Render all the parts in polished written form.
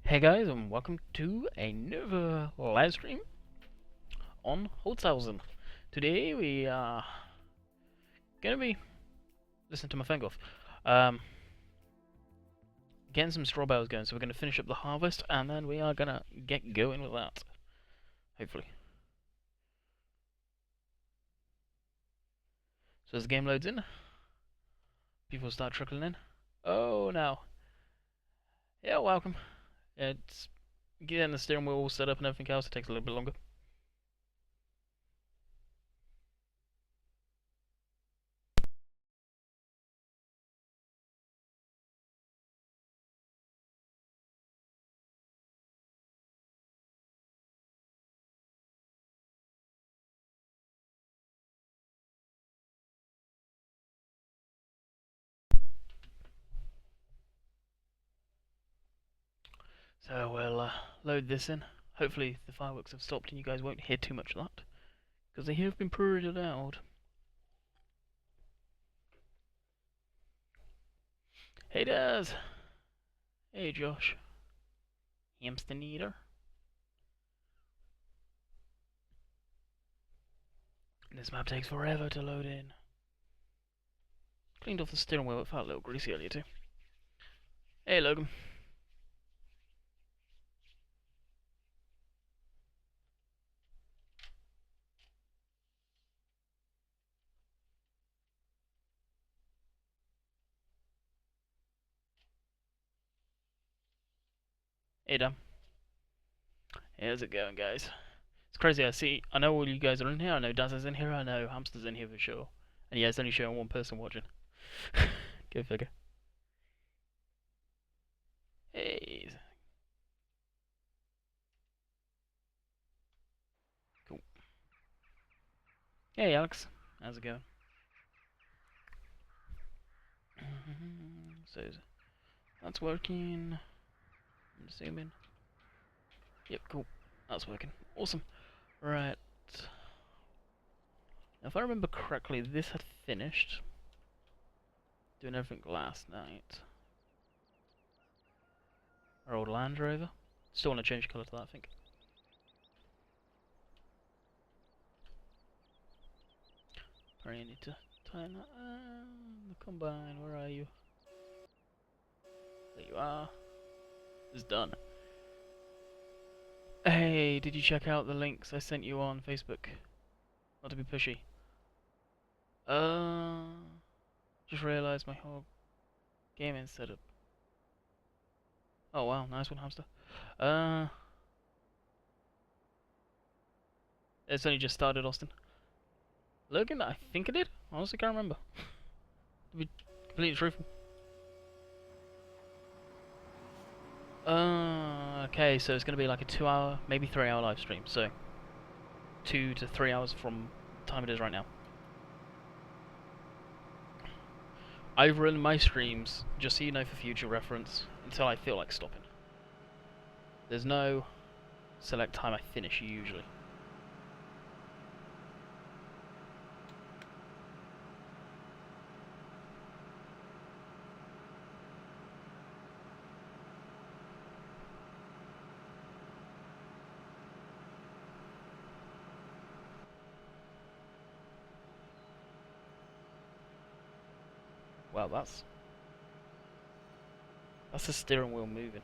Hey guys, and welcome to another live stream on Holzhausen. Today we are gonna be listen to my phone go off. Getting some straw bales going, so we're gonna finish up the harvest and then we are gonna get going with that. Hopefully. So as the game loads in, people start trickling in. Oh no. Yeah, welcome. It's getting the steering wheel all set up and everything else, it takes a little bit longer. So we'll load this in. Hopefully the fireworks have stopped and you guys won't hear too much of that, because they have been pretty loud. Hey Daz! Hey Josh. Hamster Neater. This map takes forever to load in. Cleaned off the steering wheel, it felt a little greasy earlier too. Hey Logan. Hey Dan. Hey, how's it going, guys? It's crazy, I know all you guys are in here, I know Daz is in here, I know Hamster's in here for sure. And yeah, it's only showing one person watching. Go figure. Hey. Cool. Hey Alex, how's it going? So, that's working. I'm assuming. Yep, cool. That's working. Awesome. Right. Now, if I remember correctly, this had finished doing everything last night. Our old Land Rover. Still want to change colour to that, I think. Probably need to turn that. The combine, where are you? There you are. It's done. Hey, did you check out the links I sent you on Facebook? Not to be pushy. Just realised my whole gaming setup. Oh wow, nice one, Hamster. It's only just started, Austin. Logan, I think it did. Honestly, can't remember. To be completely truthful. Okay, so it's going to be like a 2-hour, maybe 3-hour live stream. So 2 to 3 hours from the time it is right now. I run my streams, just so you know for future reference, until I feel like stopping. There's no select time I finish usually. Well, that's the steering wheel moving.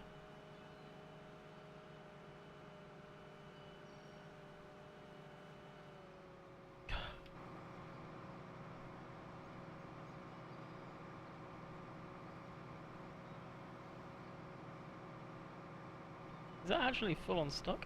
Is that actually full on stock?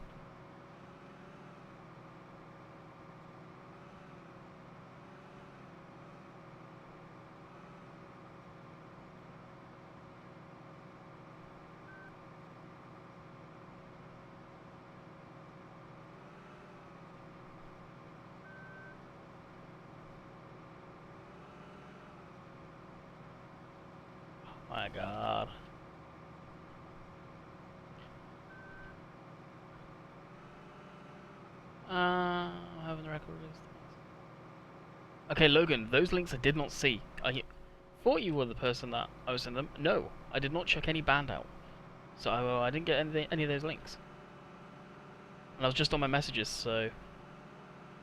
My god. Having the record released. Okay, Logan, those links I did not see. I thought you were the person that I was sending them. No, I did not check any band out. So I didn't get any of those links. And I was just on my messages, so...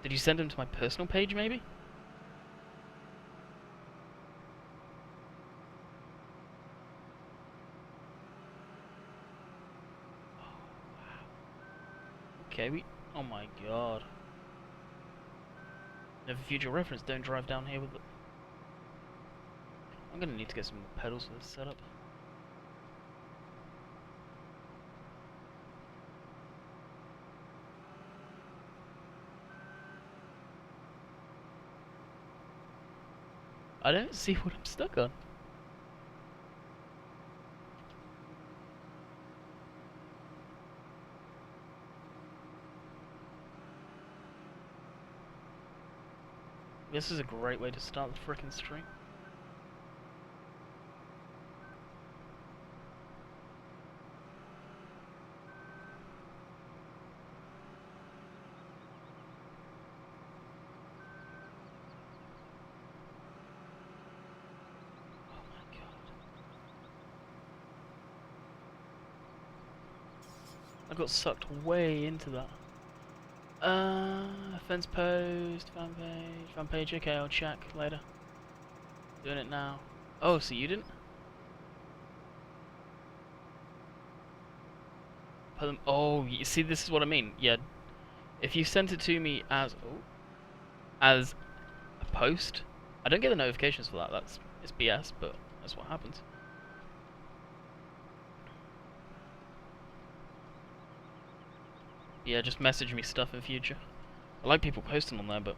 Did you send them to my personal page, maybe? Okay, oh my god. No, for future reference, don't drive down here with it. I'm gonna need to get some pedals for this setup. I don't see what I'm stuck on. This is a great way to start the frickin' stream. Oh my god. I got sucked way into that. Fence post, fan page, okay, I'll check later. Doing it now. Oh, so you didn't? Oh, you see, this is what I mean. Yeah, if you sent it to me as a post, I don't get the notifications for that. It's BS, but that's what happens. Yeah, just message me stuff in future. I like people posting on there, but...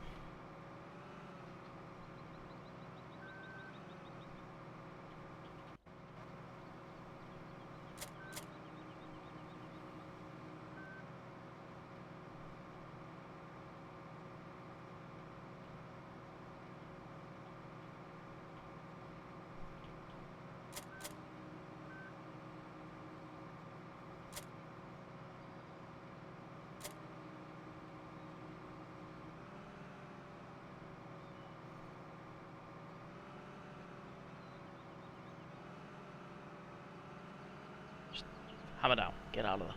Hammer down. Get out of there.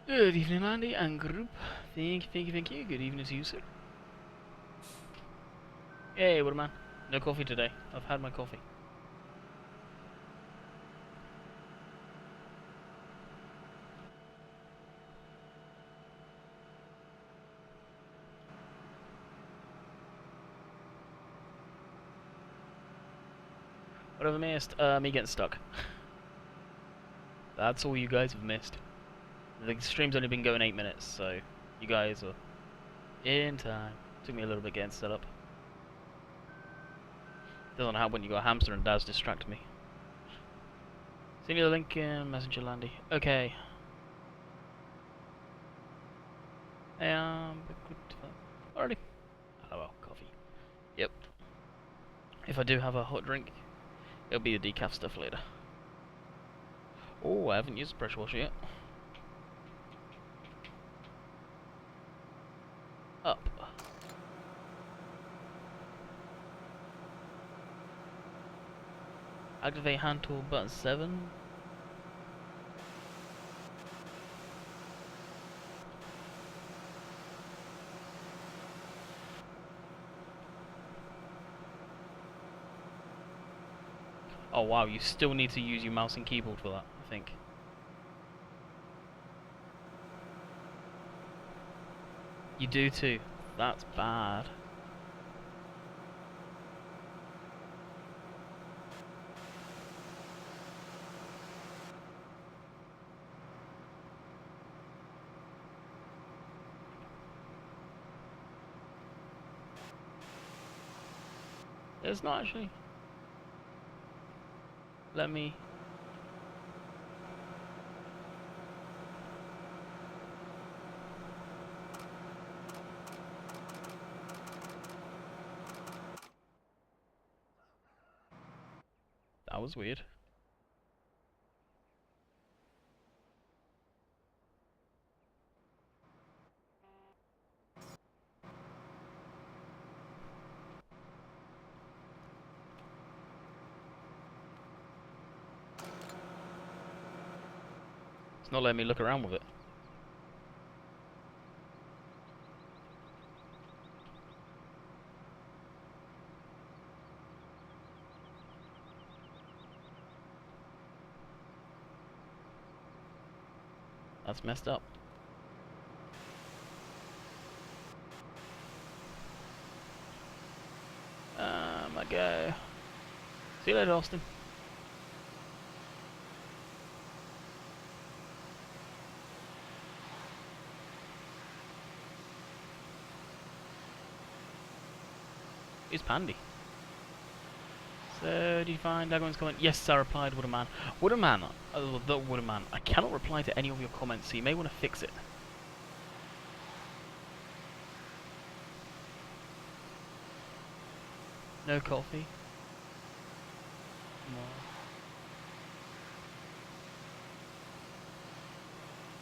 Good evening, Andy and group. Thank you. Good evening to you, sir. Hey, what a man. No coffee today. I've had my coffee. What have I missed? Me getting stuck. That's all you guys have missed. The stream's only been going 8 minutes, so you guys are in time. Took me a little bit getting set up. Doesn't help when you got a hamster and Daz distract me. Send you the link in Messenger, Landy. Okay. Already. Oh well, coffee. Yep. If I do have a hot drink, it'll be the decaf stuff later. Oh, I haven't used the pressure washer yet. Up. Activate hand tool button 7. Oh wow, you still need to use your mouse and keyboard for that, I think. You do too. That's bad. It's not actually. Let me... That was weird. It's not letting me look around with it. That's messed up. My go. See you later, Austin. Who's Pandy? So, did you find Dagon's comment? Yes, I replied, Wooderman. Wooderman, the Wooderman, I cannot reply to any of your comments, so you may want to fix it. No coffee. More.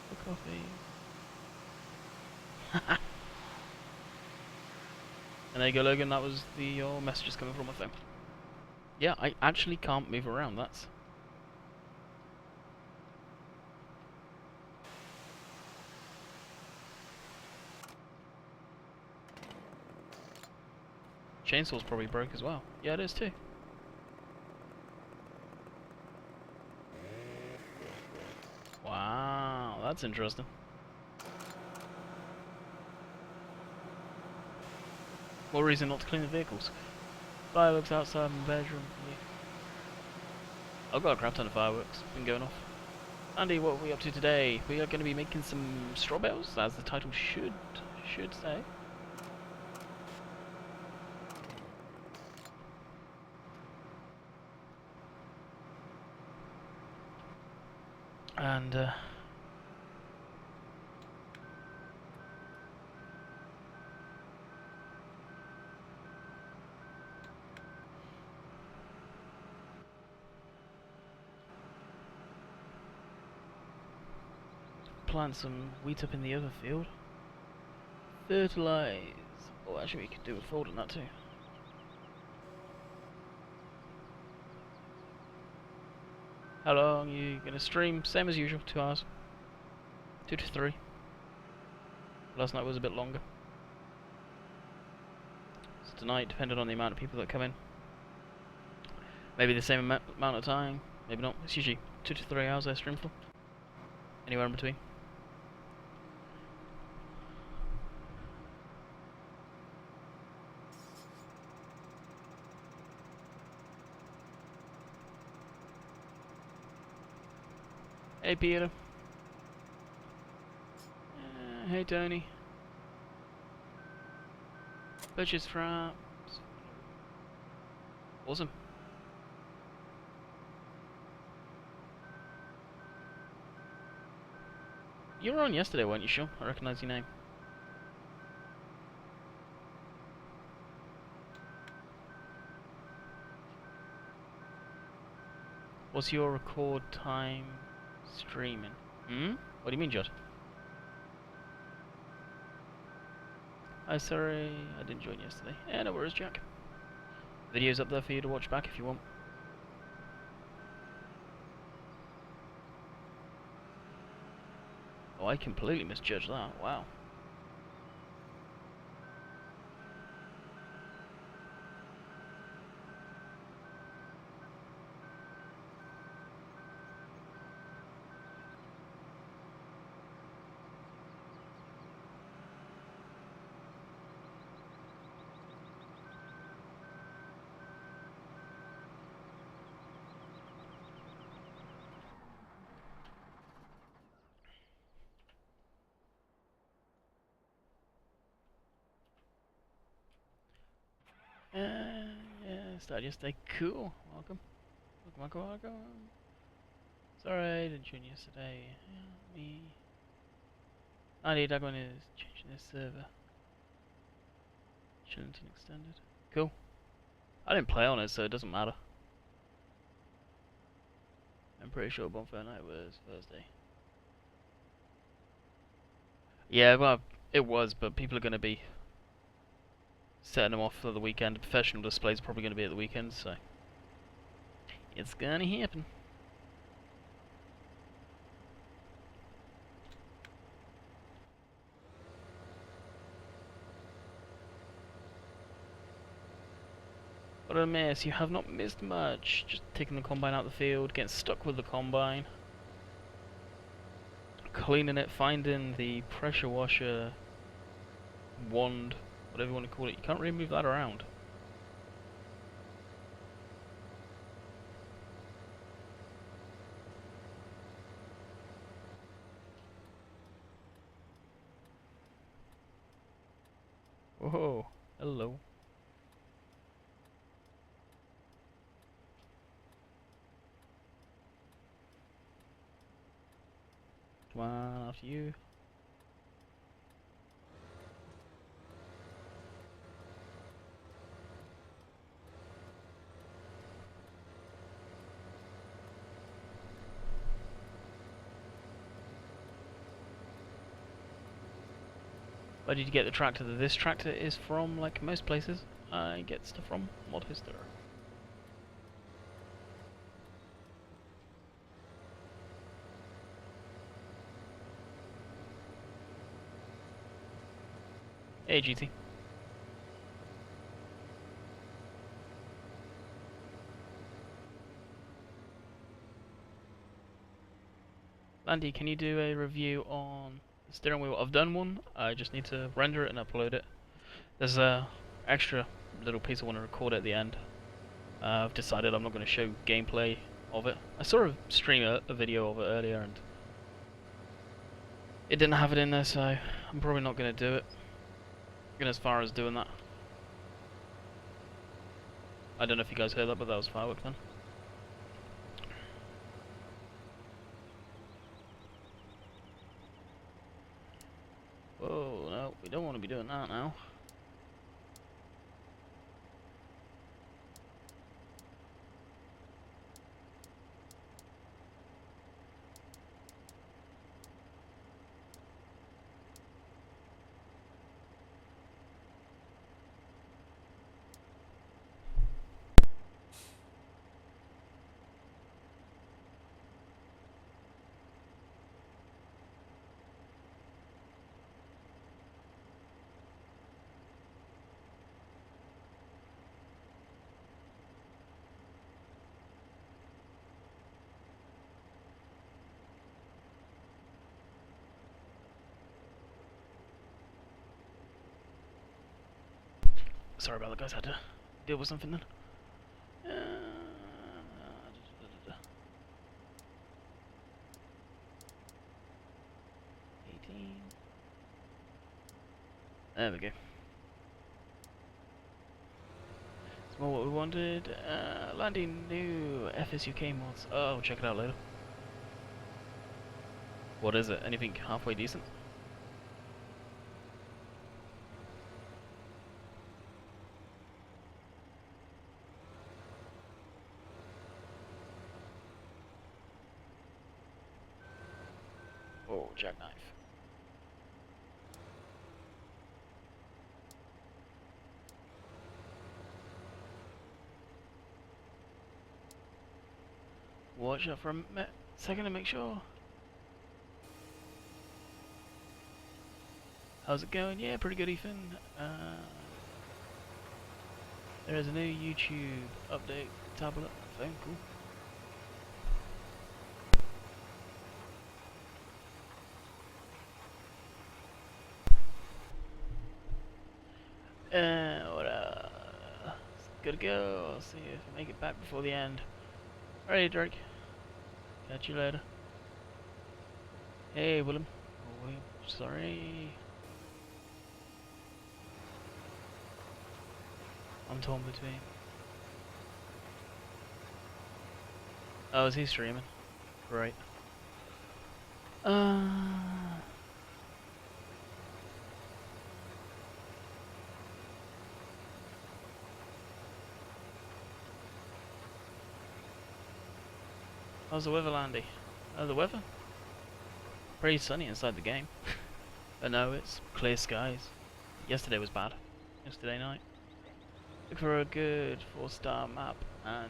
No coffee. And there you go, Logan, that was your messages coming from my phone. Yeah, I actually can't move around, that's... Chainsaw's probably broke as well. Yeah, it is too. Wow, that's interesting. More reason not to clean the vehicles. Fireworks outside my bedroom. Yeah. I've got a crap ton of fireworks been going off. Andy, what are we up to today? We are going to be making some straw bales, as the title should say. And plant some wheat up in the other field. Fertilize. Oh, actually we could do a fold on that too. How long are you gonna stream? Same as usual, 2 hours. 2 to 3. Last night was a bit longer. So tonight, depending on the amount of people that come in. Maybe the same amount of time, maybe not. It's usually 2 to 3 hours I stream for. Anywhere in between. Hey Peter. Hey Tony. Purchase fraps. Awesome. You were on yesterday, weren't you, Sean? I recognise your name. What's your record time streaming? What do you mean, Judd? I'm sorry, I didn't join yesterday. Yeah, no worries, Jack. Video's up there for you to watch back if you want. Oh, I completely misjudged that. Wow. Yeah, started yesterday. Cool. Welcome. Welcome. Sorry, I didn't join yesterday. Me. I need that one is changing this server. Shillington extended. Cool. I didn't play on it, so it doesn't matter. I'm pretty sure Bonfire Night was Thursday. Yeah, well, it was, but people are going to be setting them off for the weekend. Professional displays are probably going to be at the weekend, so it's going to happen. What a miss. You have not missed much. Just taking the combine out of the field, getting stuck with the combine. Cleaning it, finding the pressure washer wand, whatever you want to call it. You can't really move that around. Whoa, hello. Come on, after you. Where did you get the tractor? This tractor is from, like most places, I get stuff from Modular. Hey GT. Landy, can you do a review on the steering wheel? I've done one, I just need to render it and upload it. There's a extra little piece I want to record at the end. I've decided I'm not going to show gameplay of it. I saw a stream a video of it earlier and it didn't have it in there, so I'm probably not going to do it. Going as far as doing that. I don't know if you guys heard that, but that was fireworks then. Whoa, no, we don't want to be doing that now. Sorry about that, guys. I had to deal with something then. 18. There we go. It's more what we wanted. Landing new FSUK mods. Oh, check it out later. What is it? Anything halfway decent? Oh, jackknife. Watch out for a second to make sure. How's it going? Yeah, pretty good, Ethan. There is a new YouTube update tablet phone. Cool. Good to go. I'll see if I make it back before the end. Alright, Drake. Catch you later. Hey, Willem. Oh, William. Sorry. I'm torn between. Oh, is he streaming? Right. How's the weather, Landy? The weather? Pretty sunny inside the game. But no, it's clear skies. Yesterday was bad. Yesterday night. Look for a good 4-star map and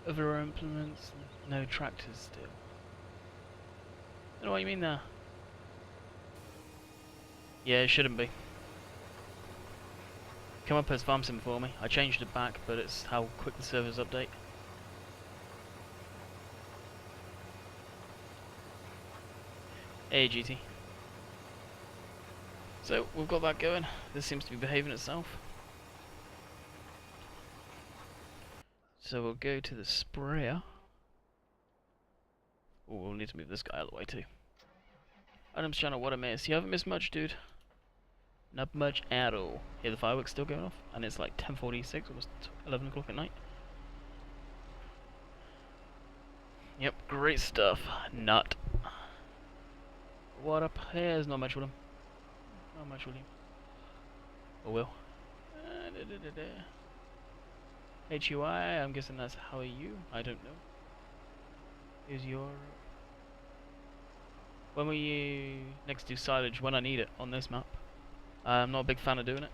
other implements. No tractors still. I don't know what you mean there. Yeah, it shouldn't be. Come up as farm sim for me. I changed it back, but it's how quick the servers update. Hey GT. So we've got that going. This seems to be behaving itself. So we'll go to the sprayer. Oh, we'll need to move this guy out of the way too. Items channel, what a mess. You haven't missed much, dude. Not much at all. Here, the fireworks still going off, and it's like 10:46, almost 11 o'clock at night. Yep, great stuff. Nut. What up? There's not much with him. Not much with him. Oh well. HUI, I'm guessing that's how are you? I don't know. Is your... When will you next do silage? When I need it on this map. I'm not a big fan of doing it.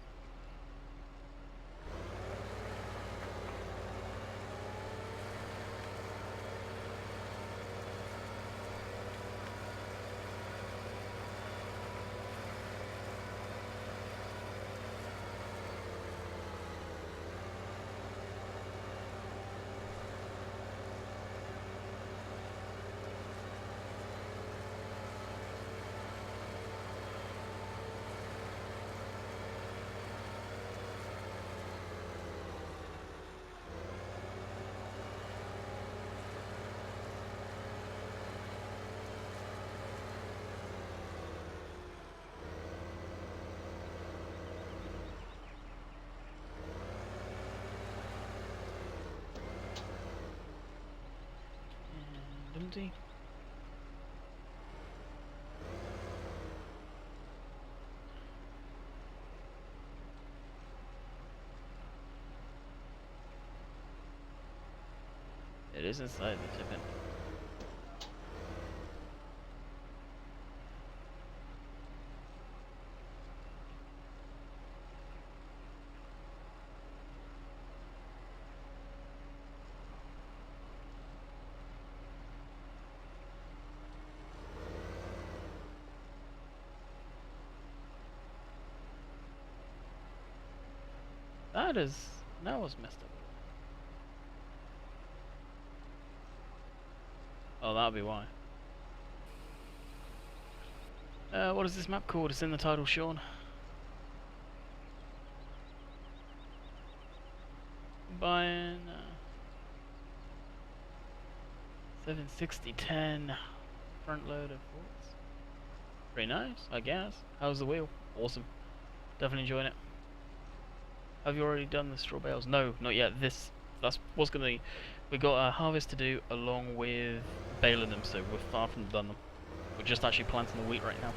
Empty. It is inside the tipping. That was messed up. Oh, that'll be why. What is this map called? It's in the title, Sean. Buying 760-10 front load of forts. Pretty nice, I guess. How's the wheel? Awesome. Definitely enjoying it. Have you already done the straw bales? No, not yet. That's what's gonna be. We got a harvest to do along with baling them, so we're far from done them. We're just actually planting the wheat right now.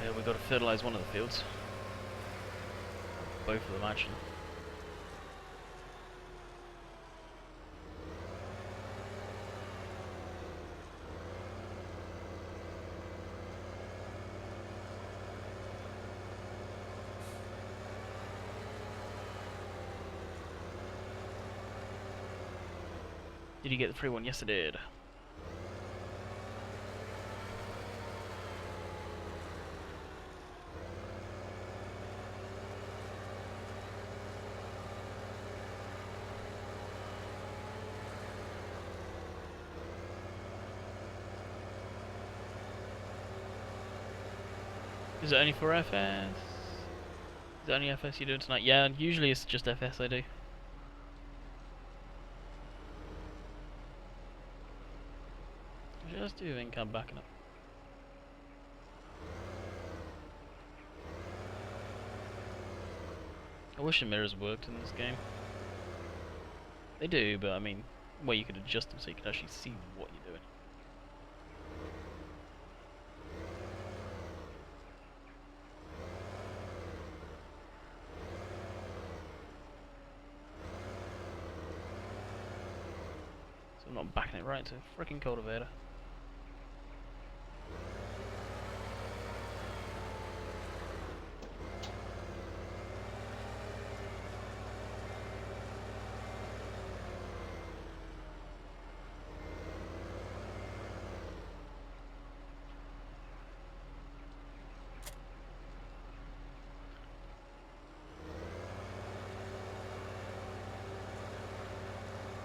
Yeah, we've got to fertilize one of the fields. Both of them actually. Did you get the free one? Yes, I did. Is it only for FS? Is it only FS you're doing tonight? Yeah, usually it's just FS I do. Just do income backing up. I wish the mirrors worked in this game. They do, but I mean, well, you could adjust them so you could actually see what you're doing. So I'm not backing it right into a freaking cultivator.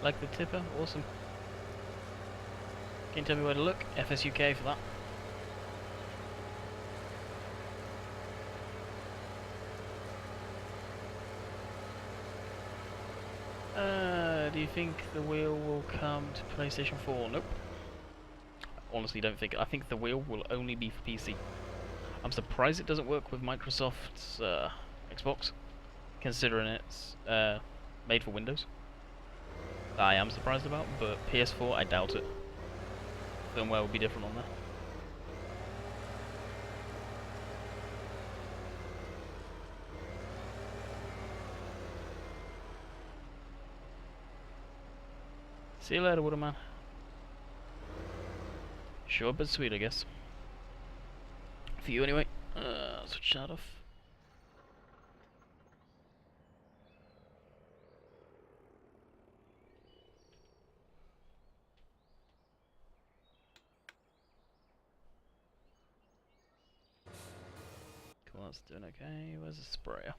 Like the tipper, awesome. Can you tell me where to look? FSUK for that. Do you think the wheel will come to PlayStation 4? Nope. Honestly, don't think. I think the wheel will only be for PC. I'm surprised it doesn't work with Microsoft's Xbox, considering it's made for Windows. I am surprised about, but PS4, I doubt it. Firmware will be different on there. See you later, Waterman. Short but sweet, I guess. For you anyway. Switch that off. Cool, that's doing okay. Where's the sprayer?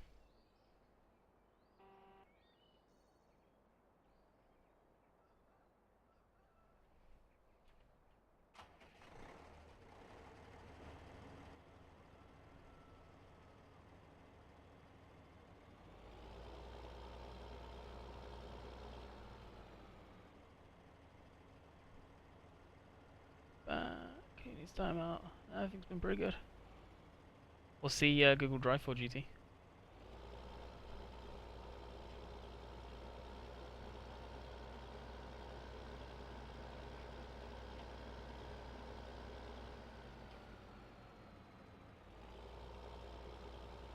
Okay, needs time out. Everything's been pretty good. We'll see Google Drive for GT.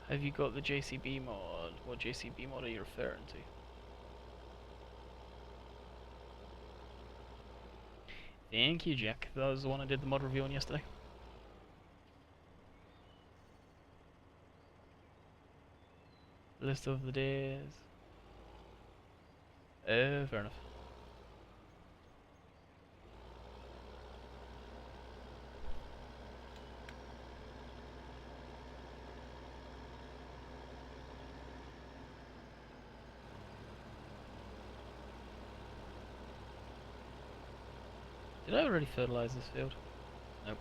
Have you got the JCB mod? What JCB mod are you referring to? Thank you, Jack. That was the one I did the mod review on yesterday. List of the days. Fair enough. Did I already fertilize this field? Nope.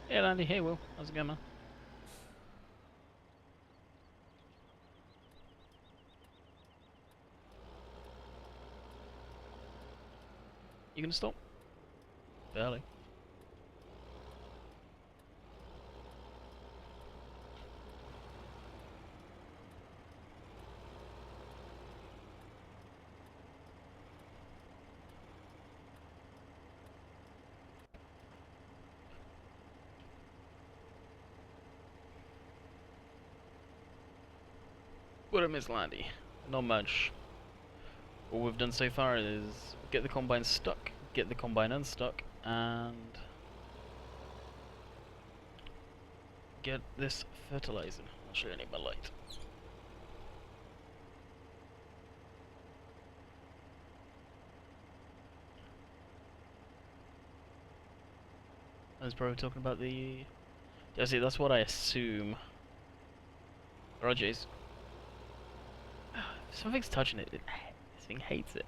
Hey Landy, hey Will, how's it going, man? You gonna stop? Barely. What I miss, Landy? Not much. All we've done so far is get the combine stuck, get the combine unstuck, and get this fertilizing. Actually, I need my light. I was probably talking about the... Yeah, see, that's what I assume. Rogers. Something's touching it. This thing hates it.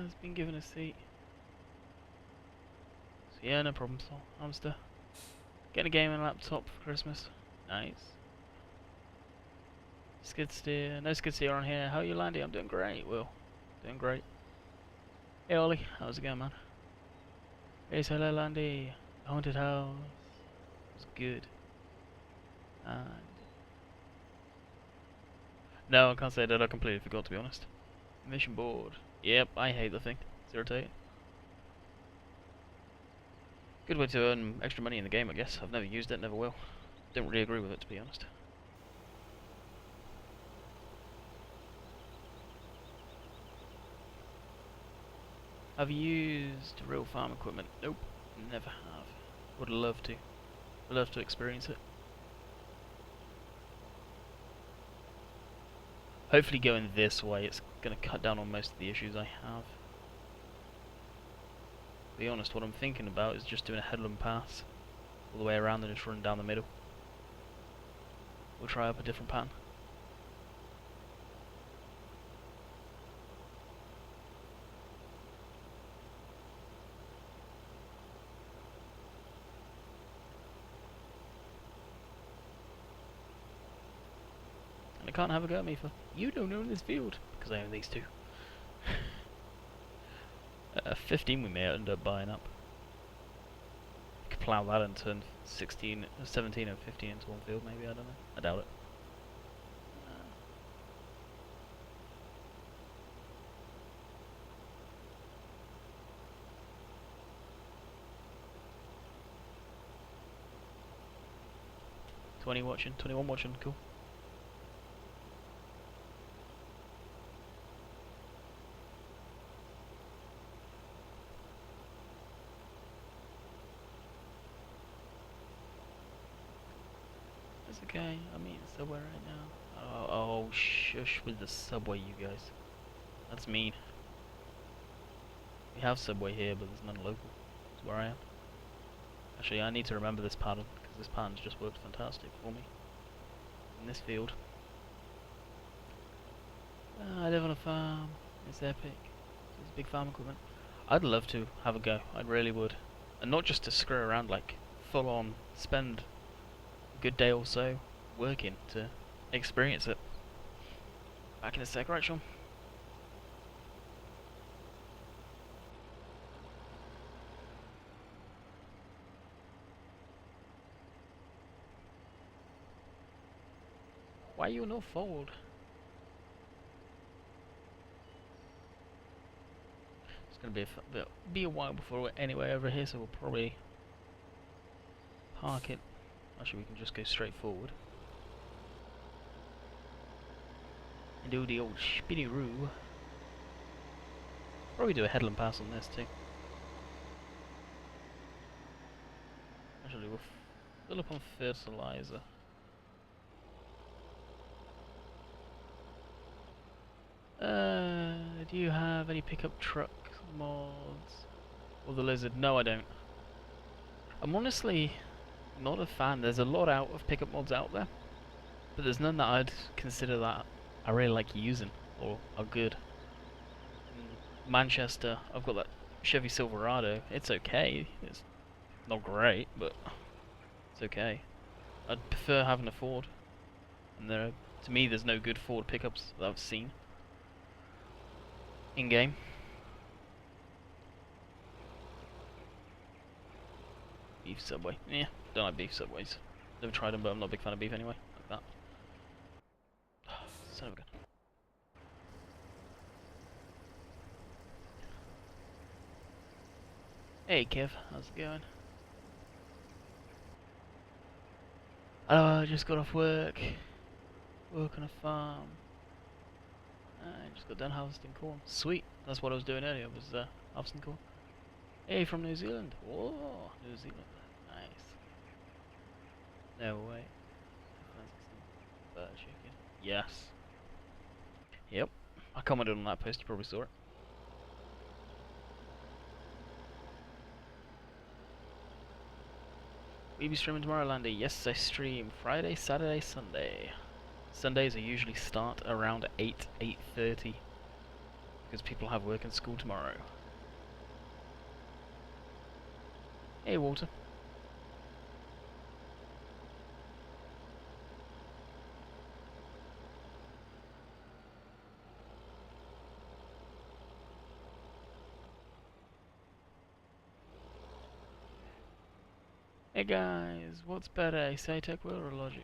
It's been given a seat. So yeah, no problem, so hamster. Getting a gaming laptop for Christmas. Nice. Skid steer, no skid steer on here. How are you, Landy? I'm doing great, Will. Doing great. Hey, Ollie. How's it going, man? Hey, say hello, Landy. Haunted house. It was good. And... no, I can't say that. I completely forgot, to be honest. Mission board. Yep, I hate the thing. It's irritating. Good way to earn extra money in the game, I guess. I've never used it, never will. Don't really agree with it, to be honest. Have you used real farm equipment? Nope, never have. Would love to. Would love to experience it. Hopefully going this way, it's going to cut down on most of the issues I have. To be honest, what I'm thinking about is just doing a headland pass all the way around and just run down the middle. We'll try up a different pattern. And I can't have a go at me for, you don't own this field, because I own these two. 15 we may end up buying up. We could plough that and turn 17 and 15 into one field maybe, I don't know. I doubt it. 20 watching, 21 watching, cool. It's okay, I'm eating Subway right now. Oh, shush with the Subway, you guys. That's mean. We have Subway here, but there's none local. That's where I am. Actually, I need to remember this pattern, because this pattern's just worked fantastic for me. In this field. I live on a farm. It's epic. It's big farm equipment. I'd love to have a go. I really would. And not just to screw around, like, full on spend a good day or so working to experience it. Back in a sec, right, Sean? Why you no forward? It's gonna be a while before we're anyway over here, so we'll probably park it. Actually, we can just go straight forward and do the old spinny-roo. Probably do a headland pass on this too. Actually, we'll fill up on fertilizer. Do you have any pickup truck mods? Or the lizard? No, I don't. I'm honestly not a fan. There's a lot out of pickup mods out there, but there's none that I'd consider that I really like using or are good. In Manchester, I've got that Chevy Silverado. It's okay. It's not great, but it's okay. I'd prefer having a Ford, and to me, there's no good Ford pickups that I've seen in game. Beef Subway. Yeah, don't like beef Subways. Never tried them, but I'm not a big fan of beef anyway. Like that. Son of a gun. Hey Kev, how's it going? Oh, I just got off work. Work on a farm. I just got done harvesting corn. Sweet. That's what I was doing earlier, was harvesting corn. Hey, from New Zealand. Whoa, New Zealand. Nice. No way. Butter chicken. Yes. Yep. I commented on that post, you probably saw it. Will you be streaming tomorrow, Landy? Yes, I stream Friday, Saturday, Sunday. Sundays I usually start around 8:30 because people have work and school tomorrow. Hey Walter. Hey guys, what's better, a Sabertooth wheel or a Logitech?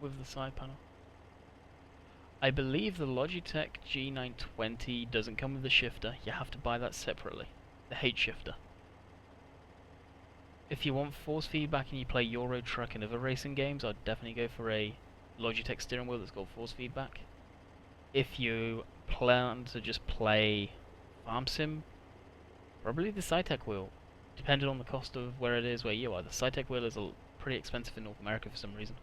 With the side panel. I believe the Logitech G920 doesn't come with the shifter. You have to buy that separately. The H shifter. If you want force feedback and you play Euro Truck and other racing games, I'd definitely go for a Logitech steering wheel that's got force feedback. If you plan to just play Farm sim, probably the SciTech wheel, depending on the cost of where it is where you are. The SciTech wheel is pretty expensive in North America for some reason.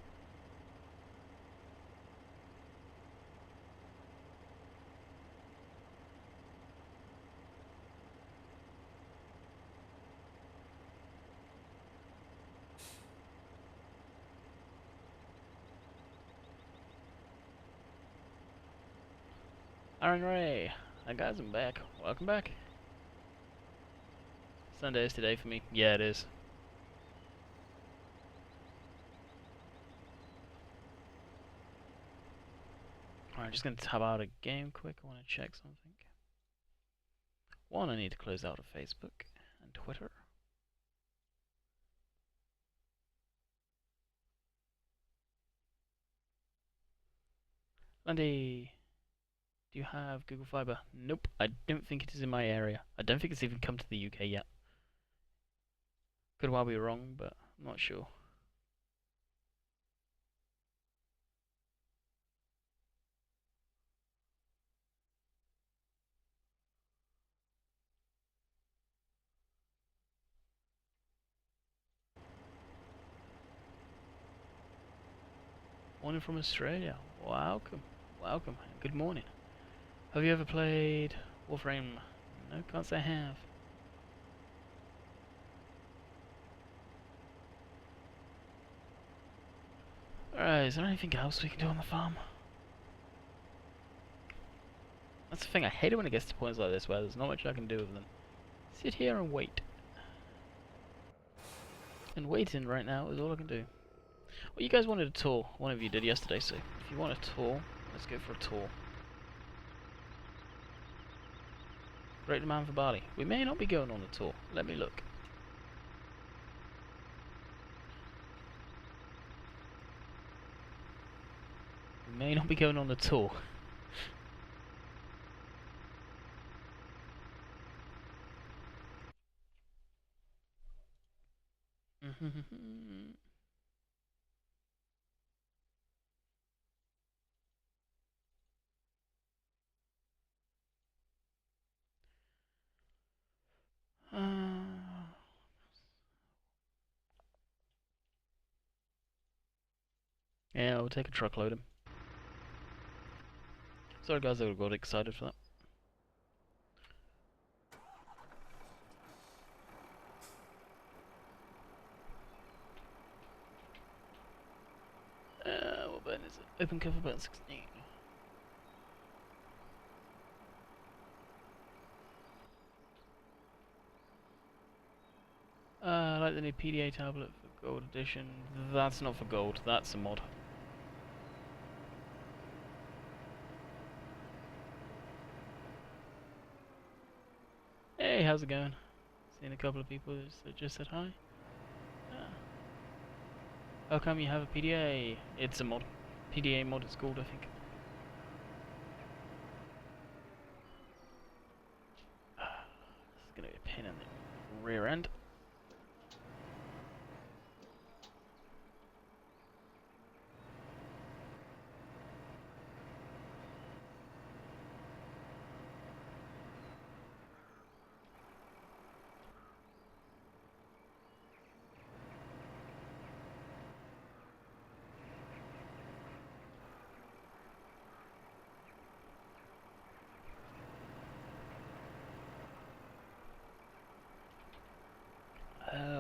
Aaron Ray, hi guys, I'm back. Welcome back. Sunday is today for me. Yeah, it is. Alright, just gonna tab out a game quick. I want to check something. One, I need to close out of Facebook and Twitter. Landy, do you have Google Fiber? Nope, I don't think it is in my area. I don't think it's even come to the UK yet. Could well be wrong, but I'm not sure. Morning from Australia. Welcome. Welcome. Good morning. Have you ever played Warframe? No, can't say I have. Alright, is there anything else we can do on the farm? That's the thing, I hate it when it gets to points like this where there's not much I can do with them. Sit here and wait. And waiting right now is all I can do. Well, you guys wanted a tour. One of you did yesterday, so if you want a tour, let's go for a tour. Great demand for barley. We may not be going on a tour. Let me look. We may not be going on a tour. Yeah, we'll take a truckload him. Sorry guys, I got excited for that. What button is it? Open cover button 16. I like the new PDA tablet for gold edition. That's not for gold, that's a mod. Hey, how's it going? Seen a couple of people that just said hi. How come you have a PDA? It's a mod. PDA mod it's called, I think. This is gonna be a pain in the rear end.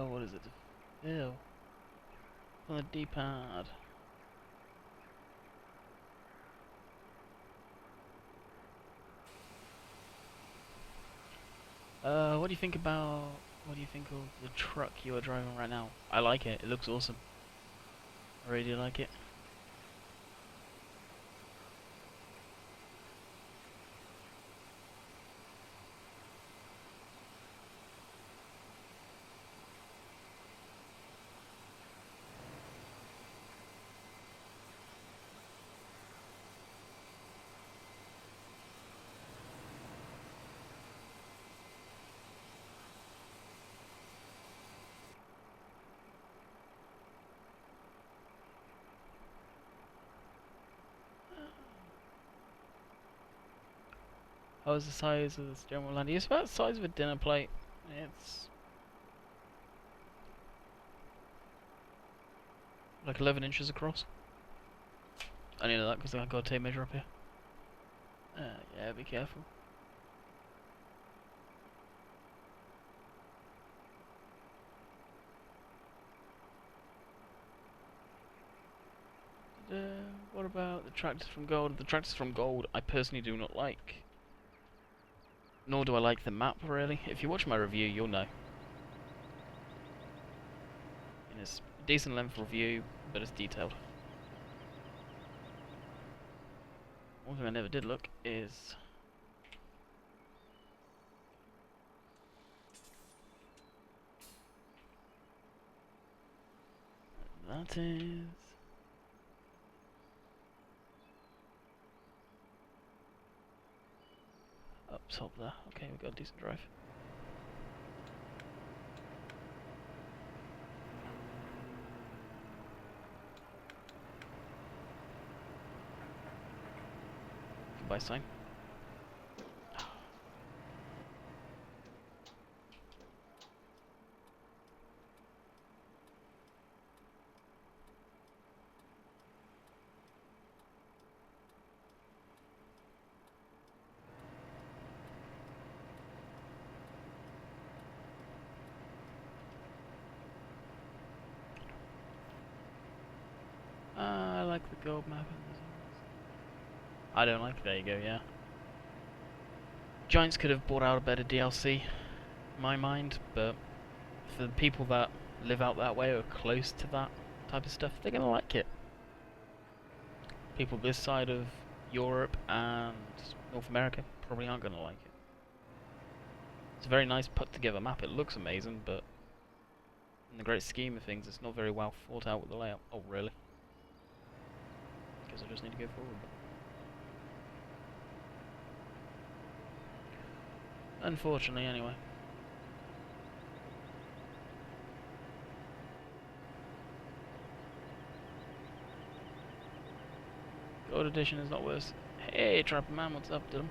What is it? Ew. On the D-pad. What do you think about... What do you think of the truck you are driving right now? I like it. It looks awesome. I really like it. How's the size of this general land? It's about the size of a dinner plate. It's like 11 inches across. I need that because I got a tape measure up here. Yeah, be careful. What about the tractors from gold? The tractors from gold I personally do not like. Nor do I like the map, really. If you watch my review, you'll know. And it's a decent length review, but it's detailed. One thing I never did look is... that is... up top there. Okay, we've got a decent drive. Goodbye sign. I like the gold map. I don't like. There you go. Yeah. Giants could have brought out a better DLC, in my mind, but for the people that live out that way or close to that type of stuff, they're gonna like it. People this side of Europe and North America probably aren't gonna like it. It's a very nice put together map. It looks amazing, but in the great scheme of things, it's not very well thought out with the layout. Oh, really? Because I just need to go forward. Unfortunately, anyway. Gold edition is not worse. Hey, Trapper Man, what's up, Dylan?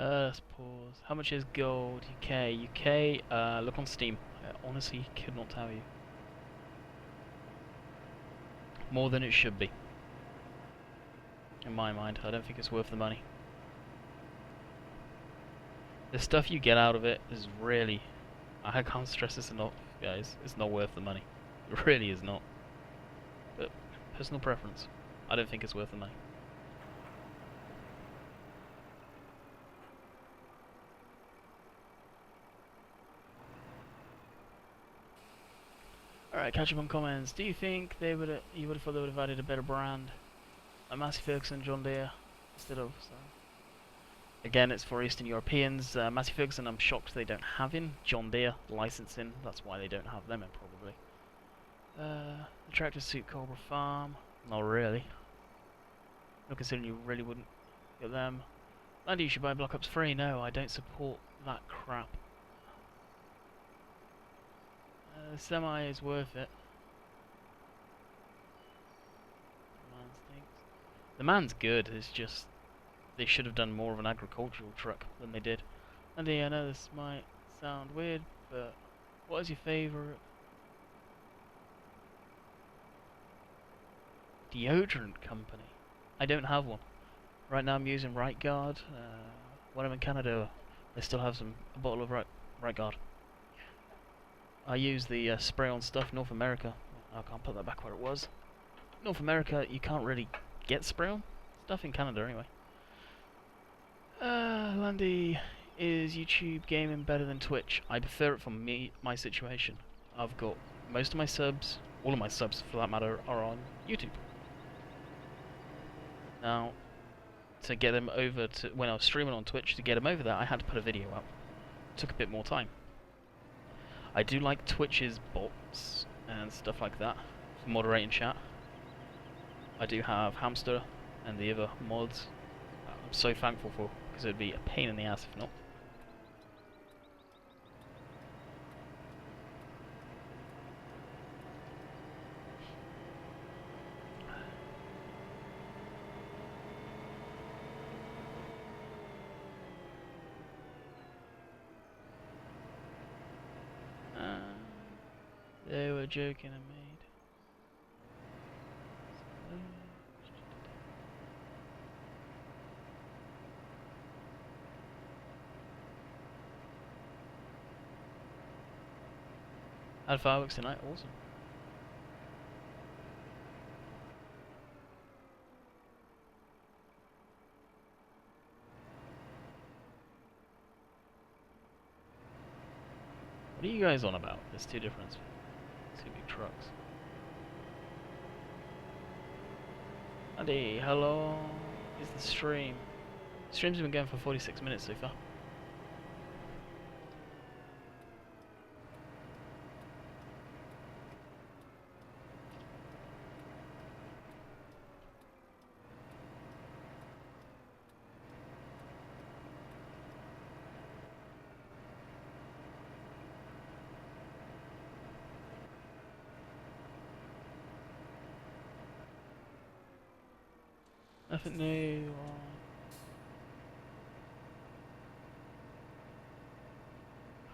Let's pause. How much is gold? UK, look on Steam. I honestly could not tell you. More than it should be. In my mind, I don't think it's worth the money. The stuff you get out of it is really... I can't stress this enough, guys. It's not worth the money. It really is not. But, personal preference. I don't think it's worth the money. Alright, catch up on comments. Do you think you would have thought they would have added a better brand? Like Massey Ferguson, John Deere, instead of... So. Again, it's for Eastern Europeans. Massey Ferguson, I'm shocked they don't have in. John Deere, licensing, that's why they don't have them in, probably. The tractor suit Cobra Farm, not really. Not considering you really wouldn't get them. Landy, you should buy Black Ops 3. No, I don't support that crap. The semi is worth it. The man stinks. The man's good, it's just they should have done more of an agricultural truck than they did. And yeah, I know this might sound weird, but what is your favourite deodorant company? I don't have one. Right now I'm using Right Guard. When I'm in Canada, they still have a bottle of Right Guard. I use the spray-on stuff. North America, I can't put that back where it was. North America, you can't really get spray-on stuff in Canada anyway. Landy, is YouTube gaming better than Twitch? I prefer it for my situation. I've got most of my subs All of my subs, for that matter, are on YouTube. Now, to get them over to when I was streaming on Twitch, to get them over there, I had to put a video up. It took a bit more time. I do like Twitch's bots and stuff like that for moderating chat. I do have Hamster and the other mods. I'm so thankful for, because it would be a pain in the ass if not. They were joking and made. Had fireworks tonight, awesome. What are you guys on about? There's two different. Two big trucks. Andy, how long is the stream? The stream's been going for 46 minutes so far. Nothing new.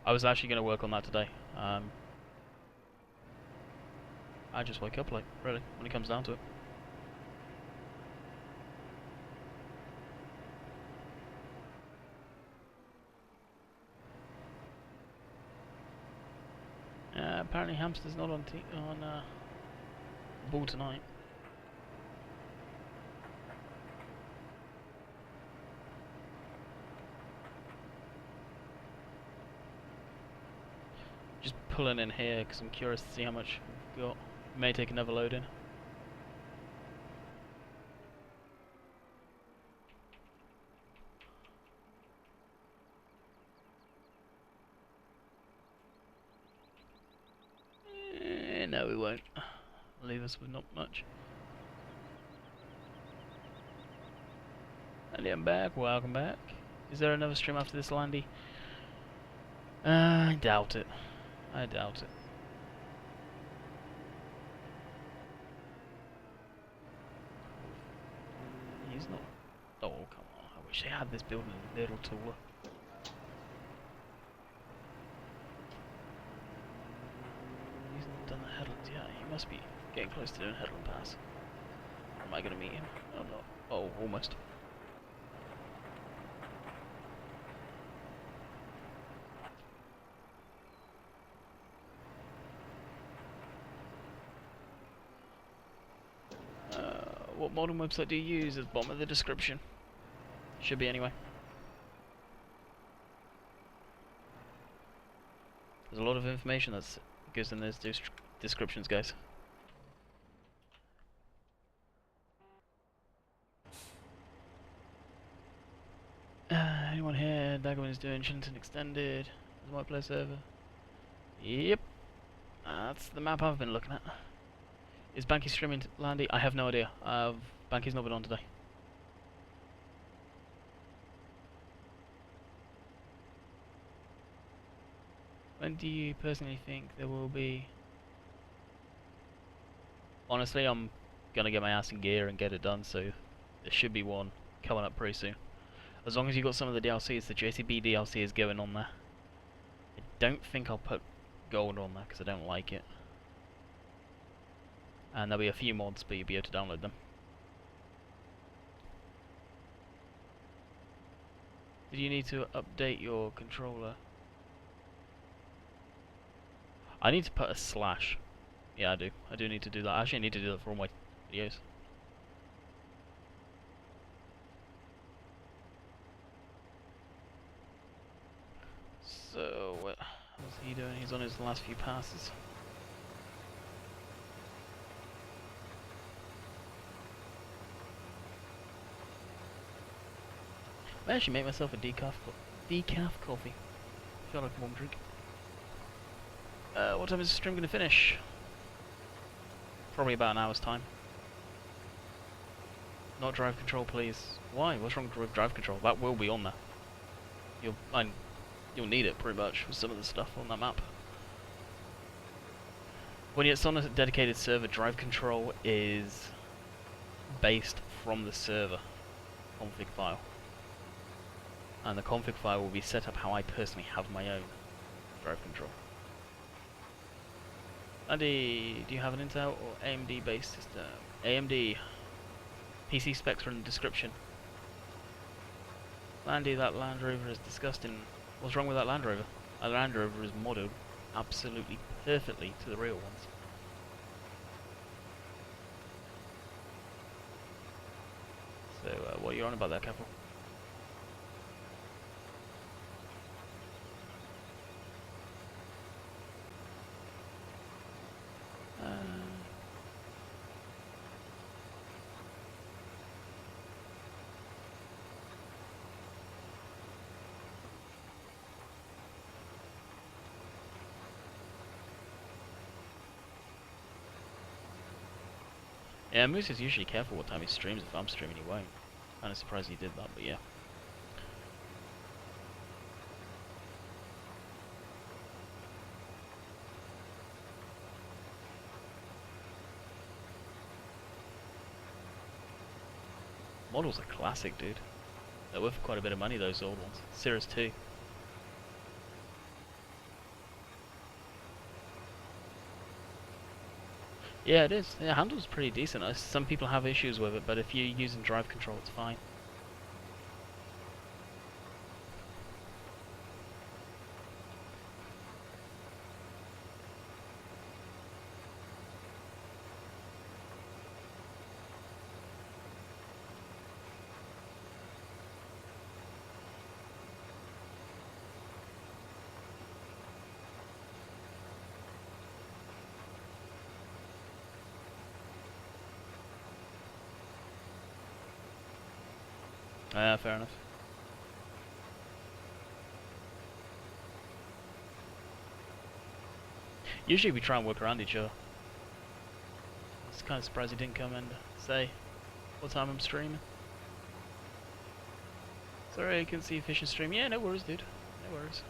I was actually going to work on that today. I just wake up late, really, when it comes down to it. Apparently Hamster's not on ball tonight. Just pulling in here because I'm curious to see how much we've got. May take another load in. No, we won't. Leave us with not much. Andy, I'm back. Welcome back. Is there another stream after this, Landy? I doubt it. I doubt it. He's not. Oh, come on. I wish they had this building a little taller. He's not done the Headland yet. He must be getting close to doing Headland Pass. Am I going to meet him? Oh, no. Oh, almost. What modern website do you use? At the bottom of the description. Should be anyway. There's a lot of information that goes in those descriptions, guys. Anyone here? Daggerman is doing Shillington Extended. Is my play server? Yep. That's the map I've been looking at. Is Banky streaming Landy? I have no idea. Banky's not been on today. When do you personally think there will be? Honestly, I'm gonna get my ass in gear and get it done, so there should be one coming up pretty soon. As long as you got some of the DLCs, the JCB DLC is going on there. I don't think I'll put gold on there because I don't like it. And there'll be a few mods, but you'll be able to download them. Did you need to update your controller? I need to put a slash. Yeah, I do. I do need to do that. I actually need to do that for all my videos. So, how's he doing? He's on his last few passes. I actually make myself a decaf coffee. I feel like a warm drink. What time is the stream going to finish? Probably about an hour's time. Not drive control, please. Why? What's wrong with drive control? That will be on there. You'll need it pretty much with some of the stuff on that map. When it's on a dedicated server, drive control is based from the server config file, and the config file will be set up how I personally have my own drive control. Andy, do you have an Intel or AMD based system? AMD. PC specs are in the description. Andy, that Land Rover is disgusting. What's wrong with that Land Rover? A Land Rover is modded absolutely perfectly to the real ones. So, what are you on about there, Careful? Yeah, Moose is usually careful what time he streams. If I'm streaming, he won't. Kinda surprised he did that, but yeah. Models are classic, dude. They're worth quite a bit of money, those old ones. Series 2. Yeah, it is. It handles pretty decent. Some people have issues with it, but if you're using drive control, it's fine. Fair enough. Usually we try and work around each other. I was kind of surprised he didn't come and say what time I'm streaming. Sorry, I couldn't see Fisher's stream. Yeah, no worries, dude. No worries.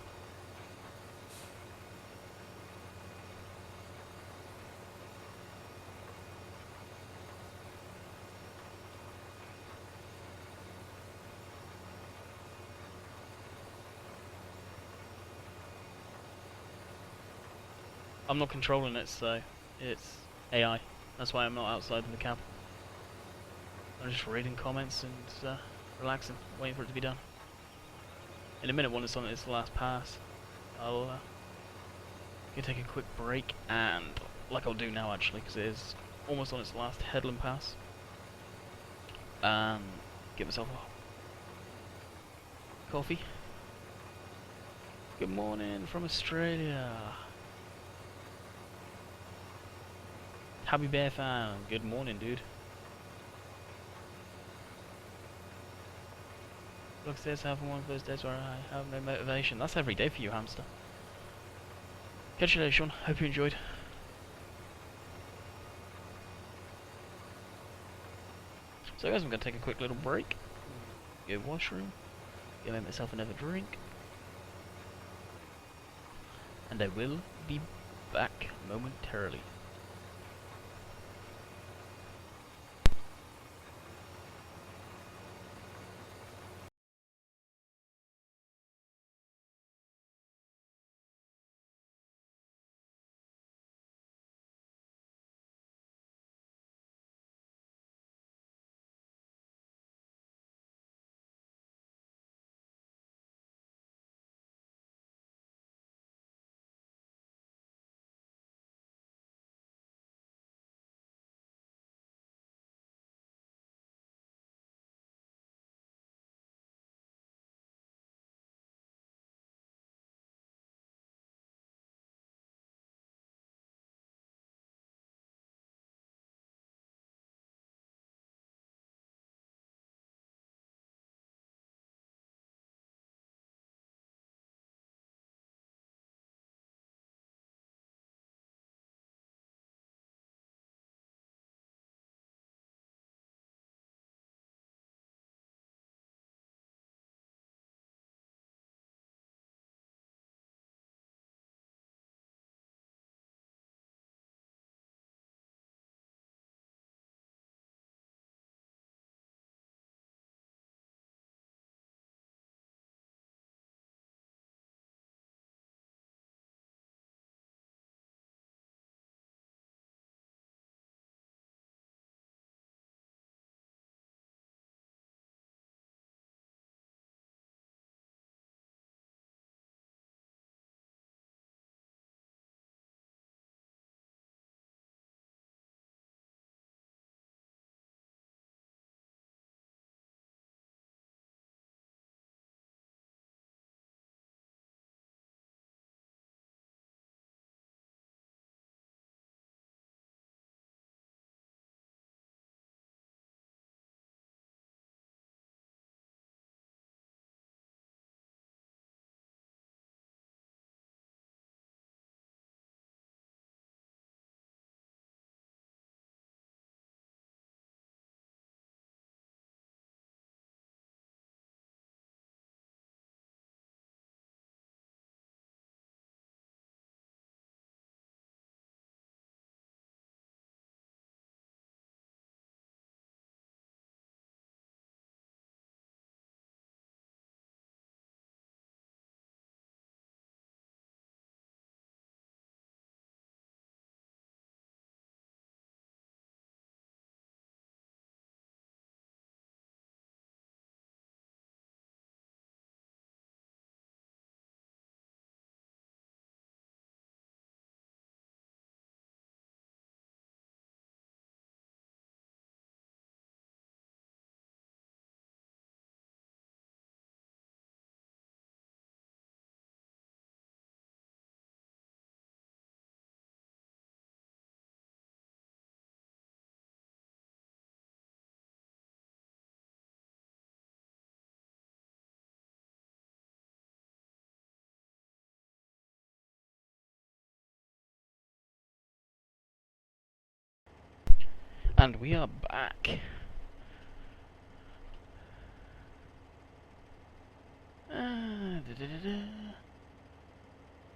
I'm not controlling it, so it's AI. That's why I'm not outside of the cab. I'm just reading comments and relaxing, waiting for it to be done. In a minute, when it's on its last pass, I'll go take a quick break, and like I'll do now actually, because it is almost on its last Headland pass. Get myself a coffee. Good morning from Australia. Happy Bear fan, good morning, dude. Looks this having one of those days where I have no motivation. That's every day for you, hamster. Catch you later, Sean. Hope you enjoyed. So guys, I'm going to take a quick little break. Go washroom. Go make myself another drink. And I will be back momentarily. And we are back.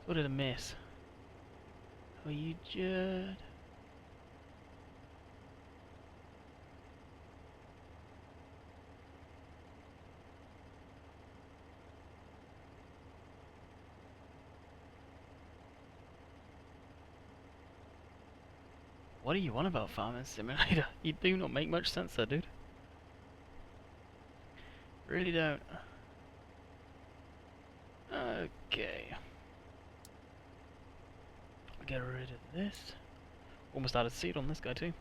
What did I miss? Oh, you Judd. What do you want about Farming Simulator? You do not make much sense there, dude. Really don't. Okay. I'll get rid of this. Almost out of seed on this guy too.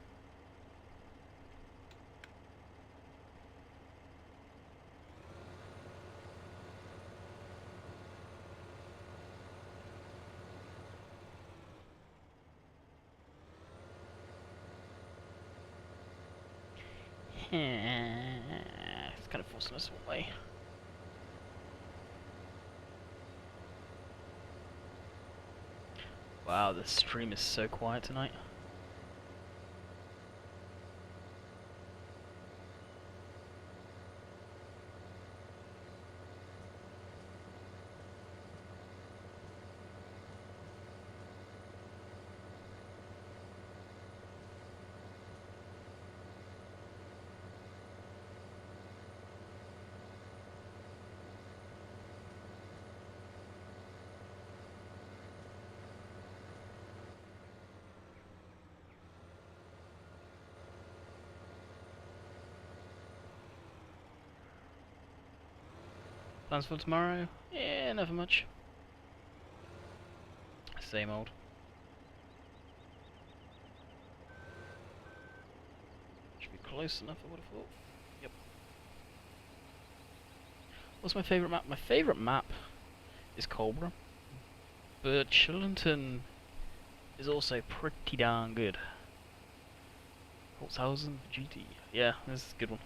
It's kind of forcing us away. Wow, the stream is so quiet tonight. Plans for tomorrow? Yeah, never much. Same old. Should be close enough, I would have thought. Yep. What's my favourite map? My favourite map is Cobra, but Chillington is also pretty darn good. Holzhausen, GT. Yeah, this is a good one.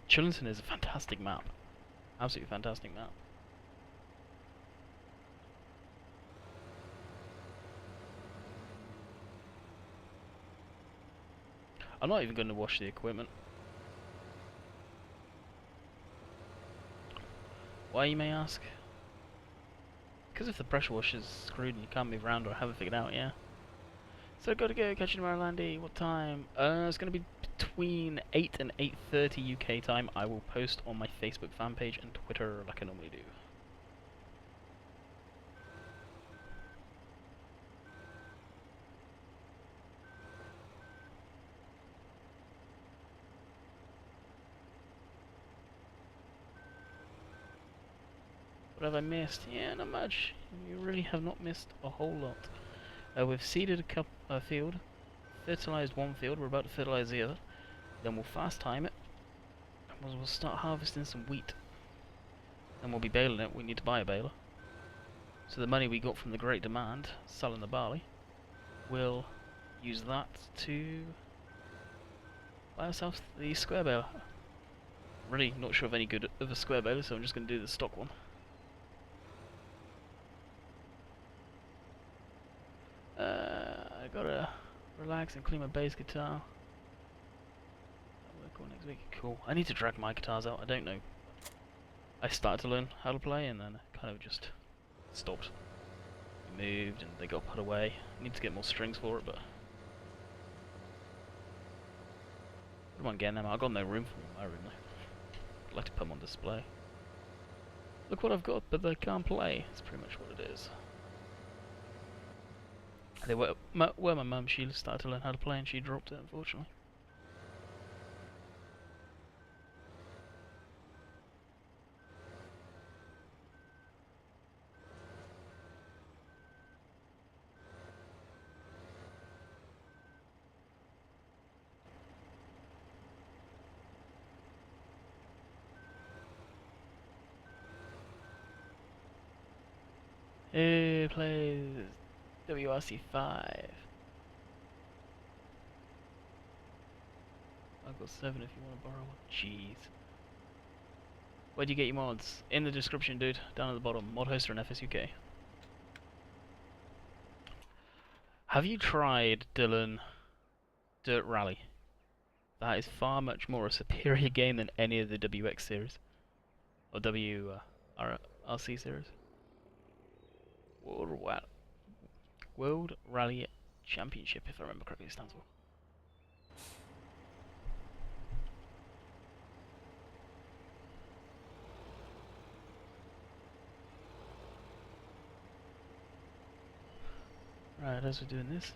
Chillington is a fantastic map. Absolutely fantastic map. I'm not even going to wash the equipment. Why, you may ask? Because if the pressure washer's screwed and you can't move around or haven't figured out, yeah. So gotta go, catch you tomorrow, Landy. What time? It's gonna be between 8 and 8:30 UK time. I will post on my Facebook fan page and Twitter like I normally do. What have I missed? Yeah, not much. You really have not missed a whole lot. We've seeded a field, fertilized one field, we're about to fertilize the other. Then we'll fast time it, and we'll start harvesting some wheat. Then we'll be baling it. We need to buy a baler. So the money we got from the great demand, selling the barley, we'll use that to buy ourselves the square baler. Really not sure of any good of a square baler, so I'm just going to do the stock one. I gotta relax and clean my bass guitar. I'll work on next week. Cool. I need to drag my guitars out. I don't know. I started to learn how to play and then kind of just stopped. Moved and they got put away. I need to get more strings for it, but I don't mind getting them out. I've got no room for them in my room though. I'd like to put them on display. Look what I've got, but they can't play. That's pretty much what it is. They were my mum. She started to learn how to play and she dropped it, unfortunately. Who plays WRC 5? I've got 7 if you want to borrow one. Jeez. Where do you get your mods? In the description, dude. Down at the bottom. Mod hoster and FSUK. Have you tried, Dylan, Dirt Rally? That is far much more a superior game than any of the WX series. Or WRC series. World Rally Championship, if I remember correctly, it stands for. Right, as we're doing this,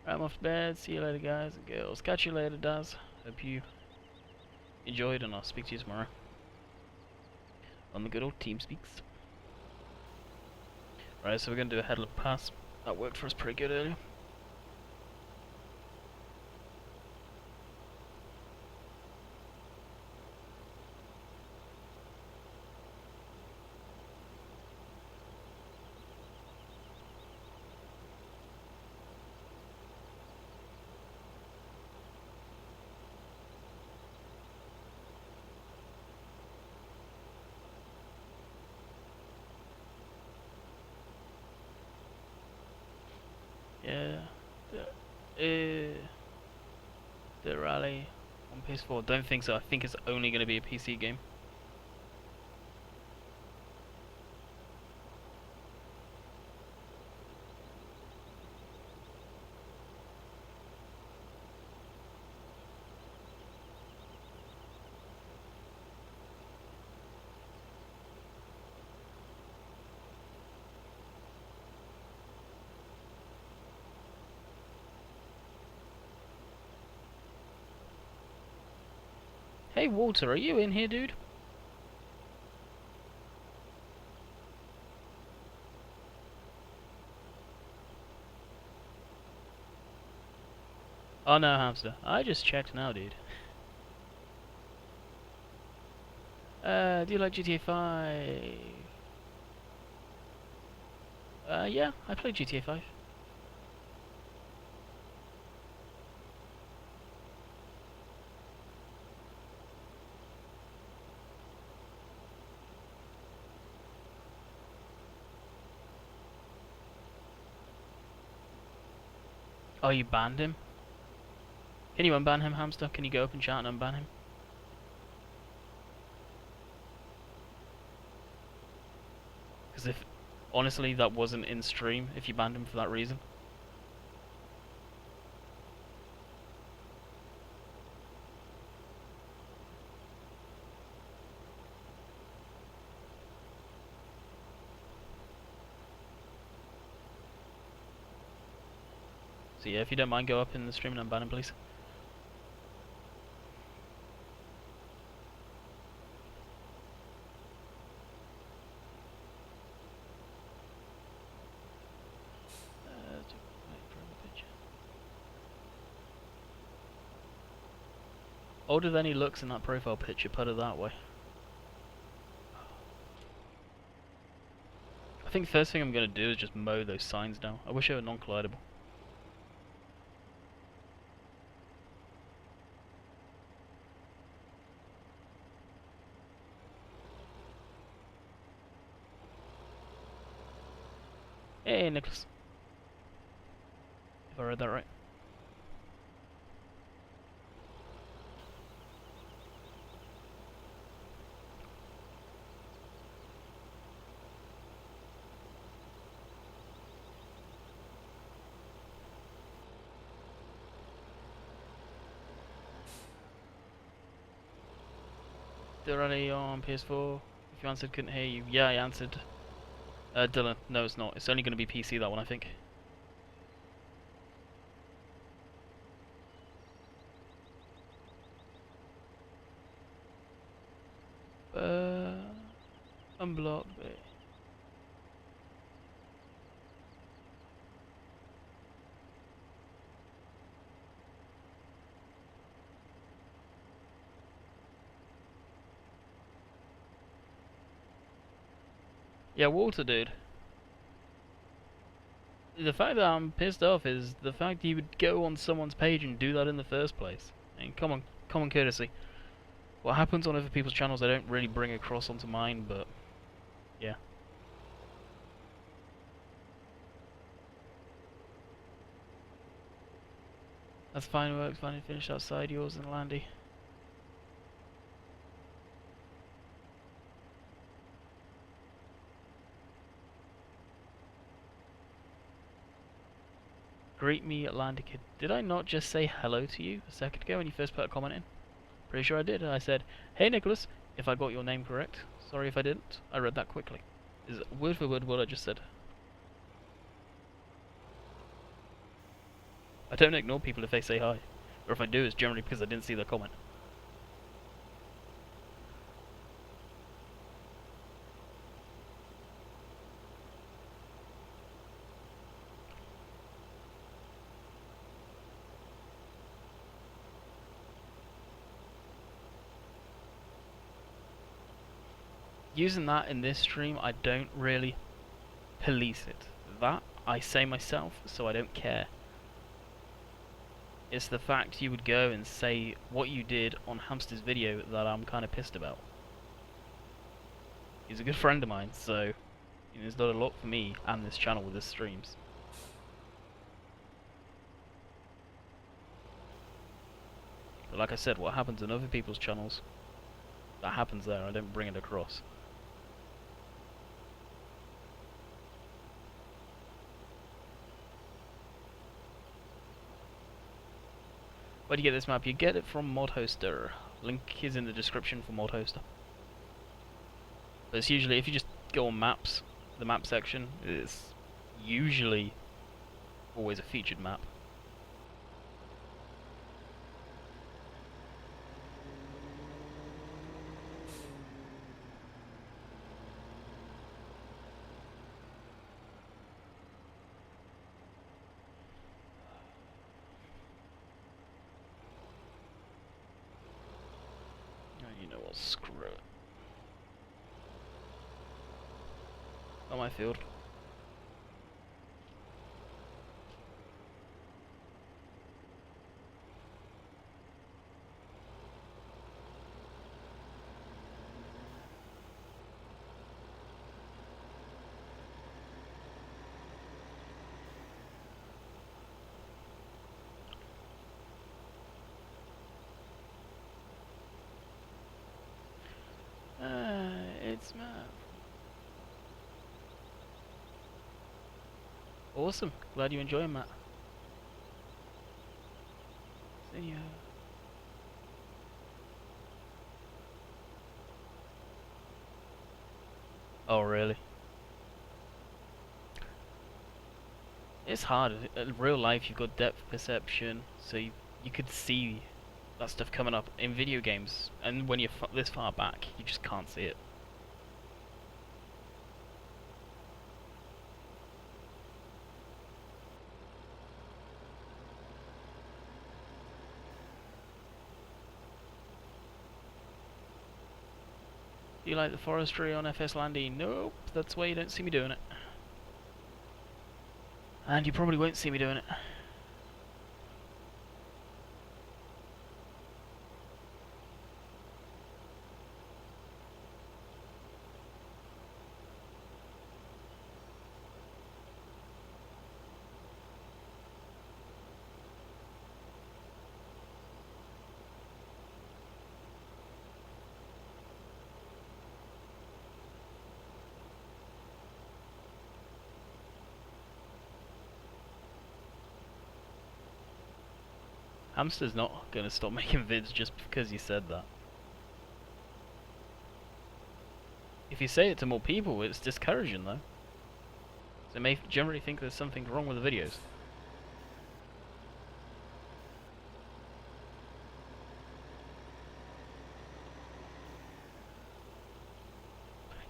right, I'm off to bed. See you later, guys and girls. Catch you later, Daz. Hope you enjoyed, and I'll speak to you tomorrow on the good old TeamSpeaks. Right, so we're going to do a Headland pass. That worked for us pretty good earlier. Yeah, the rally on PS4. Don't think so. I think it's only going to be a PC game. Hey Walter, are you in here, dude? Oh no, hamster. I just checked now, dude. Do you like GTA 5? Yeah, I played GTA 5. Oh, you banned him? Can you unban him, hamster? Can you go up and chat and unban him? Because if, honestly, that wasn't in stream, if you banned him for that reason. So yeah, if you don't mind, go up in the stream and unban him, please. Older than he looks in that profile picture, put it that way. I think the first thing I'm going to do is just mow those signs down. I wish they were non-collidable. Hey, Nicholas. If I read that right. They're only on PS4. If you answered, couldn't hear you. Yeah, I answered. Dylan, no it's not. It's only going to be PC, that one, I think. Unblock, but... Yeah, Walter, dude. The fact that I'm pissed off is the fact you would go on someone's page and do that in the first place. I mean, common courtesy. What happens on other people's channels I don't really bring across onto mine, but... yeah. That's fine work, finally finished outside yours and Landy. Greet me, Landy kid. Did I not just say hello to you a second ago when you first put a comment in? Pretty sure I did. I said, hey Nicholas, if I got your name correct. Sorry if I didn't. I read that quickly. Is it word for word what I just said? I don't ignore people if they say hi. Or if I do, it's generally because I didn't see their comment. Using that in this stream, I don't really police it. That I say myself, so I don't care. It's the fact you would go and say what you did on Hamster's video that I'm kind of pissed about. He's a good friend of mine, so he's done a lot for me and this channel with his streams. But like I said, what happens on other people's channels, that happens there. I don't bring it across. Where do you get this map? You get it from ModHoster. Link is in the description for ModHoster. But it's usually, if you just go on maps, the map section, it's usually always a featured map. You know what, screw it. On my field. It's Matt. Awesome. Glad you enjoy Matt. See ya. Oh, really? It's hard. In real life, you've got depth perception, so you could see that stuff coming up in video games, and when you're this far back, you just can't see it. Do you like the forestry on FS Landy? Nope, that's why you don't see me doing it. And you probably won't see me doing it. Hamster's not going to stop making vids just because you said that. If you say it to more people, it's discouraging though. They may generally think there's something wrong with the videos.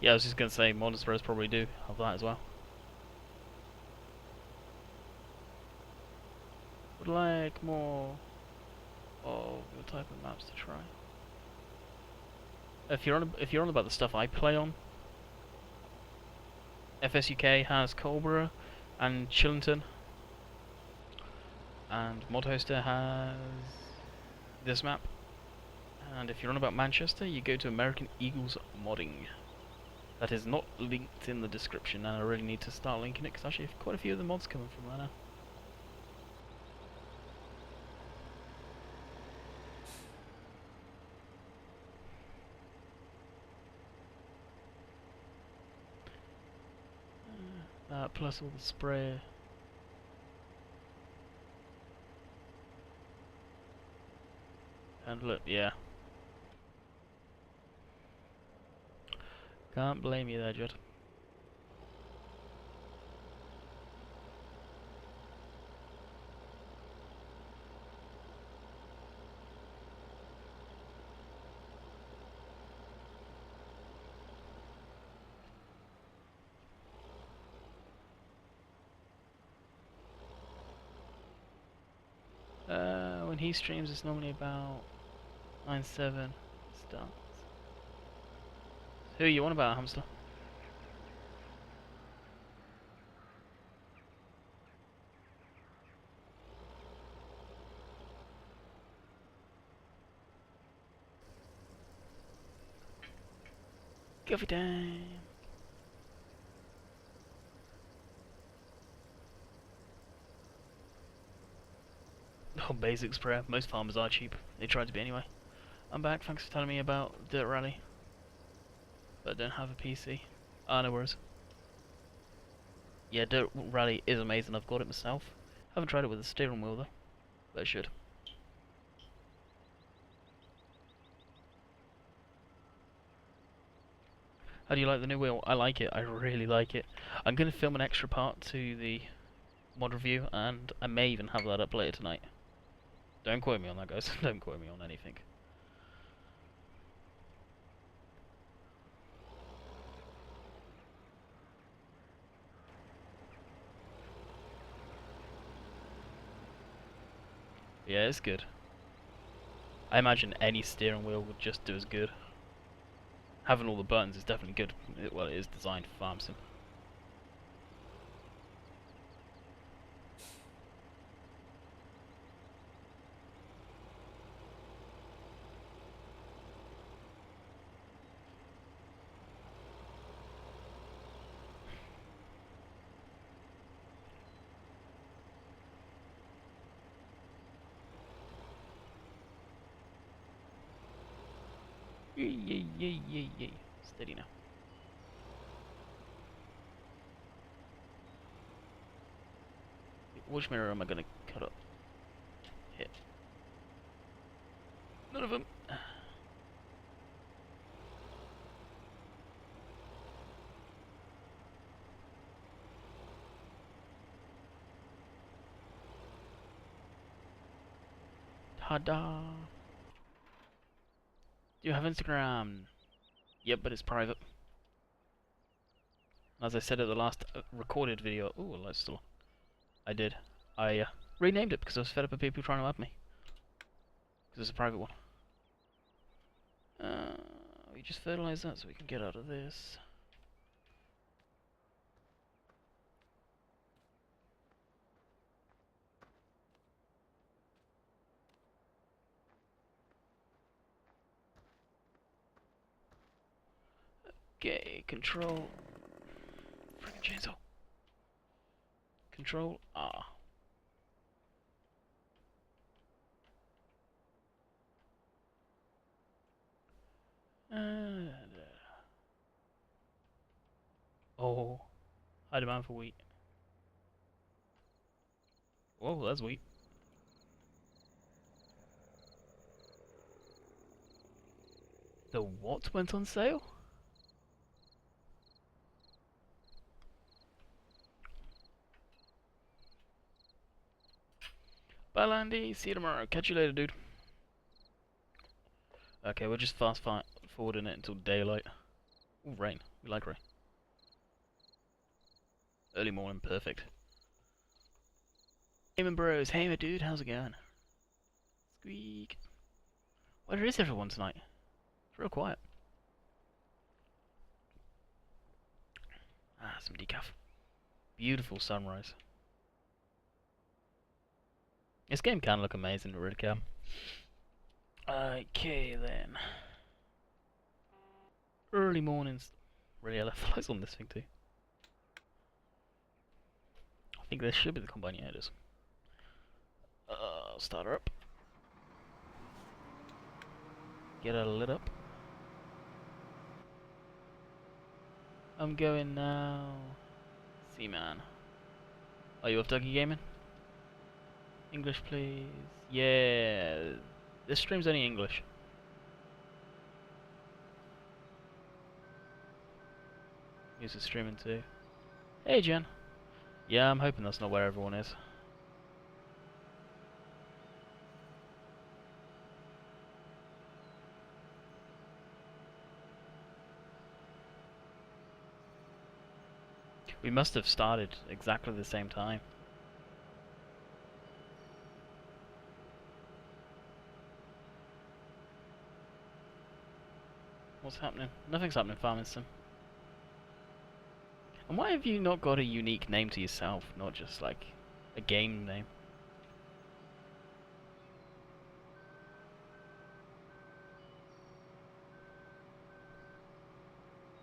Yeah, I was just going to say, Modern Spurs probably do have that as well. Would like more of your type of maps to try. If you're on about the stuff I play on, FSUK has Cobra and Chillington, and ModHoster has this map. And if you're on about Manchester, you go to American Eagles Modding. That is not linked in the description, and I really need to start linking it because actually quite a few of the mods coming from there now. plus all the spray. And look, yeah. Can't blame you there, Judd. When he streams, it's normally about 9-7 starts. Who you on about, hamster? Coffee time. Oh, basic spray. Most farmers are cheap. They try to be anyway. I'm back. Thanks for telling me about Dirt Rally. But I don't have a PC. Ah, no worries. Yeah, Dirt Rally is amazing. I've got it myself. Haven't tried it with a steering wheel though, but I should. How do you like the new wheel? I like it. I really like it. I'm going to film an extra part to the mod review, and I may even have that up later tonight. Don't quote me on that, guys. Don't quote me on anything. Yeah, it's good. I imagine any steering wheel would just do as good. Having all the buttons is definitely good. Well, it is designed for farm sim. Yay. Steady now. Which mirror am I gonna cut up? Hit. None of them. Ta-da! Do you have Instagram? Yep, but it's private. As I said at the last recorded video, ooh, that's still. I did. I renamed it because I was fed up with people trying to add me. Because it's a private one. We just fertilize that so we can get out of this. Okay, control. Freaking chainsaw. Control R. Oh, high demand for wheat. Whoa, that's wheat. The what went on sale? Bye, Landy. See you tomorrow. Catch you later, dude. Okay, we're just fast forwarding it until daylight. Ooh, rain. We like rain. Early morning, perfect. Hey, man, bros. Hey, my dude. How's it going? Squeak. Where is everyone tonight? It's real quiet. Ah, some decaf. Beautiful sunrise. This game can look amazing, it really can. Okay, then. Early mornings. Really, I left the lights on this thing too. I think this should be the combine. Yeah, it is. Start her up. Get her lit up. I'm going now. Seaman. Are you off Dougie Gaming? English, please. Yeah. This stream's only English. Use the streaming too. Hey, Jen. Yeah, I'm hoping that's not where everyone is. We must have started exactly the same time. What's happening? Nothing's happening, Farming Sim. And why have you not got a unique name to yourself, not just like a game name?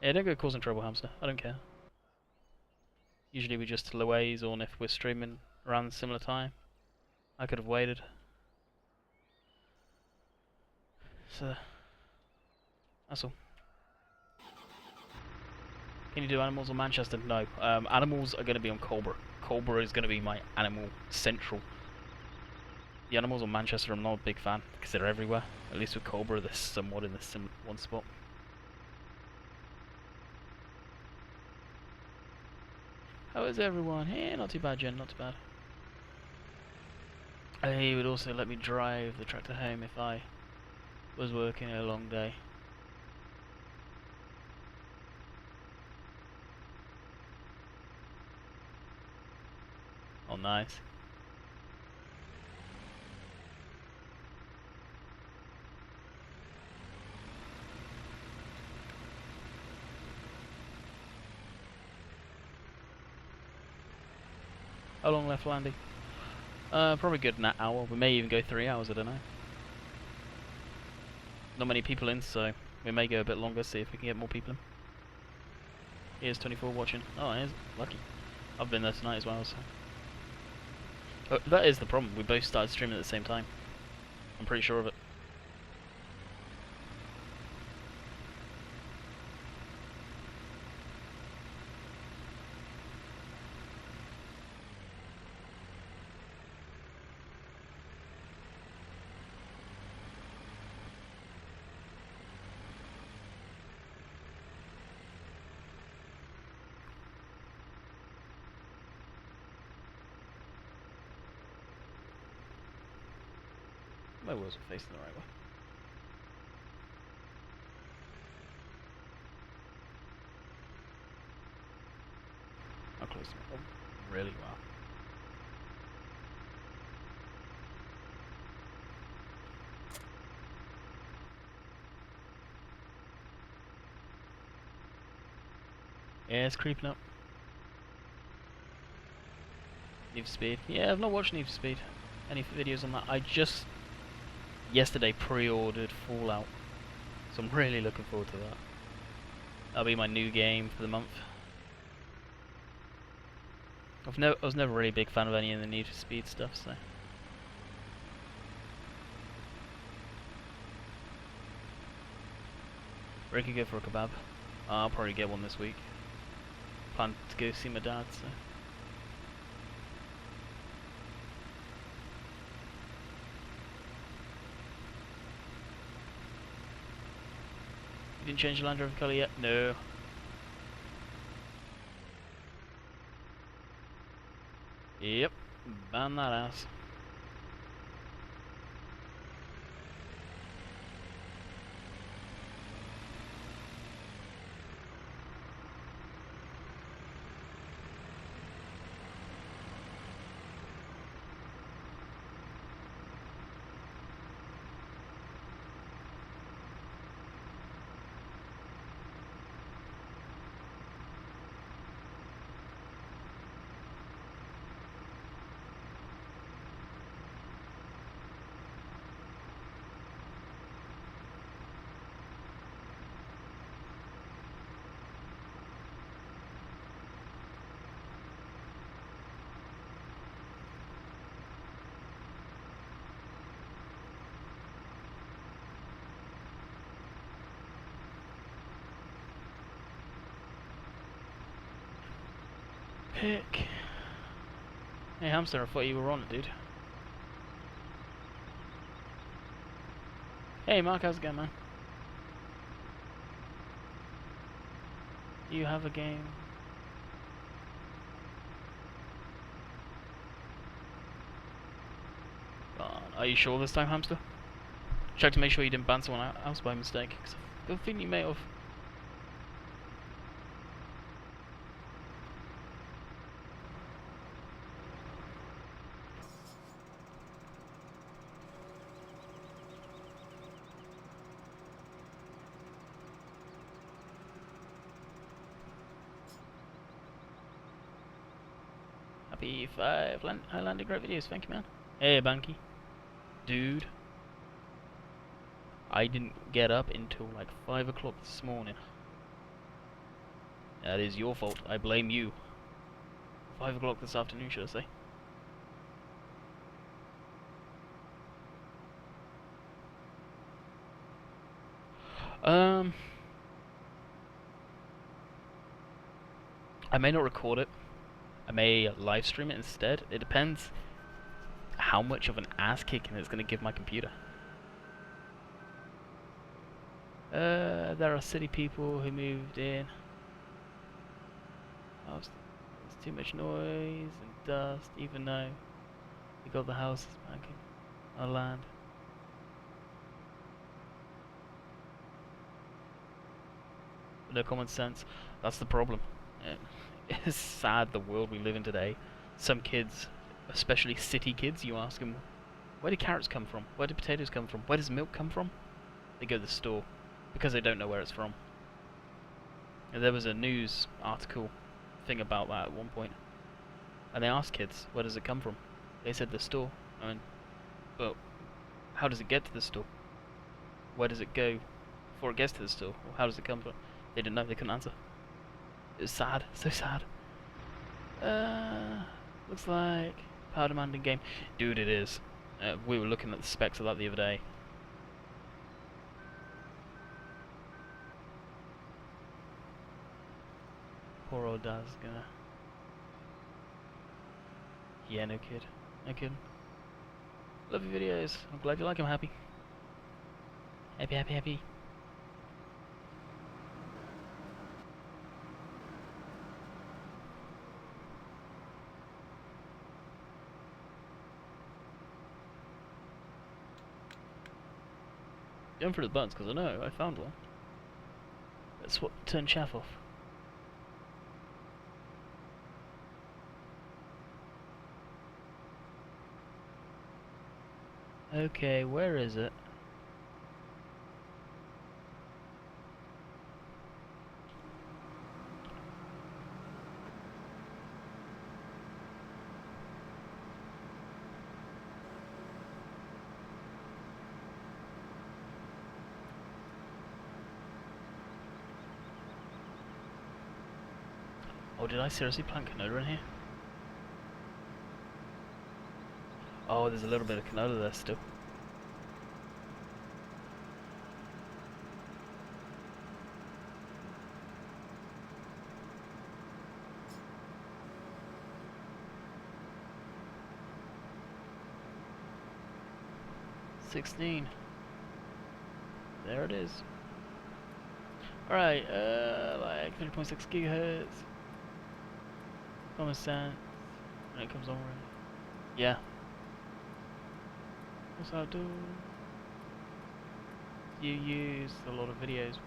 Yeah, don't go causing trouble, hamster. I don't care. Usually we just liaise on if we're streaming around a similar time. I could have waited. So, that's all. Can you do animals on Manchester? No. Animals are going to be on Colborough. Colborough is going to be my animal central. The animals on Manchester I'm not a big fan, because they're everywhere. At least with Colborough they're somewhat in the one spot. How is everyone? Hey, not too bad, Jen, not too bad. He would also let me drive the tractor home if I was working a long day. Oh, nice. How long left, Landy? Probably good in that hour. We may even go 3 hours, I don't know. Not many people in, so we may go a bit longer, see if we can get more people in. Here's 24 watching. Oh, here's lucky. I've been there tonight as well, so. That is the problem, we both started streaming at the same time. I'm pretty sure of it. My wheels are facing the right way. I'll close them all really well. Yeah, it's creeping up. Need for Speed. Yeah, I've not watched Need for Speed. Any videos on that? I just yesterday pre-ordered Fallout, so I'm really looking forward to that. That'll be my new game for the month. I was never really a big fan of any of the Need for Speed stuff, so. Where could go for a kebab? I'll probably get one this week. Plan to go see my dad, so. You didn't change the Land Rover colour yet? No. Yep, ban that ass. pick. Hey Hamster, I thought you were on it, dude. Hey Mark, how's it going, man? You have a game? Are you sure this time, Hamster? Check to make sure you didn't ban someone else by mistake, because I think you may have. Happy 5 Highlanding great videos, thank you, man. Hey Banky. Dude. I didn't get up until like 5 o'clock this morning. That is your fault, I blame you. 5 o'clock this afternoon, should I say. I may not record it. I may live stream it instead. It depends how much of an ass kicking it's going to give my computer. There are city people who moved in. Oh, there's too much noise and dust, even though we got the houses back in our land. But no common sense. That's the problem. It's sad the world we live in today. Some kids, especially city kids, you ask them, where do carrots come from? Where do potatoes come from? Where does milk come from? They go to the store because they don't know where it's from. And there was a news article thing about that at one point, and they asked kids, where does it come from? They said the store. I mean, well, how does it get to the store? Where does it go before it gets to the store? Or how does it come from? They didn't know, they couldn't answer. It was sad, so sad. Looks like power demanding game. Dude, it is. We were looking at the specs of that the other day. Poor old Dad's gonna... Yeah, no kid. No kid. Love your videos. I'm glad you like them, Happy. Happy, happy, happy. Going for the buttons because I know I found one. Let's turn chaff off. Okay, where is it? Oh, did I seriously plant canola in here? Oh, there's a little bit of canola there still. $16. There it is. Alright, like 3.6 gigahertz. Common sense. When it comes on, yeah. What's that do? You use a lot of videos.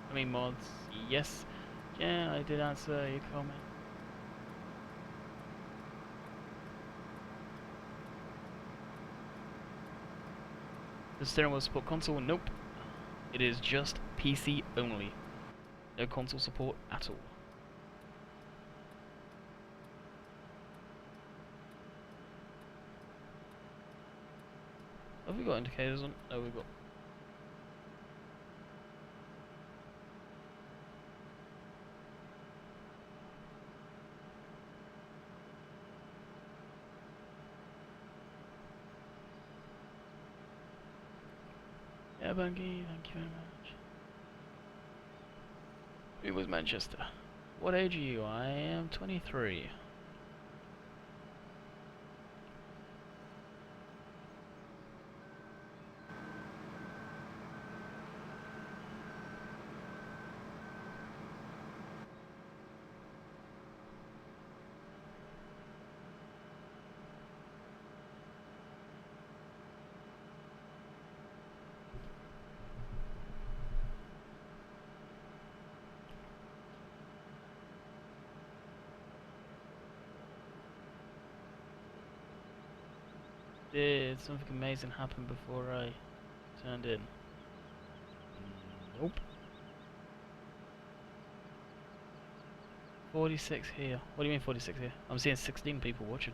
I mean mods. Yes. Yeah, I did answer your comment. The steering wheel support console? Nope. It is just PC only. No console support at all. Have we got indicators on? No, we've got. Yeah, Bungie, thank you very much. It was Manchester. What age are you? I am 23. Did something amazing happen before I turned in? Nope. 46 here. What do you mean 46 here? I'm seeing 16 people watching.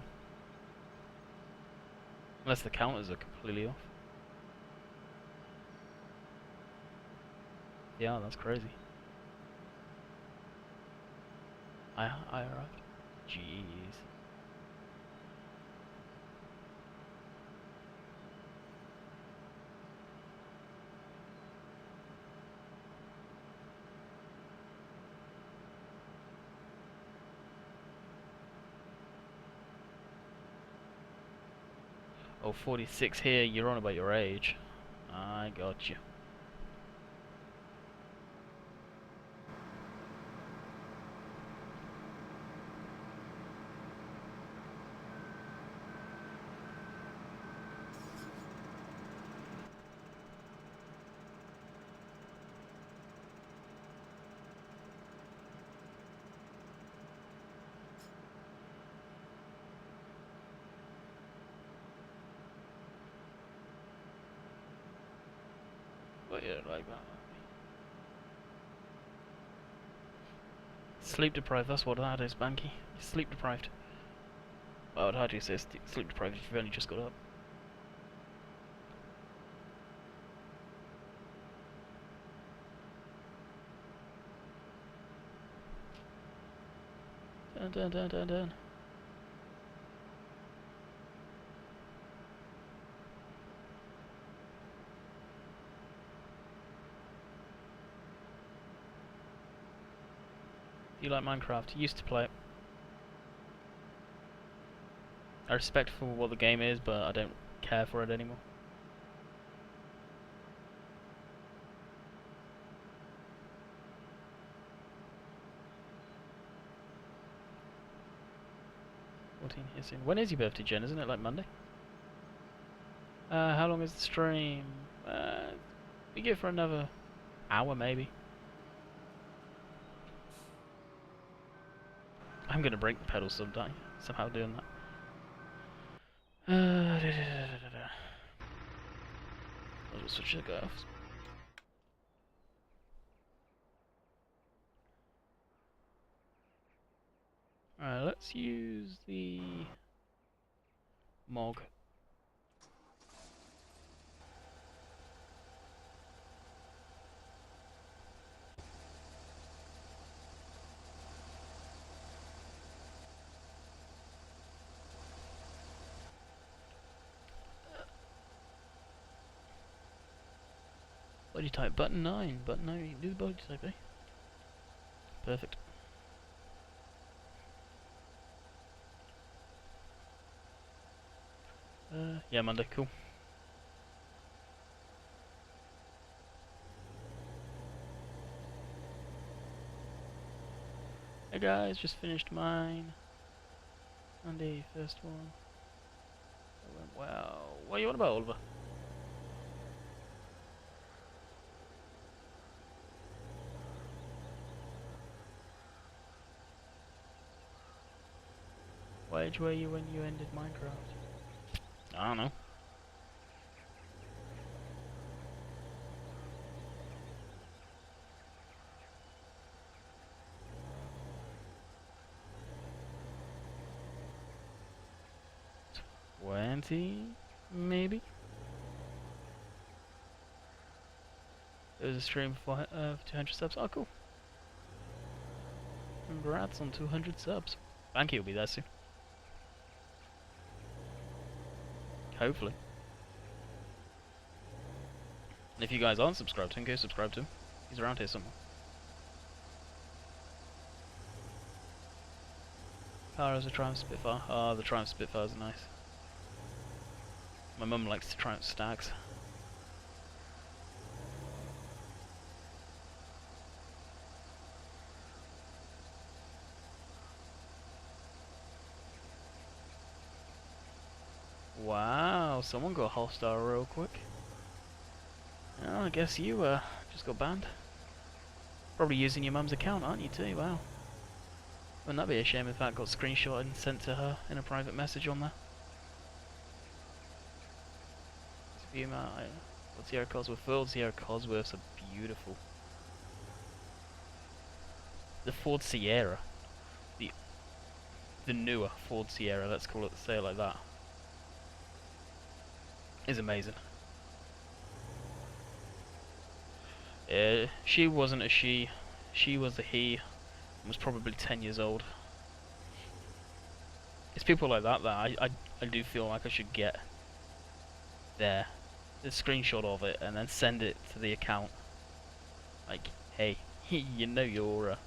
Unless the counters are completely off. Yeah, that's crazy. I arrived. Jeez. Oh, 46 here, you're on about your age. I got you. But yeah, like that. Sleep deprived, that's what that is, Banky. You're sleep deprived. Well, how do you say sleep deprived if you've only just got up? Dun dun dun dun dun. Do you like Minecraft? Used to play it. I respect for what the game is, but I don't care for it anymore. Here soon. When is your birthday, Jen? Isn't it like Monday? How long is the stream? We go for another hour, maybe. I'm gonna break the pedal somehow doing that. I'll just switch the graphs. Alright, let's use the Mog. Body type button 9. Button 9, you can do the body type, eh? Perfect. Yeah, Monday, cool. Hey guys, just finished mine. Monday, first one. It went well. What are you on about, Oliver? What age were you when you ended Minecraft? I don't know. Maybe. There was a stream for 200 subs. Oh, cool. Congrats on 200 subs. Banky will be there soon. Hopefully. And if you guys aren't subscribed to him, go subscribe to him. He's around here somewhere. Power as a Triumph Spitfire. Oh, the Triumph Spitfires are nice. My mum likes the Triumph Stags. Wow, someone got hostile real quick. Oh, I guess you just got banned. Probably using your mum's account, aren't you too? Wow. Wouldn't that be a shame if that got screenshotted and sent to her in a private message on there? What Sierra Cosworth? Ford Sierra Cosworths are beautiful. The Ford Sierra, the newer Ford Sierra, let's say it like that, is amazing. She wasn't a she was a he, and was probably 10 years old. It's people like that I do feel like I should get the screenshot of it and then send it to the account. Like, hey, you know your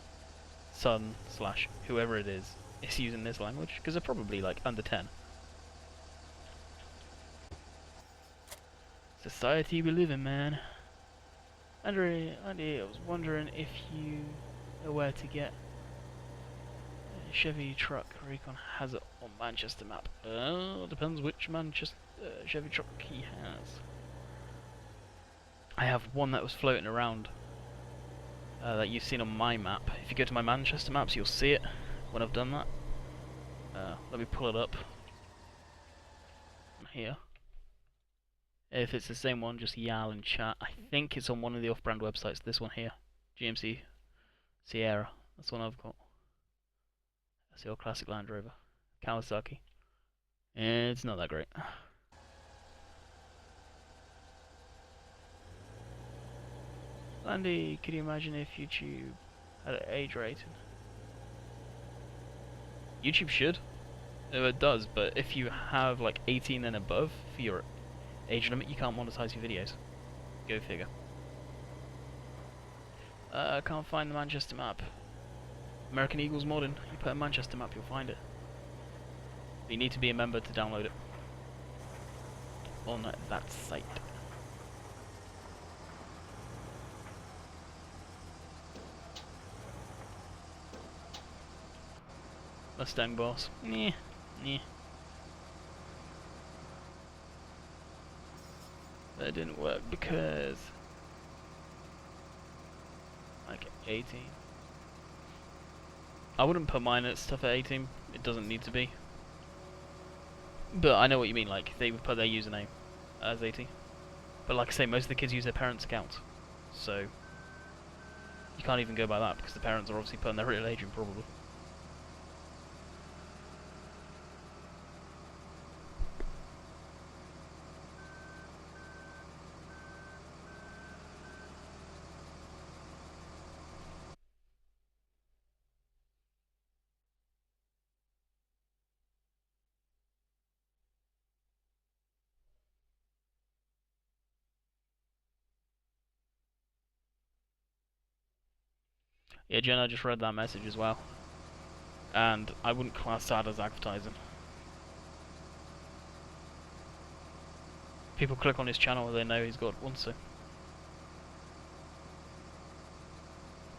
son / whoever it is using this language, because they're probably like under 10. Society we live in, man. Andy, I was wondering if you know where to get a Chevy truck Recon has it on Manchester map. Depends which Manchester Chevy truck he has. I have one that was floating around that you've seen on my map. If you go to my Manchester maps, you'll see it when I've done that. Let me pull it up here. If it's the same one, just yell in chat. I think it's on one of the off-brand websites. This one here, GMC Sierra. That's the one I've got. That's the old classic Land Rover, Kawasaki. It's not that great. Andy, could you imagine if YouTube had an age rating? YouTube should. It does, but if you have like 18 and above for your age limit, you can't monetize your videos. Go figure. Can't find the Manchester map. American Eagles Modern. You put a Manchester map, you'll find it. But you need to be a member to download it on that site. Mustang boss. Nah. That didn't work because like 18. I wouldn't put mine at stuff at 18. It doesn't need to be. But I know what you mean. Like they would put their username as 18. But like I say, most of the kids use their parents' accounts, so you can't even go by that because the parents are obviously putting their real age in probably. Yeah, Jen, I just read that message as well. And I wouldn't class that as advertising. People click on his channel, they know he's got one, so.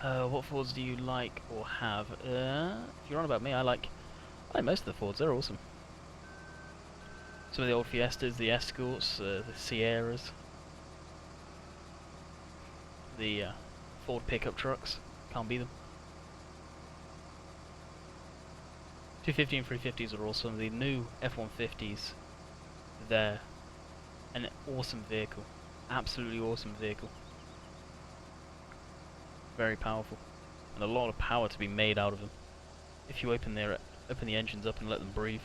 What Fords do you like or have? If you're on about me, I like most of the Fords, they're awesome. Some of the old Fiestas, the Escorts, the Sierras, the Ford pickup trucks. Can't beat them. 250 and 350s are awesome. The new F-150s, they're an awesome vehicle. Absolutely awesome vehicle. Very powerful. And a lot of power to be made out of them. If you open the engines up and let them breathe.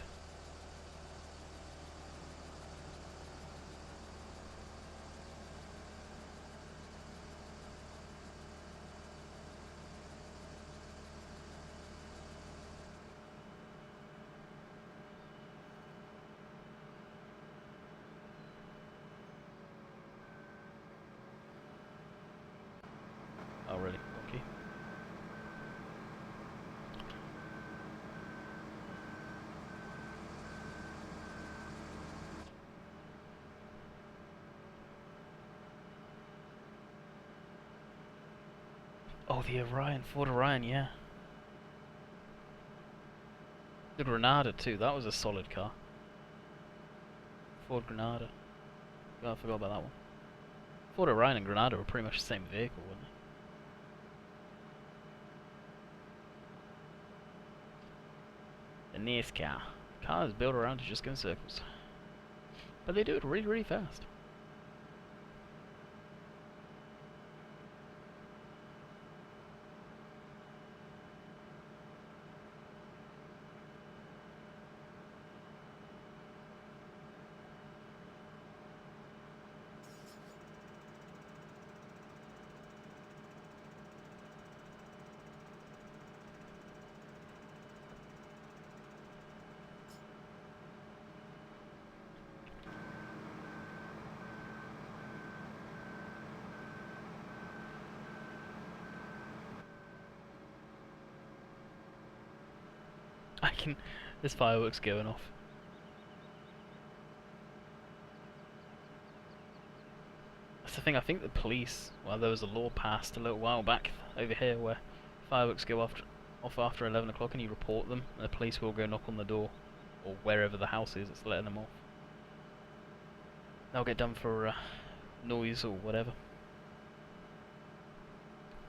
Oh really? Okay. Oh, the Orion, Ford Orion, yeah. The Granada too, that was a solid car. Ford Granada. Oh, I forgot about that one. Ford Orion and Granada were pretty much the same vehicle, weren't they? The nice car. Car is built around to just go in circles. But they do it really, really fast. I can. There's fireworks going off. That's the thing. I think the police. Well, there was a law passed a little while back over here where fireworks go off after 11 o'clock, and you report them, and the police will go knock on the door or wherever the house is that's letting them off. They'll get done for noise or whatever.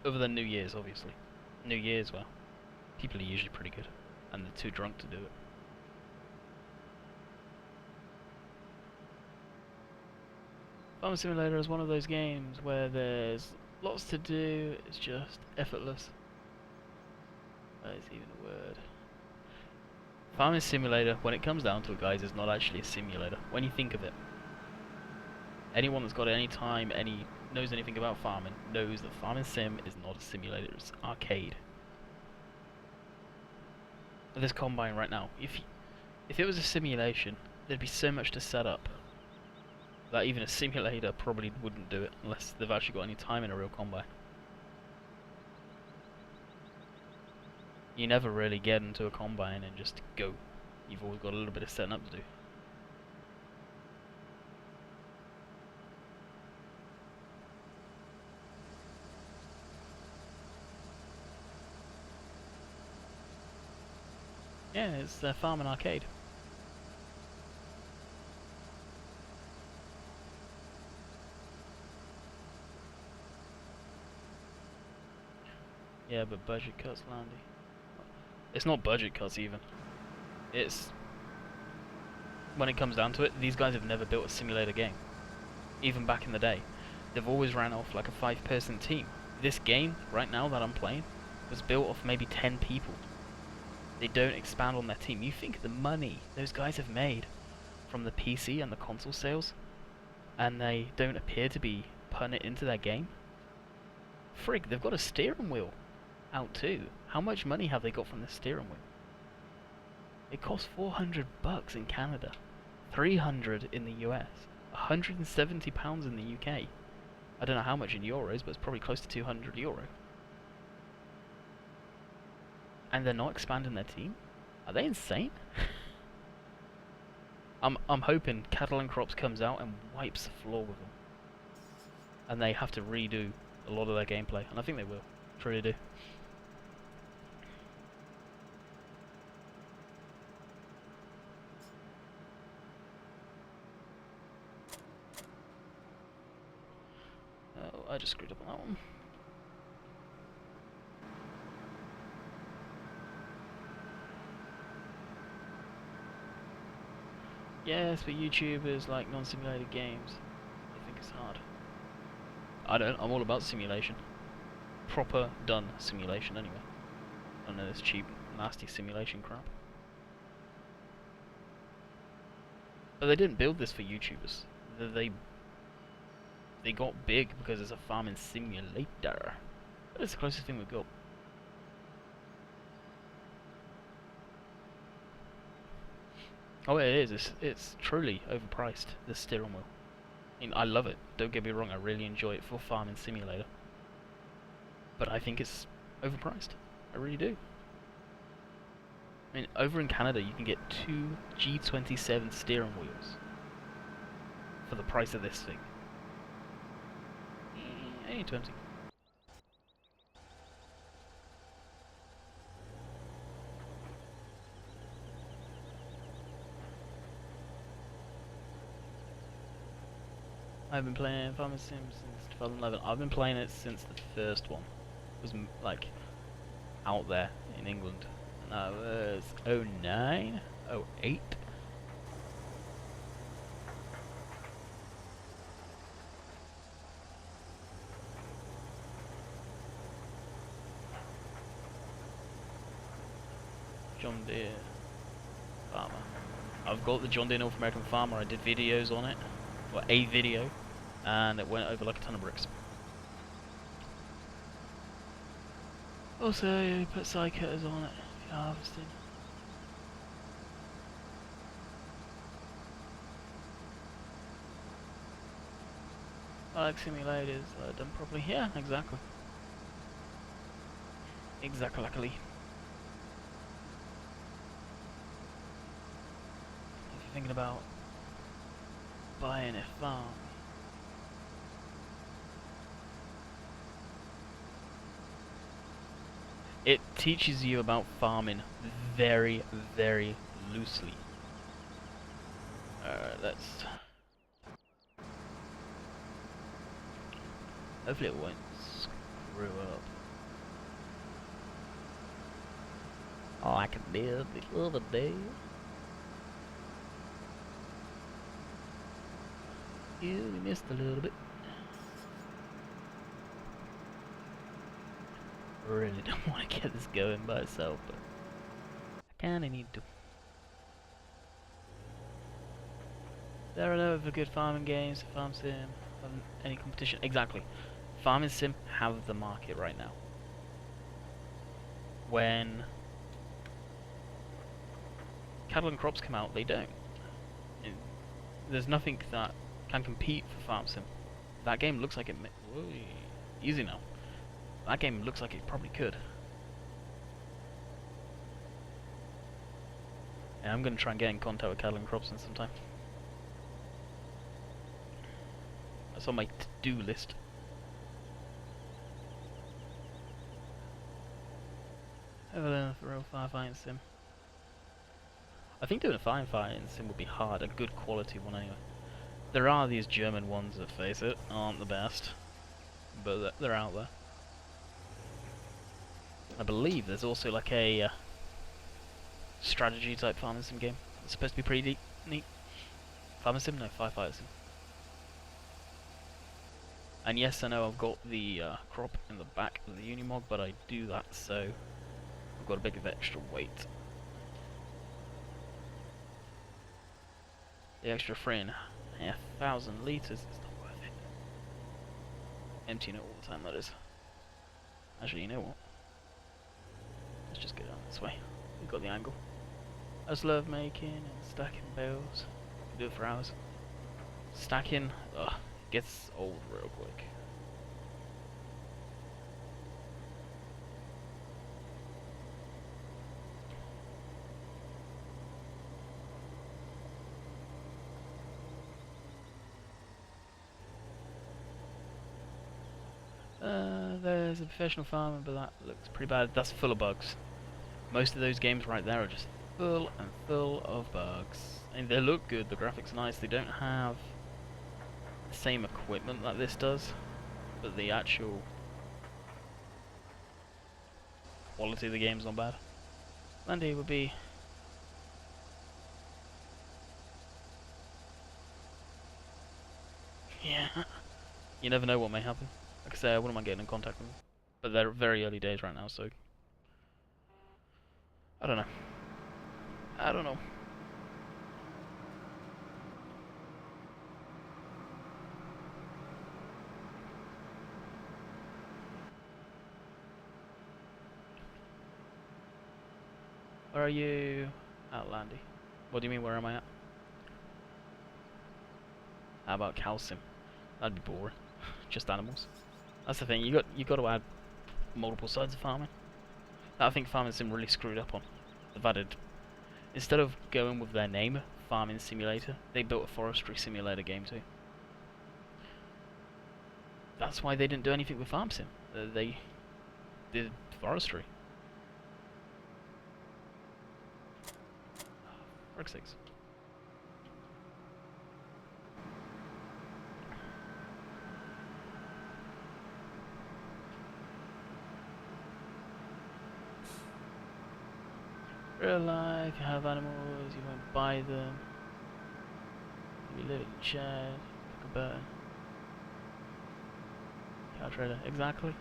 Other than New Year's, obviously. New Year's, well, people are usually pretty good, and they're too drunk to do it. Farming Simulator is one of those games where there's lots to do, it's just effortless. That is even a word. Farming Simulator, when it comes down to it, guys, is not actually a simulator. When you think of it, anyone that's got any time, knows anything about farming, knows that farming sim is not a simulator, it's arcade. This combine right now, if it was a simulation, there'd be so much to set up that even a simulator probably wouldn't do it unless they've actually got any time in a real combine. You never really get into a combine and just go. You've always got a little bit of setting up to do. Yeah, it's the farming arcade. Yeah, but budget cuts, Landy. It's not budget cuts even. It's... when it comes down to it, these guys have never built a simulator game. Even back in the day. They've always ran off like a 5-person team. This game, right now, that I'm playing, was built off maybe 10 people. They don't expand on their team. You think the money those guys have made from the PC and the console sales, and they don't appear to be putting it into their game? Frig, they've got a steering wheel out too. How much money have they got from the steering wheel? It costs $400 in Canada, $300 in the US, £170 in the UK. I don't know how much in euros, but it's probably close to €200. And they're not expanding their team? Are they insane? I'm hoping Cattle and Crops comes out and wipes the floor with them, and they have to redo a lot of their gameplay, and I think they will. Truly do. Oh, I just screwed up on that one. Yes, but YouTubers like non-simulated games. I think it's hard. I don't. I'm all about simulation. Proper done simulation anyway. I don't know this cheap, nasty simulation crap. But they didn't build this for YouTubers. They got big because it's a farming simulator. That's the closest thing we've got. Oh, it is. It's truly overpriced, the steering wheel. I mean, I love it. Don't get me wrong, I really enjoy it for farming simulator. But I think it's overpriced. I really do. I mean, over in Canada, you can get 2 G27 steering wheels for the price of this thing. Ain't too empty. I've been playing Farming Sim since 2011. I've been playing it since the first one. It was like out there in England. And that was 09, 08. John Deere Farmer. I've got the John Deere North American Farmer. I did videos on it, or a video, and it went over like a ton of bricks. Also, you put side cutters on it if you're harvesting. I like simulators that are done properly. Yeah, exactly. Exactly. thinking about buying a farm. It teaches you about farming very, very loosely. Alright, let's... Hopefully it won't screw up. Oh, I can build the other day. Yeah, we missed a little bit. Really don't want to get this going by itself, but I kinda need to. There are no other good farming games, farm sim, any competition. Exactly. Farming sim have the market right now. When cattle and crops come out, they don't. There's nothing that can compete for farm sim. That game looks like it. Whoa, easy now. That game looks like it probably could. Yeah, I'm gonna try and get in contact with cattle and crops in some time. That's on my to-do list. Headland for real firefighting sim. I think doing a firefighting sim would be hard, a good quality one anyway. There are these German ones that, face it, aren't the best, but they're out there. I believe there's also like a strategy type farming sim game. It's supposed to be pretty neat. Farming sim? No, firefighter sim. And yes, I know I've got the crop in the back of the Unimog, but I do that so I've got a bit of extra weight. The extra 3,500 litres is not worth it. Emptying it all the time, that is. Actually, you know what? Let's just go down this way. We've got the angle. I just love making and stacking bales. Can do it for hours. Stacking, ugh, gets old real quick. There's a professional farmer, but that looks pretty bad. That's full of bugs. Most of those games right there are just full and full of bugs. And they look good, the graphics are nice, they don't have the same equipment that this does, but the actual quality of the game's not bad. Landy would be... yeah. You never know what may happen. Like I say, I wouldn't mind getting in contact with them. But they're very early days right now, so... I don't know. I don't know. Where are you? At Landy. What do you mean, where am I at? How about calcium? That'd be boring. Just animals. That's the thing, you got to add multiple sides of farming. That I think farming sim really screwed up on. They've added, instead of going with their name, Farming Simulator, they built a forestry simulator game too. That's why they didn't do anything with farm sim. They did forestry. For sakes. Real life, you have animals, you won't buy them. You live in a shed, like a bird. Cow trader, exactly.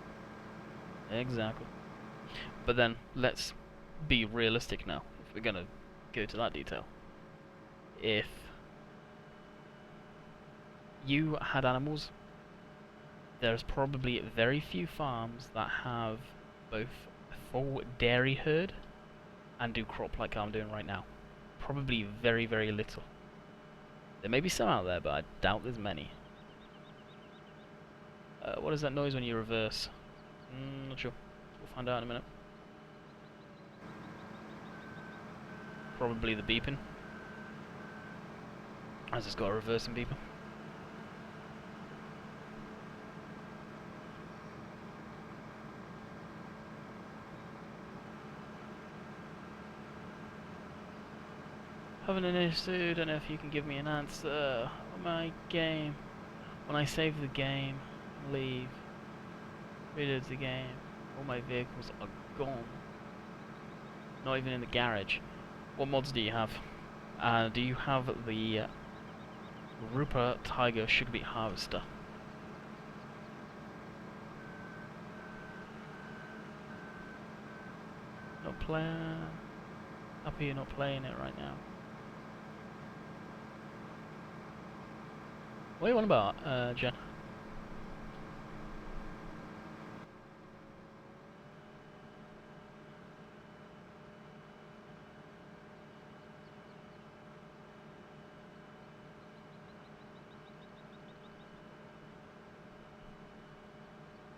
Exactly. But then, let's be realistic now, if we're gonna go to that detail. If you had animals, there's probably very few farms that have both a full dairy herd and do crop like I'm doing right now. Probably very, very little. There may be some out there, but I doubt there's many. What is that noise when you reverse? Not sure. We'll find out in a minute. Probably the beeping. I just got a reversing beeper. Having an issue, don't know if you can give me an answer. My game, when I save the game, leave, reload the game, all my vehicles are gone. Not even in the garage. What mods do you have? Do you have the Rupert Tiger Sugar Beet Harvester? Not playing. Happy you're not playing it right now. What are you on about, Jen?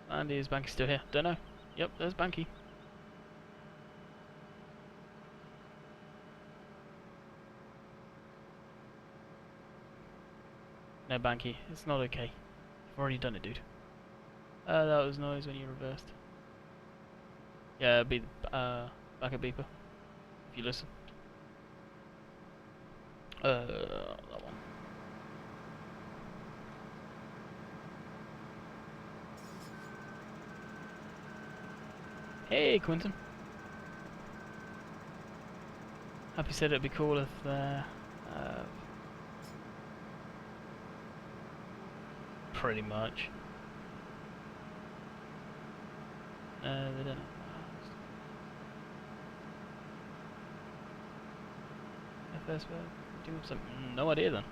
Andy, is Banky still here? Don't know. Yep, there's Banky. No, Banky, it's not okay. You've already done it, dude. That was noise when you reversed. Yeah, it'd be the backup beeper. If you listen. That one. Hey, Quentin. Happy said it'd be cool if pretty much. They don't. FS do something. No idea then.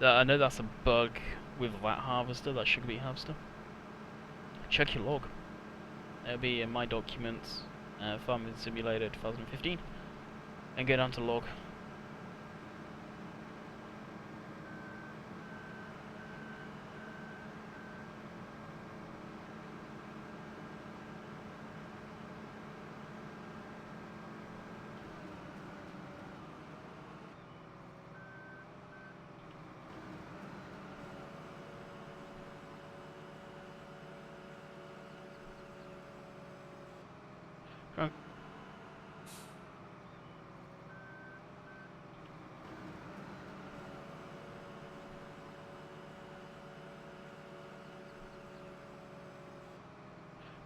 I know that's a bug with that harvester, that sugar beet harvester. Check your log. It'll be in my documents, Farming Simulator 2015, and go down to log.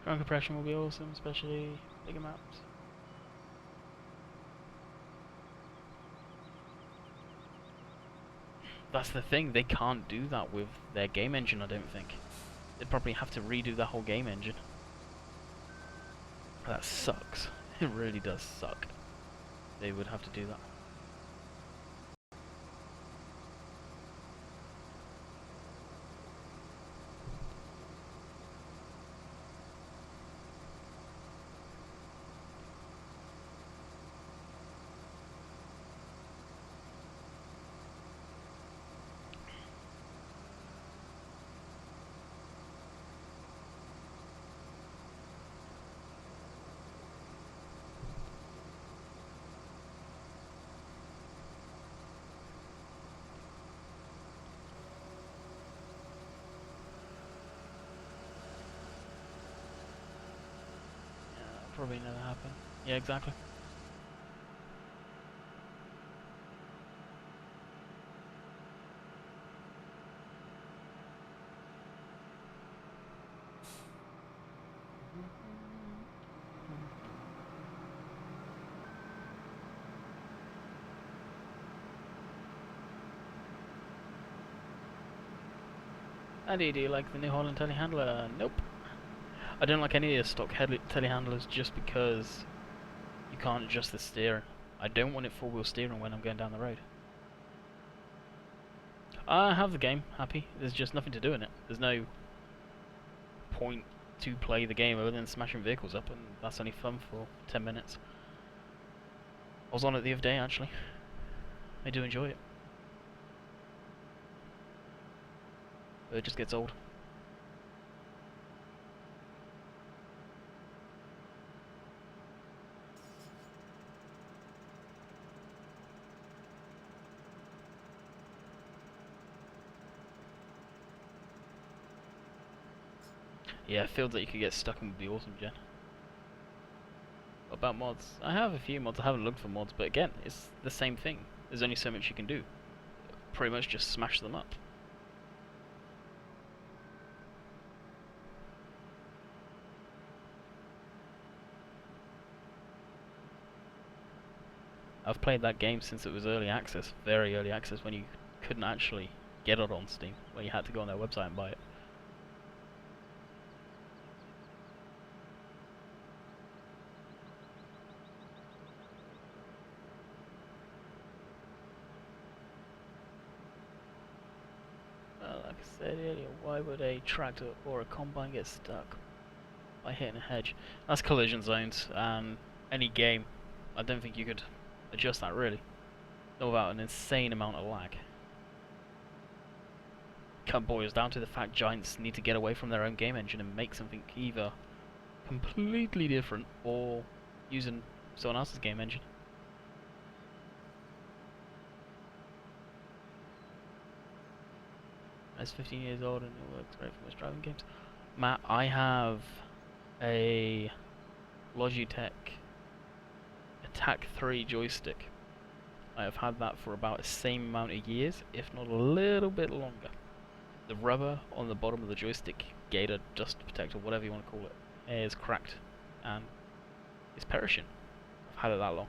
Ground compression will be awesome, especially bigger maps. That's the thing, they can't do that with their game engine, I don't think. They'd probably have to redo the whole game engine. That sucks. It really does suck. They would have to do that. Probably never happen. Yeah, exactly. Andy, do you like the New Holland telehandler? Nope. I don't like any of the stock telehandlers just because you can't adjust the steering. I don't want it four-wheel steering when I'm going down the road. I have the game, happy. There's just nothing to do in it. There's no point to play the game other than smashing vehicles up, and that's only fun for 10 minutes. I was on it the other day, actually. I do enjoy it. But it just gets old. Yeah, fields that you could get stuck in would be awesome, Jen. What about mods? I have a few mods. I haven't looked for mods, but again, it's the same thing. There's only so much you can do. Pretty much just smash them up. I've played that game since it was early access, very early access, when you couldn't actually get it on Steam, where you had to go on their website and buy it. Well, like I said earlier, why would a tractor or a combine get stuck by hitting a hedge? That's collision zones, and any game, I don't think you could adjust that really, not without an insane amount of lag. It boils down to the fact giants need to get away from their own game engine and make something either completely different or using someone else's game engine. It's 15 years old and it works great for most driving games. Matt, I have a Logitech Attack 3 joystick. I have had that for about the same amount of years, if not a little bit longer. The rubber on the bottom of the joystick, gator, dust protector, whatever you want to call it, is cracked and it's perishing. I've had it that long.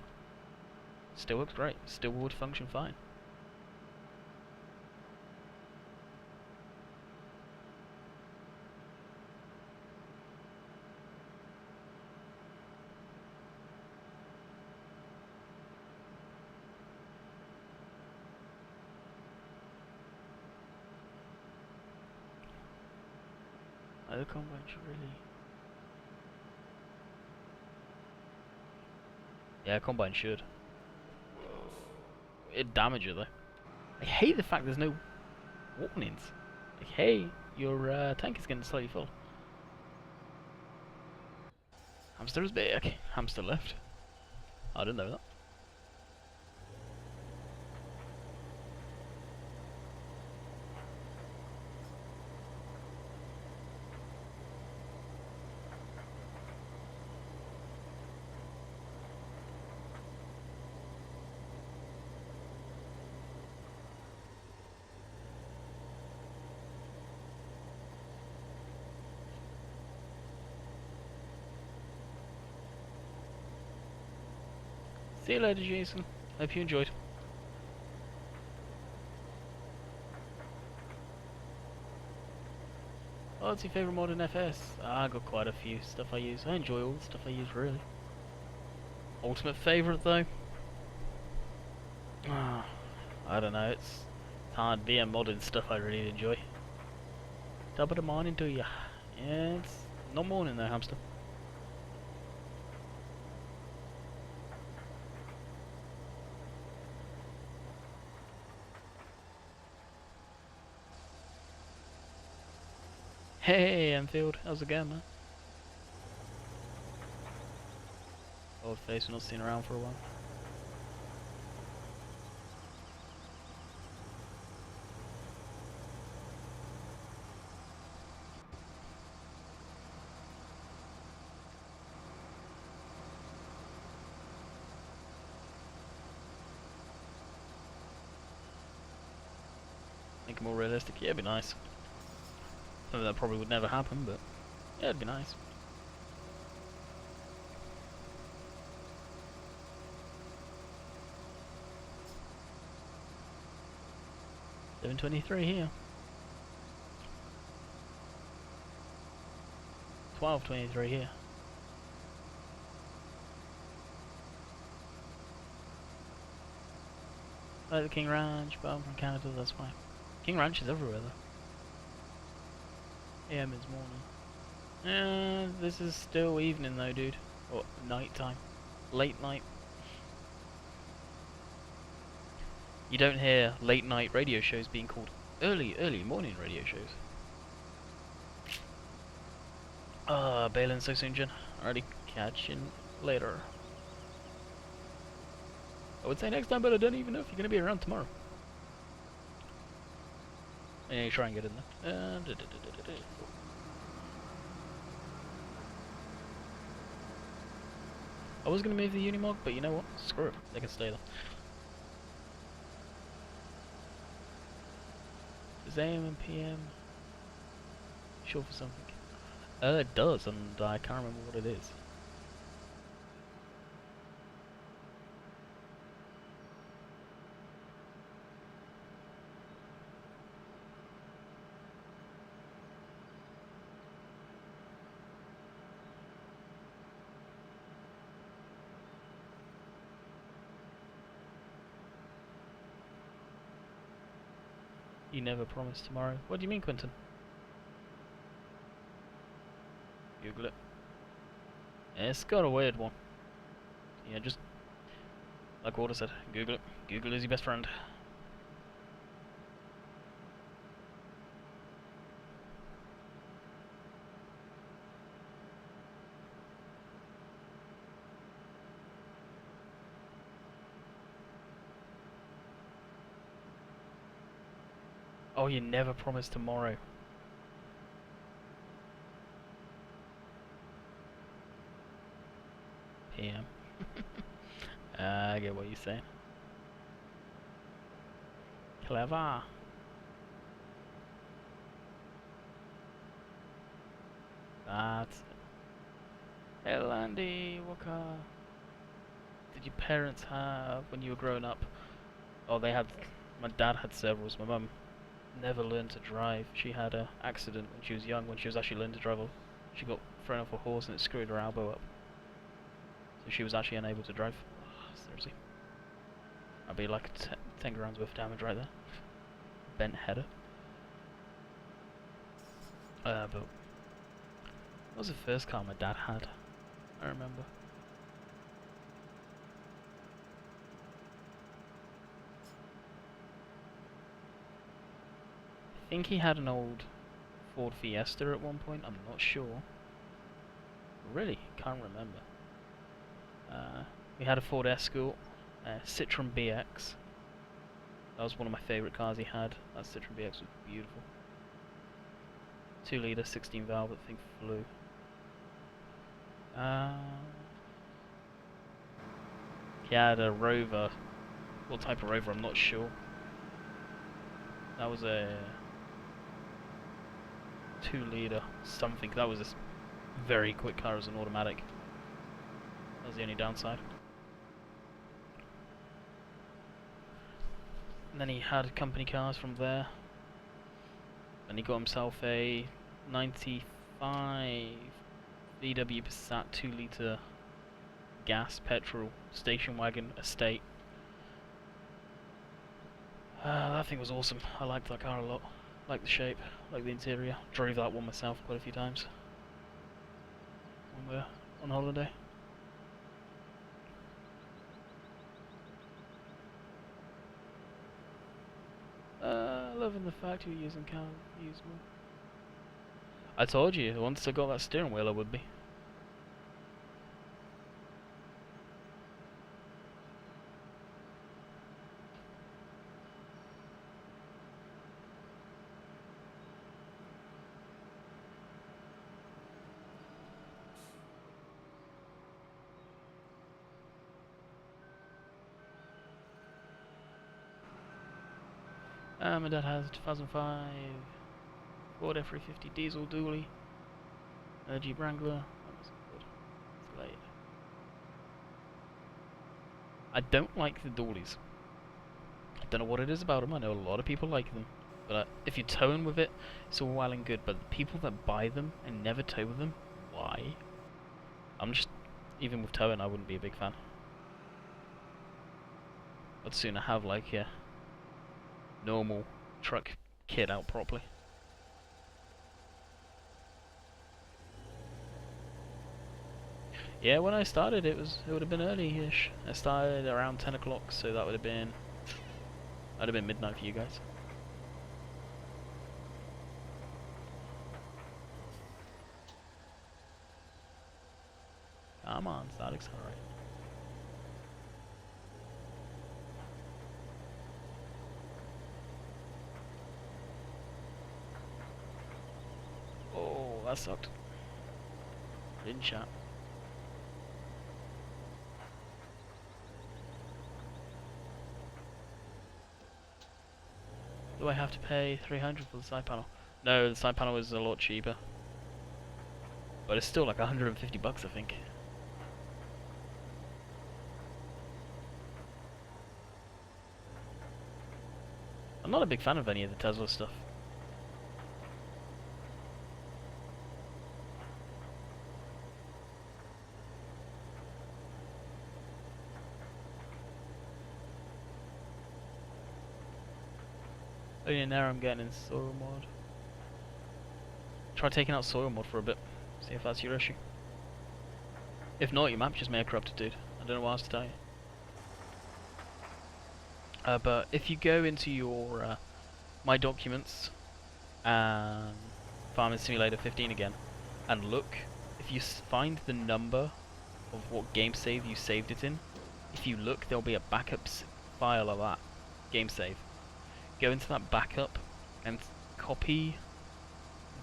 Still works great, still would function fine. The combine should really... Yeah, combine should. It'd damage it though. I hate the fact there's no warnings. Like, hey, your tank is getting slightly full. Hamster is back. Hamster left. I didn't know that. See you later, Jason. Hope you enjoyed. Oh, what's your favourite mod in FS? I got quite a few stuff I use. I enjoy all the stuff I use, really. Ultimate favourite, though? I don't know, it's hard. VM modding stuff I really enjoy. Double the morning, do ya? Yeah, it's not morning though, hamster. Hey, Enfield, how's it going, man? Old face, we're not seen around for a while. Make it more realistic, yeah, it'd be nice. Something that probably would never happen, but yeah, it'd be nice. $7.23 here. 12.23 here. Like the King Ranch, but I'm from Canada, that's why. King Ranch is everywhere though. AM is morning. This is still evening though, dude. Or night time. Late night. You don't hear late night radio shows being called early morning radio shows. Baling so soon, Jen. Alrighty, catch you later. I would say next time, but I don't even know if you're going to be around tomorrow. Yeah, try and get in there. I was gonna move the Unimog, but you know what? Screw it. They can stay there. Does AM and PM sure for something? It does, and I can't remember what it is. You never promised tomorrow. What do you mean, Quentin? Google it. It's got a weird one. Yeah, just like Walter said, Google it. Google is your best friend. Oh, you never promised tomorrow. PM. I get what you're saying. Clever. That's it. Headlandy, what car did your parents have when you were growing up? Oh, they had. My dad had several. My mum never learned to drive. She had an accident when she was young. When she was actually learning to drive, she got thrown off a horse and it screwed her elbow up. So she was actually unable to drive. Oh, seriously. That'd be like 10 grand's worth of damage right there. Bent header. But what was the first car my dad had? I remember. I think he had an old Ford Fiesta at one point. I'm not sure. Really, can't remember. We had a Ford Escort, Citroen BX. That was one of my favourite cars he had. That Citroen BX was beautiful. 2 litre, 16 valve, that thing flew. He had a Rover. What type of Rover, I'm not sure. That was a 2 litre something. That was a very quick car as an automatic. That was the only downside. And then he had company cars from there. And he got himself a 95 VW Passat 2 litre gas petrol station wagon estate. That thing was awesome. I liked that car a lot. Liked the shape, liked the interior. Drove that one myself quite a few times when we were on holiday. Loving the fact you're using cars used more. I told you, once I got that steering wheel I would be. My dad has a 2005 Ford F350 diesel dually, Jeep Wrangler. That was good. It's late. I don't like the dualies. I don't know what it is about them. I know a lot of people like them, but if you're towing with it, it's all well and good. But the people that buy them and never tow with them, why? I'm just, even with towing, I wouldn't be a big fan. I'd sooner have like a normal truck kit out properly. Yeah, when I started it would have been early-ish. I started around 10 o'clock, so that would have been midnight for you guys. Come on, start accelerating. Oh, that sucked. Didn't chat. Do I have to pay 300 for the side panel? No, the side panel is a lot cheaper. But it's still like 150 bucks, I think. I'm not a big fan of any of the Tesla stuff. Oh yeah, now I'm getting in soil mod. Try taking out soil mod for a bit. See if that's your issue. If not, your map just may have corrupted, dude. I don't know what else to tell you. But if you go into your My Documents and Farming Simulator 15 again, and look, if you find the number of what game save you saved it in, if you look, there'll be a backup file of that game save. Go into that backup and copy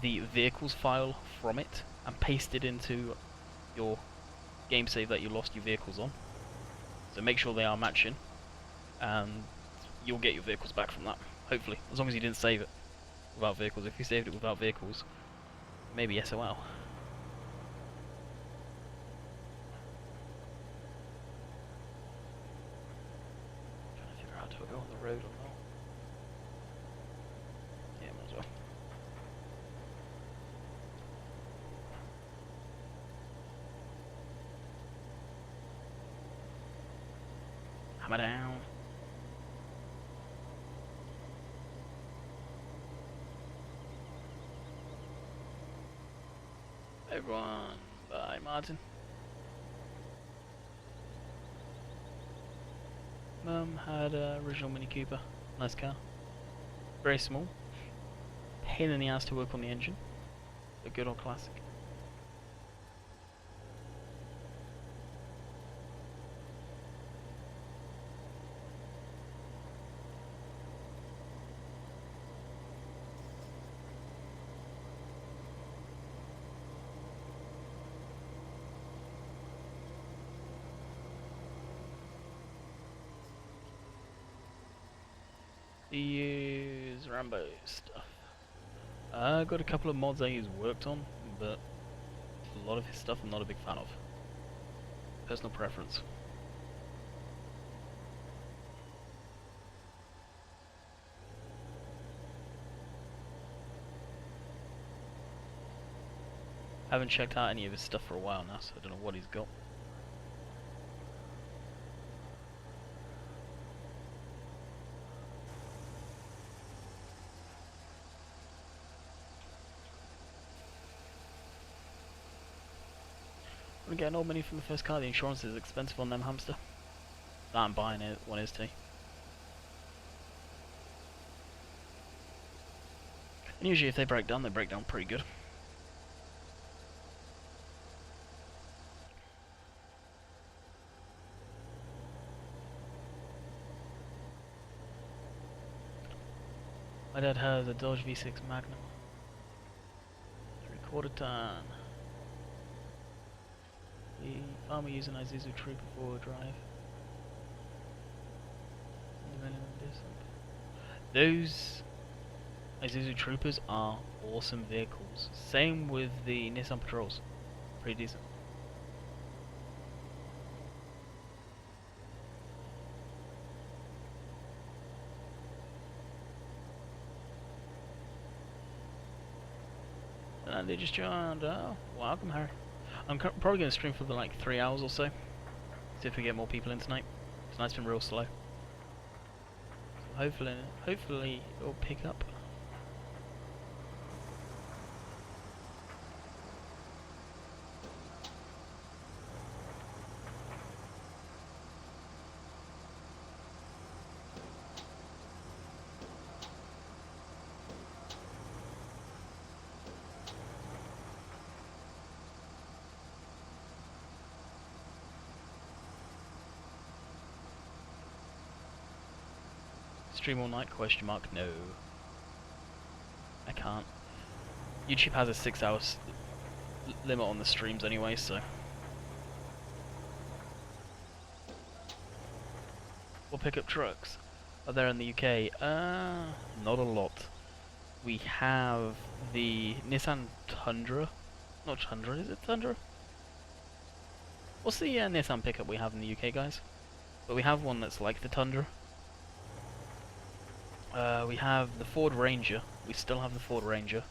the vehicles file from it and paste it into your game save that you lost your vehicles on. So make sure they are matching, and you'll get your vehicles back from that, hopefully, as long as you didn't save it without vehicles. If you saved it without vehicles, maybe SOL. Trying to figure out do I go on the road or not. Yeah, might as well. Hammer down. Everyone, bye Martin. Mum had a original Mini Cooper, nice car. Very small, pain in the ass to work on the engine, a good old classic. Use Rambo stuff. I got a couple of mods I use worked on, but a lot of his stuff I'm not a big fan of. Personal preference. I haven't checked out any of his stuff for a while now, so I don't know what he's got. I'm getting all money from the first car. The insurance is expensive on them, hamster. That I'm buying it, one is too. And usually if they break down pretty good. My dad has a Dodge V6 Magnum. 3/4 ton. The farmer used an Isuzu Trooper 4-wheel drive. Those Isuzu Troopers are awesome vehicles. Same with the Nissan Patrols. Pretty decent. And they just joined. Oh, welcome, Harry. I'm probably going to stream for like 3 hours or so. See if we get more people in tonight. Tonight's been real slow. So hopefully it'll pick up. Stream all night? Question mark. No, I can't. YouTube has a 6-hour limit on the streams anyway, so we'll pick up trucks. Are there in the UK? Not a lot. We have the Nissan Tundra. Not Tundra, is it Tundra? What's the Nissan pickup we have in the UK, guys? But we have one that's like the Tundra. We have the Ford Ranger. We still have the Ford Ranger.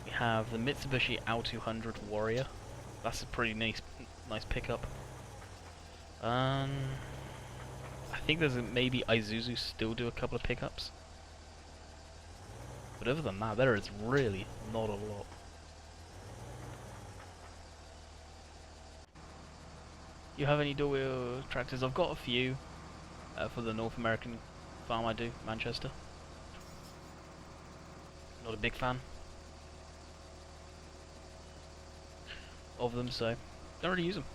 We have the Mitsubishi L200 Warrior. That's a pretty nice pickup. I think there's maybe Isuzu still do a couple of pickups. But other than that, there is really not a lot. You have any dual wheel tractors? I've got a few for the North American farm I do, Manchester. Not a big fan of them, so don't really use them.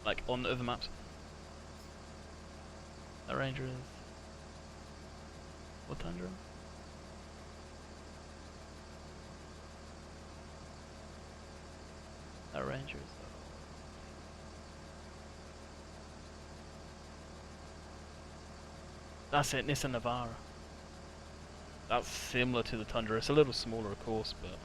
Like on other maps. That Ranger is... what Tundra? That Ranger is... that's it, Nissan Navara. That's similar to the Tundra. It's a little smaller, of course, but...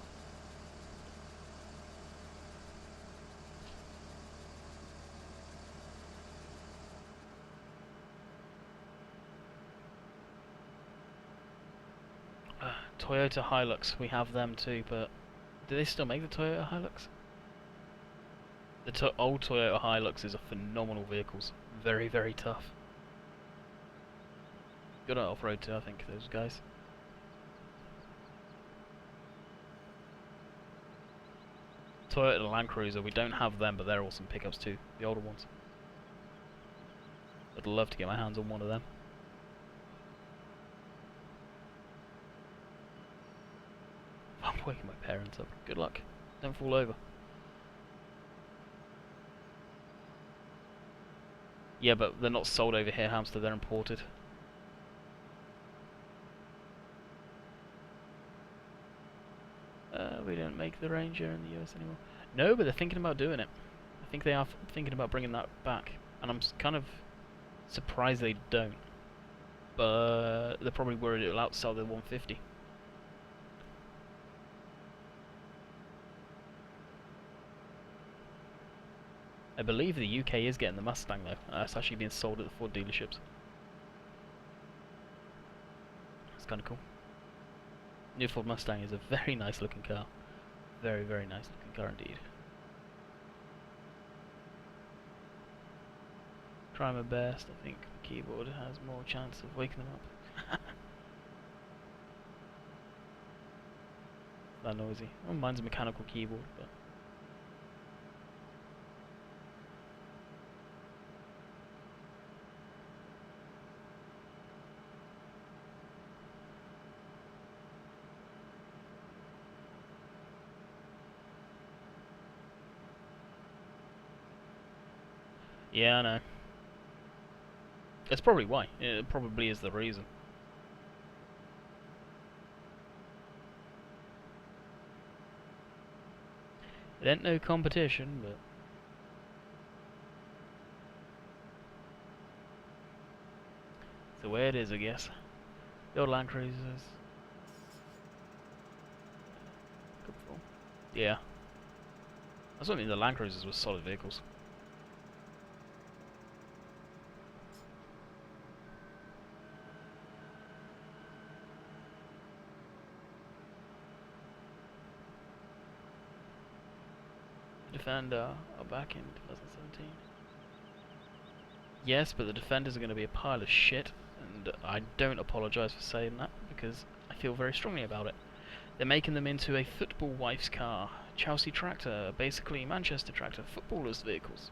Toyota Hilux, we have them too, but... do they still make the Toyota Hilux? The old Toyota Hiluxes are phenomenal vehicles. Very, very tough. Good at off-road too, I think, those guys. Toyota Land Cruiser, we don't have them, but they're awesome pickups too, the older ones. I'd love to get my hands on one of them. I'm waking my parents up. Good luck. Don't fall over. Yeah, but they're not sold over here, Hamster, they're imported. We don't make the Ranger in the US anymore. No, but they're thinking about doing it. I think they are thinking about bringing that back. And I'm kind of surprised they don't. But they're probably worried it'll outsell the 150. I believe the UK is getting the Mustang though. It's actually being sold at the Ford dealerships. It's kind of cool. New Ford Mustang is a very nice looking car. Very, very nice looking car indeed. Try my best. I think the keyboard has more chance of waking them up. That noisy. Well, mine's a mechanical keyboard, but... yeah, I know. That's probably why. It probably is the reason. It ain't no competition, but... it's the way it is, I guess. The old Land Cruisers. Good for. Yeah. That's what I mean, the Land Cruisers were solid vehicles. Defender are back in 2017. Yes, but the Defenders are going to be a pile of shit, and I don't apologise for saying that, because I feel very strongly about it. They're making them into a football wife's car, Chelsea tractor, basically Manchester tractor, footballers' vehicles.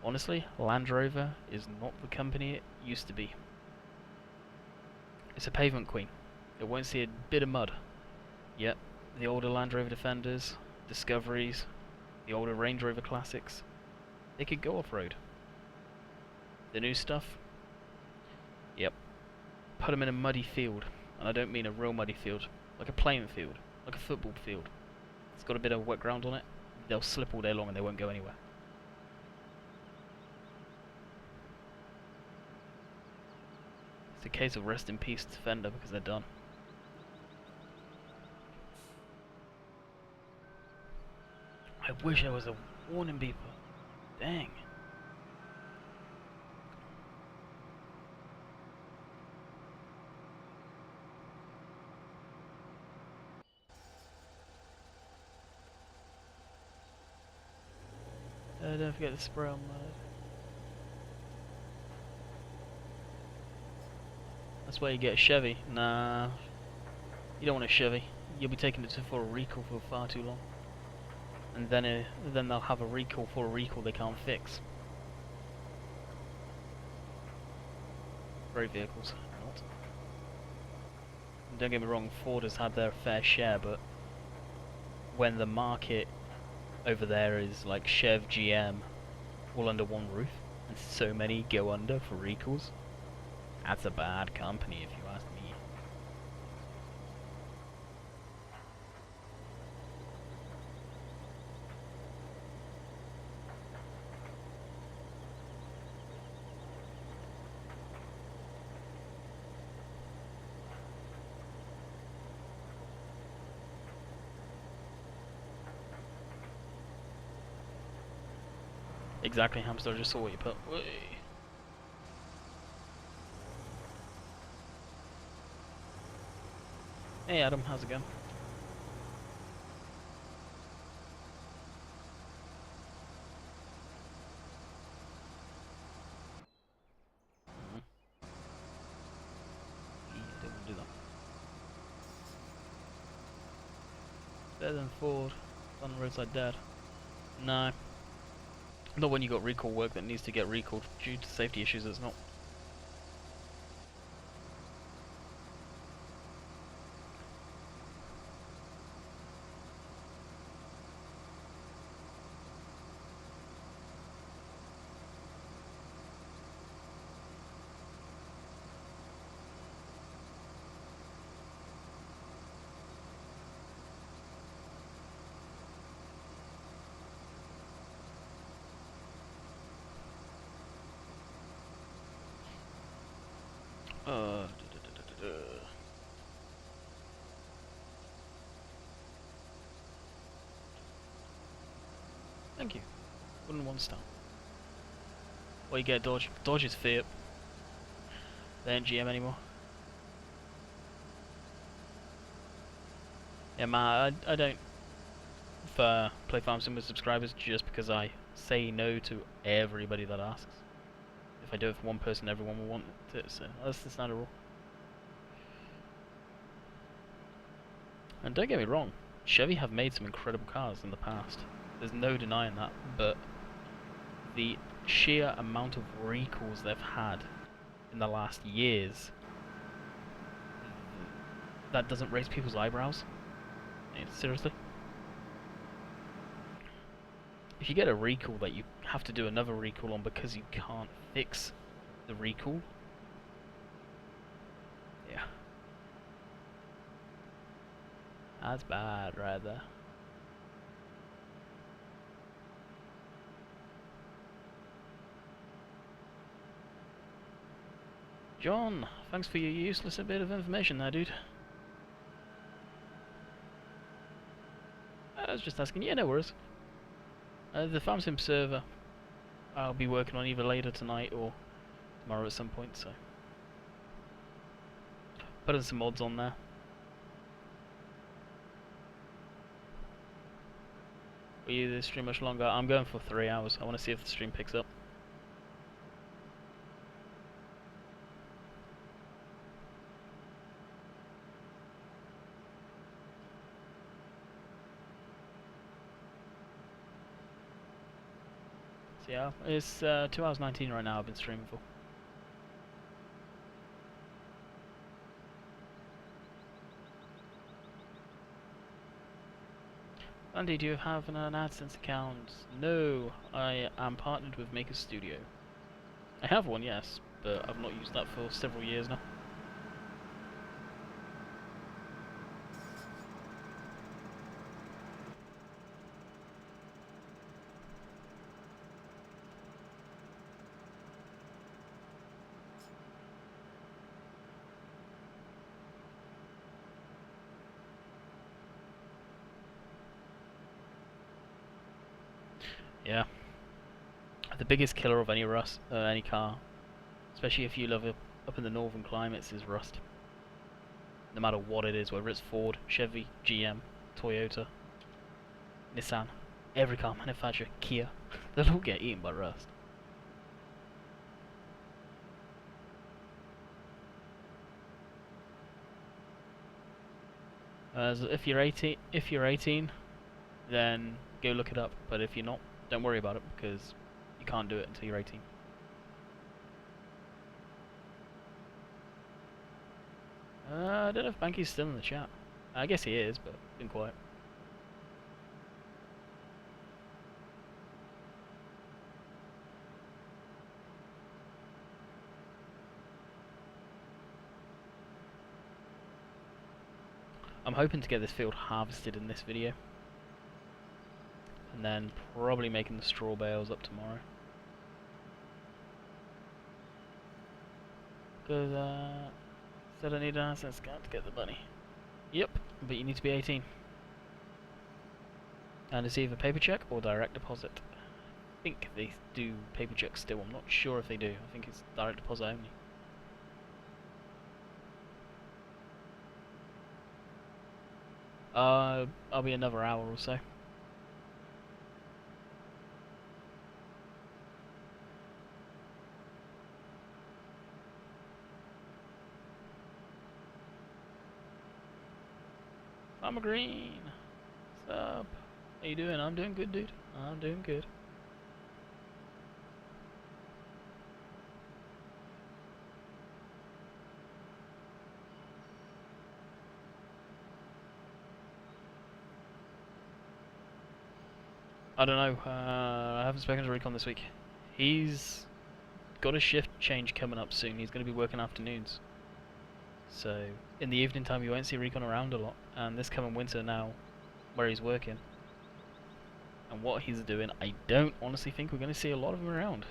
Honestly, Land Rover is not the company it used to be. It's a pavement queen. It won't see a bit of mud. Yep, the older Land Rover Defenders, Discoveries, the older Range Rover Classics, they could go off-road. The new stuff, yep, put them in a muddy field, and I don't mean a real muddy field, like a playing field, like a football field. It's got a bit of wet ground on it, they'll slip all day long and they won't go anywhere. It's a case of rest in peace to Fender because they're done. I wish I was a warning beeper. Dang. Don't forget to spray on mud. That's why you get a Chevy. Nah, you don't want a Chevy. You'll be taking it for a recall for far too long. And then they'll have a recall for a recall they can't fix. Great vehicles. Not. Don't get me wrong, Ford has had their fair share, but when the market over there is like Chev, GM, all under one roof, and so many go under for recalls, that's a bad company if you ask me. Exactly, hamster, I just saw what you put. Whey. Hey Adam, how's it going? Yeah, don't want to do that. Better than Ford on the roadside dead. No. Not when you got recall work that needs to get recalled due to safety issues, it's not. Thank you. Wouldn't want star. Well, you get Dodge. Dodge is Fiat. They ain't GM anymore. Yeah, man, I don't play Farm Sim with subscribers just because I say no to everybody that asks. If I do it for one person, everyone will want it, so that's the standard rule. And don't get me wrong, Chevy have made some incredible cars in the past. There's no denying that, but the sheer amount of recalls they've had in the last years, that doesn't raise people's eyebrows. Seriously? If you get a recall that you have to do another recall on because you can't fix the recall, yeah. That's bad right there. John, thanks for your useless bit of information there, dude. I was just asking. Yeah, no worries. The Farm Sim server I'll be working on either later tonight or tomorrow at some point, so putting some mods on there. Will you stream much longer? I'm going for 3 hours. I want to see if the stream picks up. So yeah, it's 2 hours 19 right now I've been streaming for. Andy, do you have an AdSense account? No, I am partnered with Maker Studio. I have one, yes, but I've not used that for several years now. Yeah. The biggest killer of any rust, any car, especially if you live up in the northern climates, is rust. No matter what it is, whether it's Ford, Chevy, GM, Toyota, Nissan, every car manufacturer, Kia, they'll all get eaten by rust. So if you're 18, then go look it up. But if you're not, don't worry about it because you can't do it until you're 18. I don't know if Banky's still in the chat. I guess he is, but been quiet. I'm hoping to get this field harvested in this video. And then probably making the straw bales up tomorrow. Because, said I need an asset scan to get the money. Yep, but you need to be 18. And it's either paper check or direct deposit. I think they do paper check still, I'm not sure if they do. I think it's direct deposit only. I'll be another hour or so. Farmer Green, what's up? How you doing? I'm doing good, dude. I'm doing good. I don't know. I haven't spoken to Recon this week. He's got a shift change coming up soon. He's going to be working afternoons. So in the evening time you won't see Recon around a lot. And this coming winter now, where he's working and what he's doing, I don't honestly think we're going to see a lot of him around.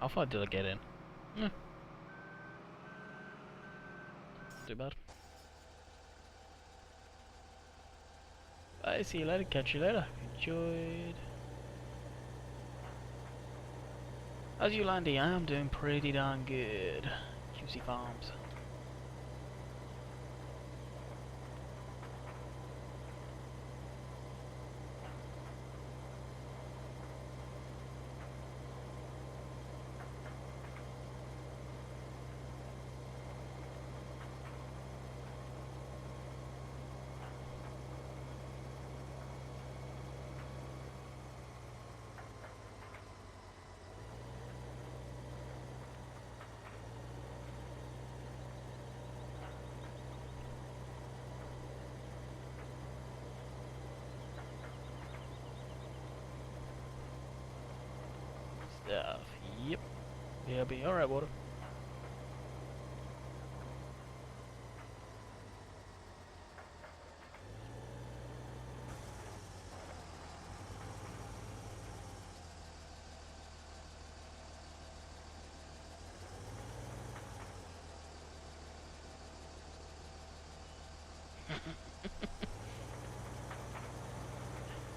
How far did I get in? Too bad. Bye, see you later, catch you later. Enjoyed. How's you, Landy? I'm doing pretty darn good. QC Farms. Stuff. Yep. Yeah, be alright, water.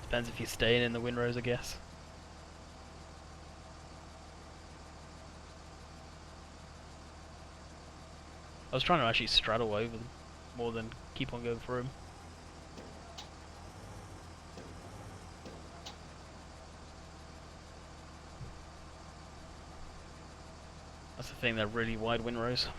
Depends if you're staying in the windrows, I guess. I was trying to actually straddle over them more than keep on going through them. That's the thing, they're really wide windrows.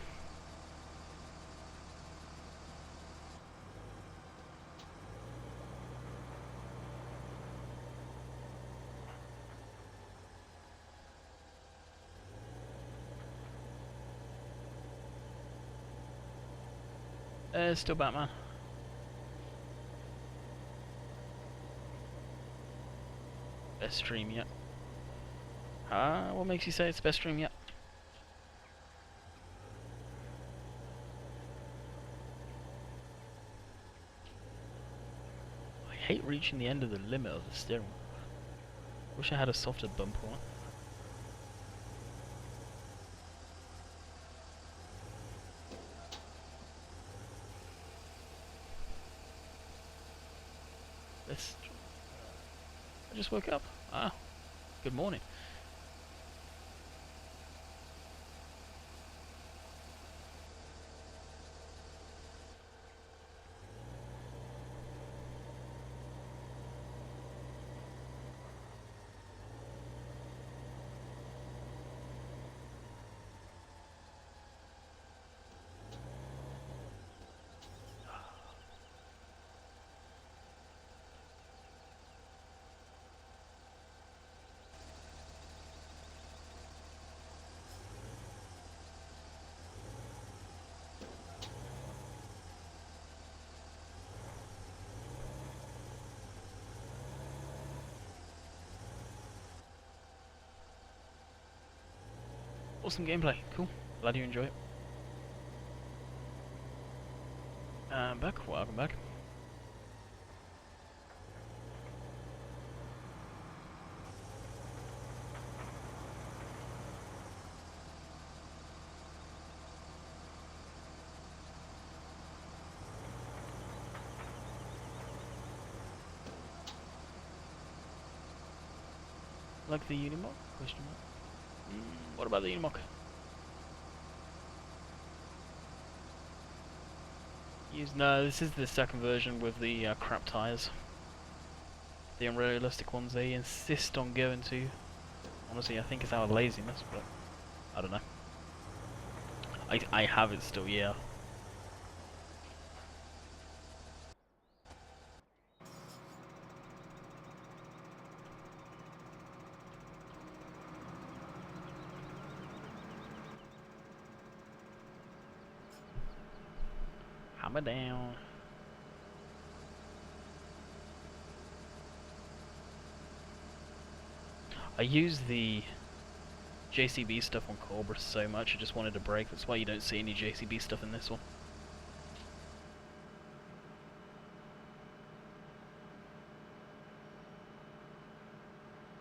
Still Batman. Best stream yet. What makes you say it's best stream yet? I hate reaching the end of the limit of the steering wheel. Wish I had a softer bumper on. I just woke up. Ah, good morning. Awesome gameplay. Cool. Glad you enjoy it. Back. Welcome back. Like the Unimog? Question mark. What about the Unimog? No, this is the second version with the crap tires. The unrealistic ones they insist on going to. Honestly, I think it's out of laziness, but I don't know. I have it still, yeah. Hammer down. I use the JCB stuff on Cobra so much, I just wanted to break. That's why you don't see any JCB stuff in this one.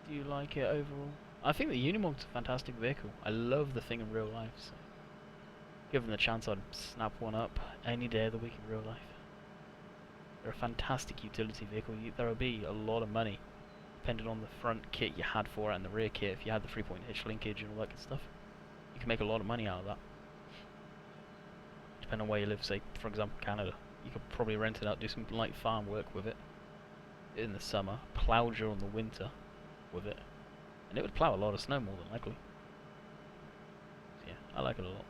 Do you like it overall? I think the Unimog's a fantastic vehicle. I love the thing in real life, so given the chance I'd snap one up any day of the week in real life. They're a fantastic utility vehicle. There'll be a lot of money depending on the front kit you had for it and the rear kit. If you had the 3-point hitch linkage and all that good stuff, you can make a lot of money out of that. Depending on where you live, say for example Canada, you could probably rent it out, do some light farm work with it in the summer, plough during the winter with it, and it would plough a lot of snow more than likely. So yeah, I like it a lot.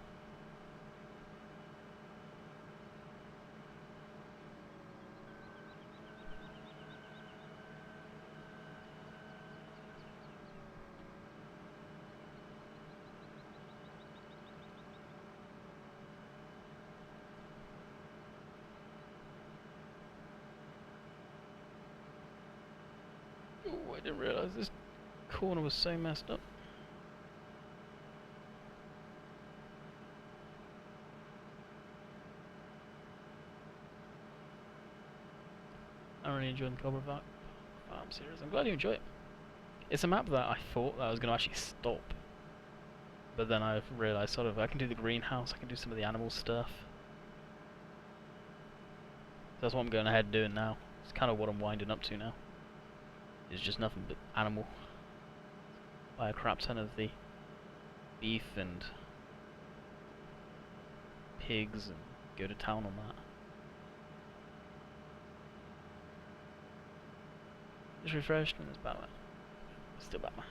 Oh, I didn't realise this corner was so messed up. I'm really enjoying the Cobra Farm series. I'm glad you enjoy it. It's a map that I thought that I was going to actually stop, but then I realised sort of I can do the greenhouse, I can do some of the animal stuff. So that's what I'm going ahead and doing now. It's kind of what I'm winding up to now. It's just nothing but animal. Buy a crap ton of the beef and pigs and go to town on that. Just refreshed and it's Batman. Still Batman.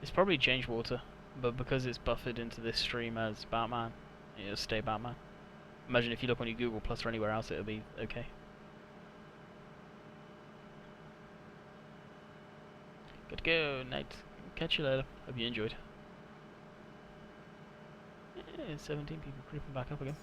It's probably change water, but because it's buffered into this stream as Batman, it'll stay Batman. Imagine if you look on your Google Plus or anywhere else, it'll be okay. Good to go, Nate. Catch you later. Hope you enjoyed. Yeah, Yeah, 17 people creeping back up again.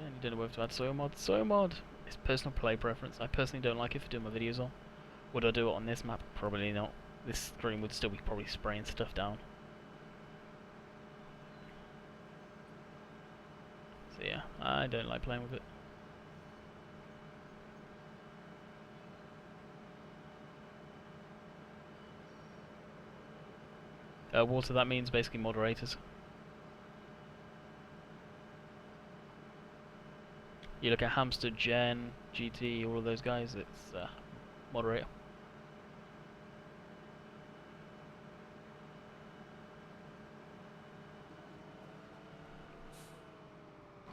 You don't know whether to add soil mod. Soil mod is personal play preference. I personally don't like it for doing my videos on. Would I do it on this map? Probably not. This screen would still be probably spraying stuff down. So yeah, I don't like playing with it. Water, that means basically moderators. You look at Hamster, Gen, GT, all of those guys, it's moderator.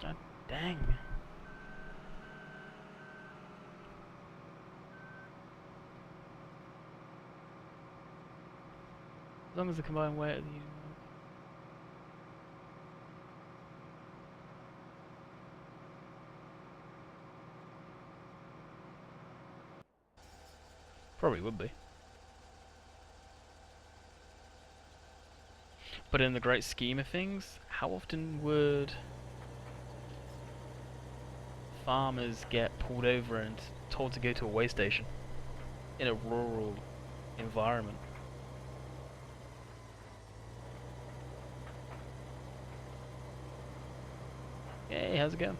God dang. As long as the combined weight of the Unimog. Probably would be. But in the great scheme of things, how often would farmers get pulled over and told to go to a way station in a rural environment? Hey, how's it going?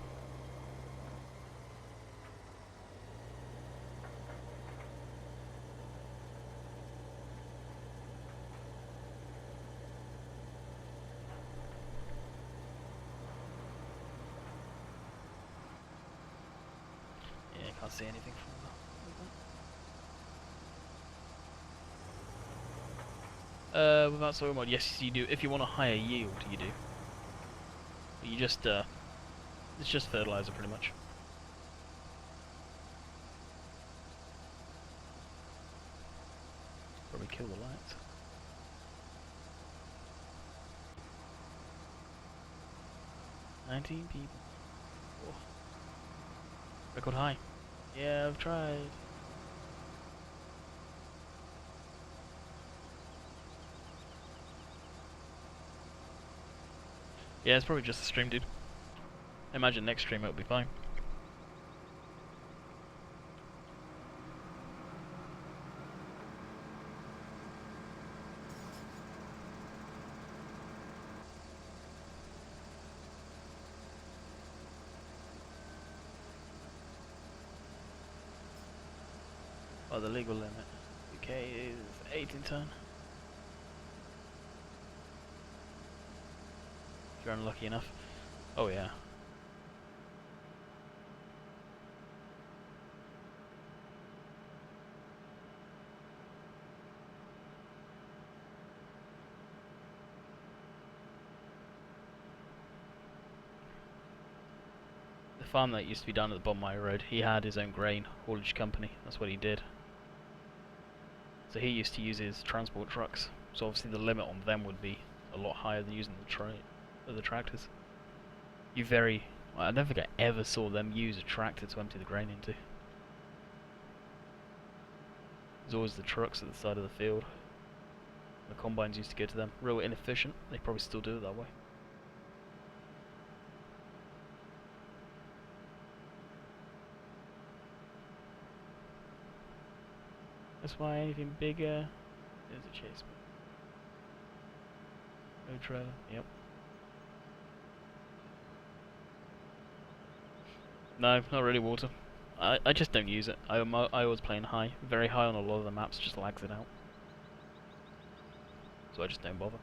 Yeah, I can't see anything from that. Without soil mod, yes you do. If you want a higher yield, you do. You just it's just fertilizer pretty much. Probably kill the lights. $19 people. Oh. Record high. Yeah, I've tried. Yeah, it's probably just the stream, dude. Imagine next stream it'll be fine. Oh, the legal limit. UK is 18 ton. If you're unlucky enough. Oh yeah. The farm that used to be down at the bottom of my road, he had his own grain haulage company. That's what he did. So he used to use his transport trucks. So obviously the limit on them would be a lot higher than using the tractors. I don't think I ever saw them use a tractor to empty the grain into. There's always the trucks at the side of the field. The combines used to go to them. Real inefficient. They probably still do it that way. That's why anything bigger is a chase. No trailer. Yep. No, not really water. I just don't use it. I always playing high. Very high on a lot of the maps just lags it out. So I just don't bother.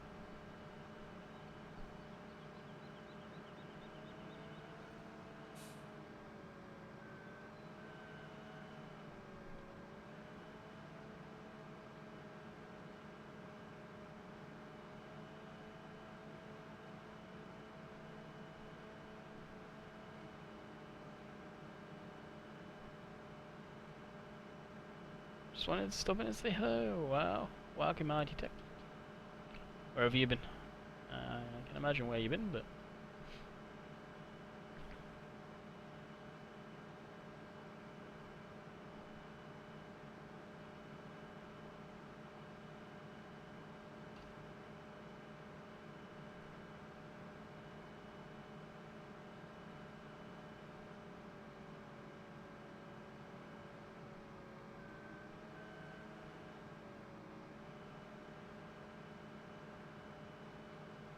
just wanted to stop in and say hello. Wow. Welcome, Mighty Tech. Where have you been? I can imagine where you've been, but...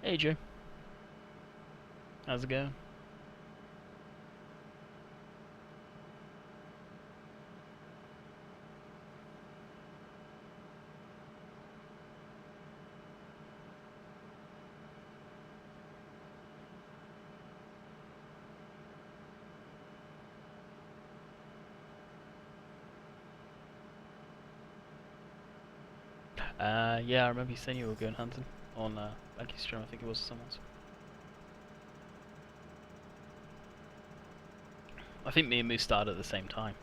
Hey, Joe. How's it going? Yeah, I remember you saying you were going hunting on Becky's stream, I think it was someone's. I think me and Moose started at the same time.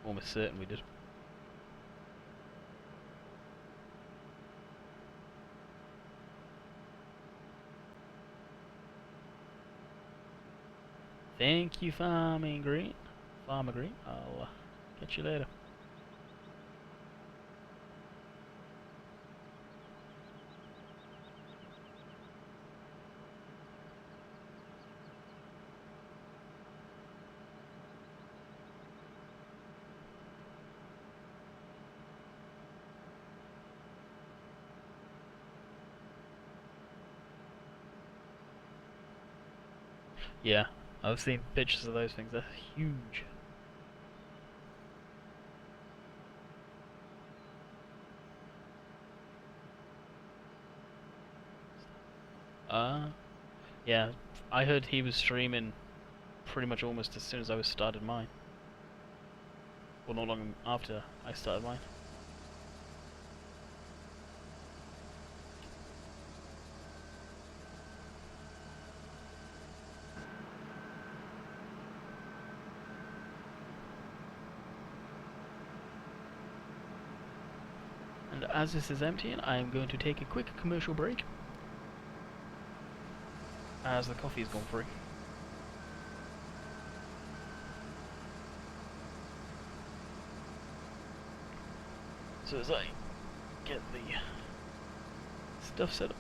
Almost certain we did. Thank you, Farming Green. Farmer Green. I'll catch you later. Yeah, I've seen pictures of those things. They're huge. Yeah, I heard he was streaming pretty much almost as soon as I started mine. Well, not long after I started mine. And as this is emptying, I am going to take a quick commercial break, as the coffee's gone free. So as I get the stuff set up,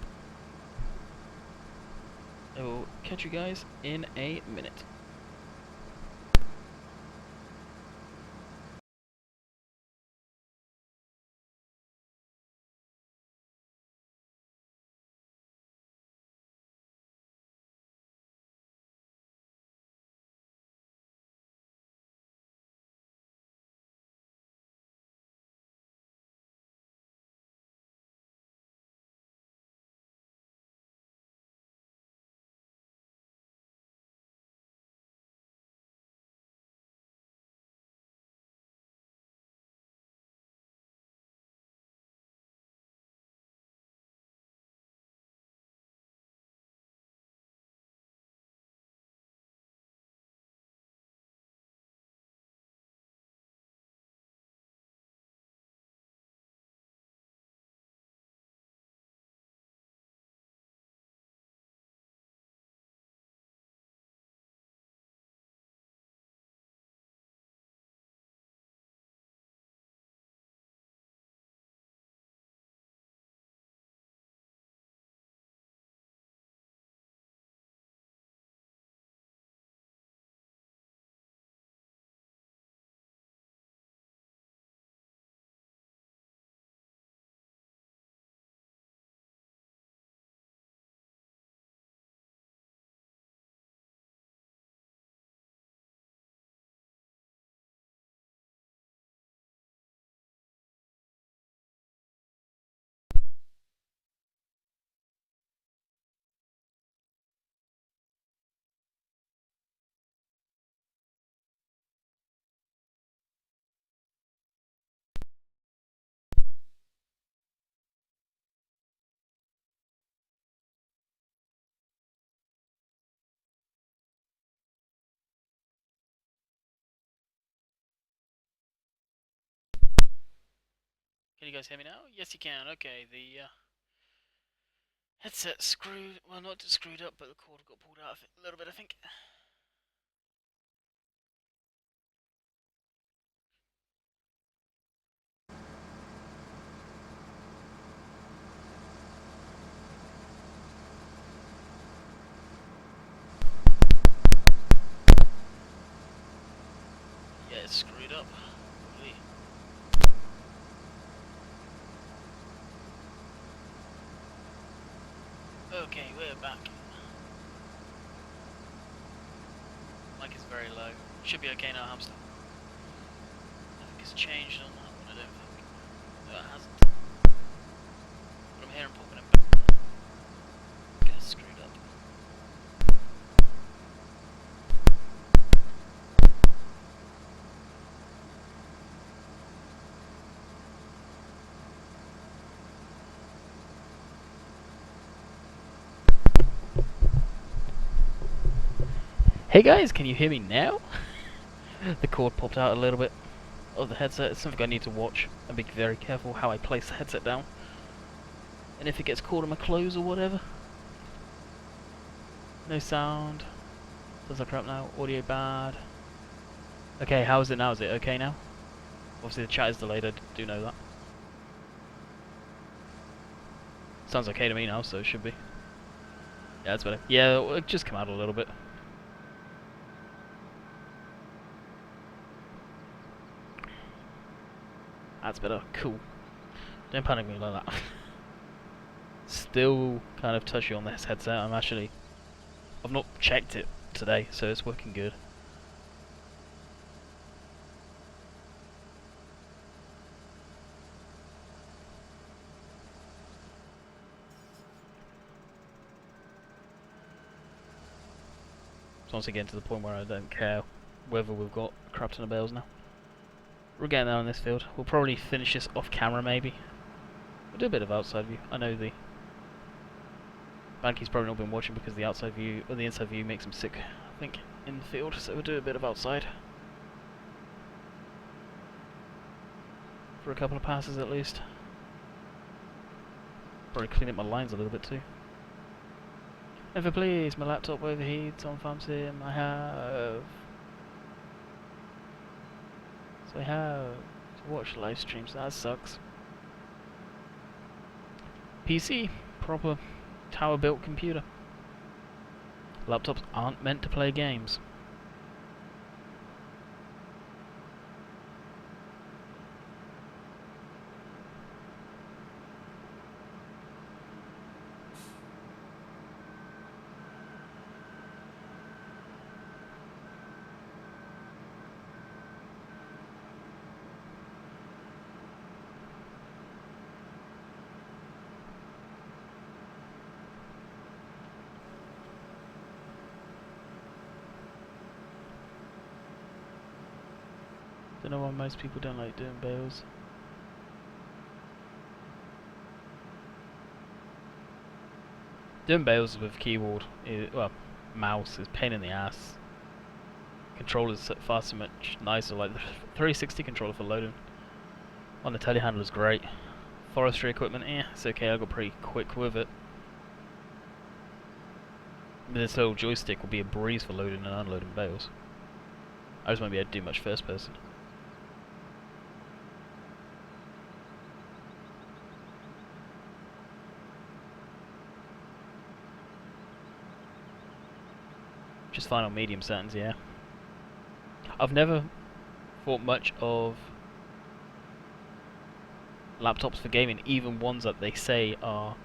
I will catch you guys in a minute. Can you guys hear me now? Yes, you can. Okay, the headset screwed. Well, not screwed up, but the cord got pulled out of it a little bit, I think. Yeah, it's screwed up. Really. Okay, we're back. Mic is very low. Should be okay now, hamster. Nothing has changed on that one, I don't think. No, it hasn't. But I'm hearing popping in back. It's screwed up. Hey guys, can you hear me now? The cord popped out a little bit of the headset. It's something I need to watch and be very careful how I place the headset down. And if it gets caught in my clothes or whatever. No sound. Sounds like crap now. Audio bad. Okay, how is it now? Is it okay now? Obviously the chat is delayed, I do know that. Sounds okay to me now, so it should be. Yeah, that's better. Yeah, it just come out a little bit. That's better. Cool. Don't panic me like that. Still kind of touchy on this headset. I've not checked it today, so it's working good. So once again to the point where I don't care whether we've got crap ton of bales now. We're getting there on this field. We'll probably finish this off camera maybe. We'll do a bit of outside view. I know the Banky's probably not been watching because the outside view or the inside view makes him sick, I think, in the field, so we'll do a bit of outside. For a couple of passes at least. Probably clean up my lines a little bit too. Never please, my laptop overheats on farm sim. I have. So I have to watch live streams. That sucks. PC, proper tower built computer. Laptops aren't meant to play games. Don't know why most people don't like doing bales. Doing bales with keyboard, well, mouse is pain in the ass. Controllers far so much nicer, like the 360 controller for loading on the telehandler is great. Forestry equipment, it's okay, I got pretty quick with it. This whole joystick will be a breeze for loading and unloading bales. I just won't be able to do much first person. Just fine on medium settings, yeah. I've never thought much of laptops for gaming, even ones that they say are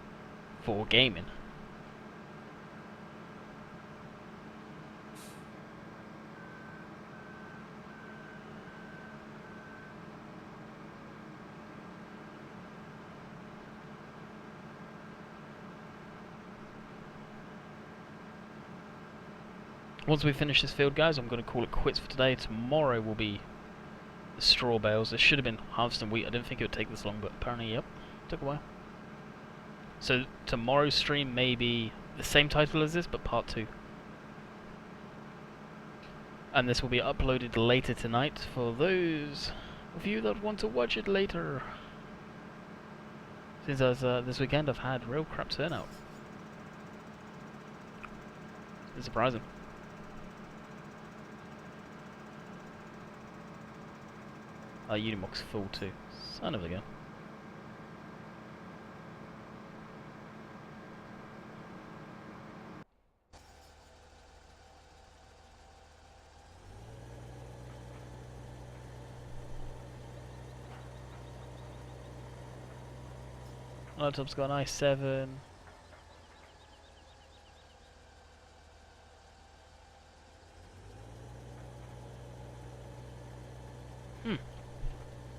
for gaming. Once we finish this field, guys, I'm going to call it quits for today. Tomorrow will be the straw bales. This should have been harvesting wheat. I didn't think it would take this long, but apparently, yep, took a while. So tomorrow's stream may be the same title as this, but part 2. And this will be uploaded later tonight for those of you that want to watch it later. Since this weekend I've had real crap turnout. It's surprising. Unimog's full too. Son of a gun. Laptop's got an i7.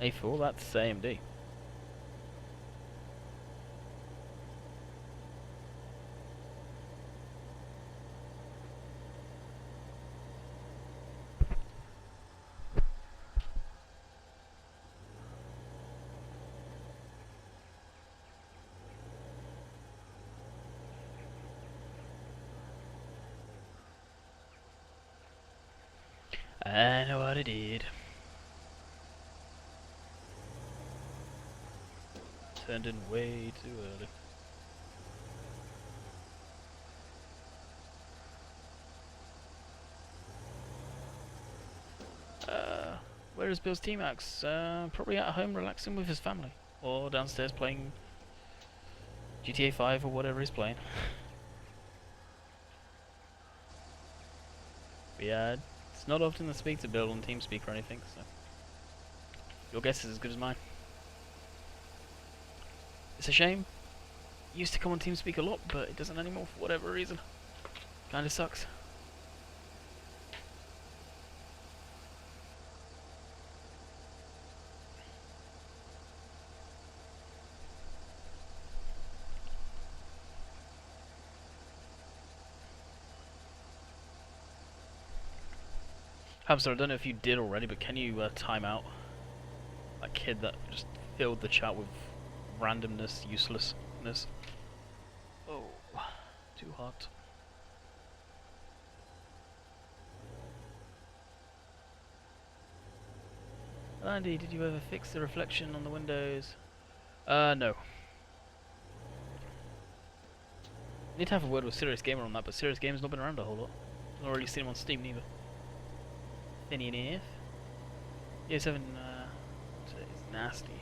A4, that's AMD. I know what I did. Turned in way too early. Where is Bill's T-Max? Probably at home relaxing with his family. Or downstairs playing GTA 5 or whatever he's playing. But yeah, it's not often to speak to Bill on TeamSpeak or anything, so your guess is as good as mine. It's a shame. It used to come on TeamSpeak a lot, but it doesn't anymore for whatever reason. Kinda sucks. Hamster, I don't know if you did already, but can you time out that kid that just filled the chat with randomness, uselessness? Oh, too hot. Andy, did you ever fix the reflection on the windows? No. Need to have a word with Serious Gamer on that, but Serious Gamer's not been around a whole lot. I've not really seen him on Steam neither. Any and if. Yeah, 7, it's nasty.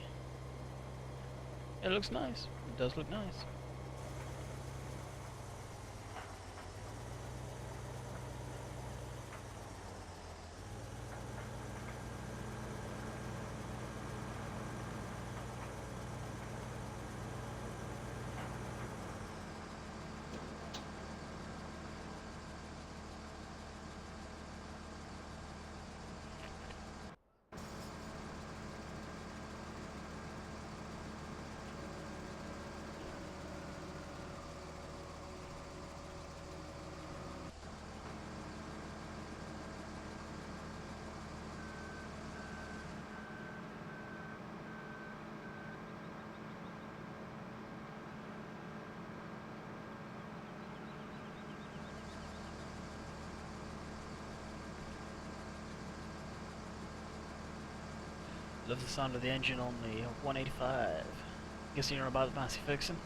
It looks nice. It does look nice. Love the sound of the engine on the 185. Guessing you're about Massey Ferguson.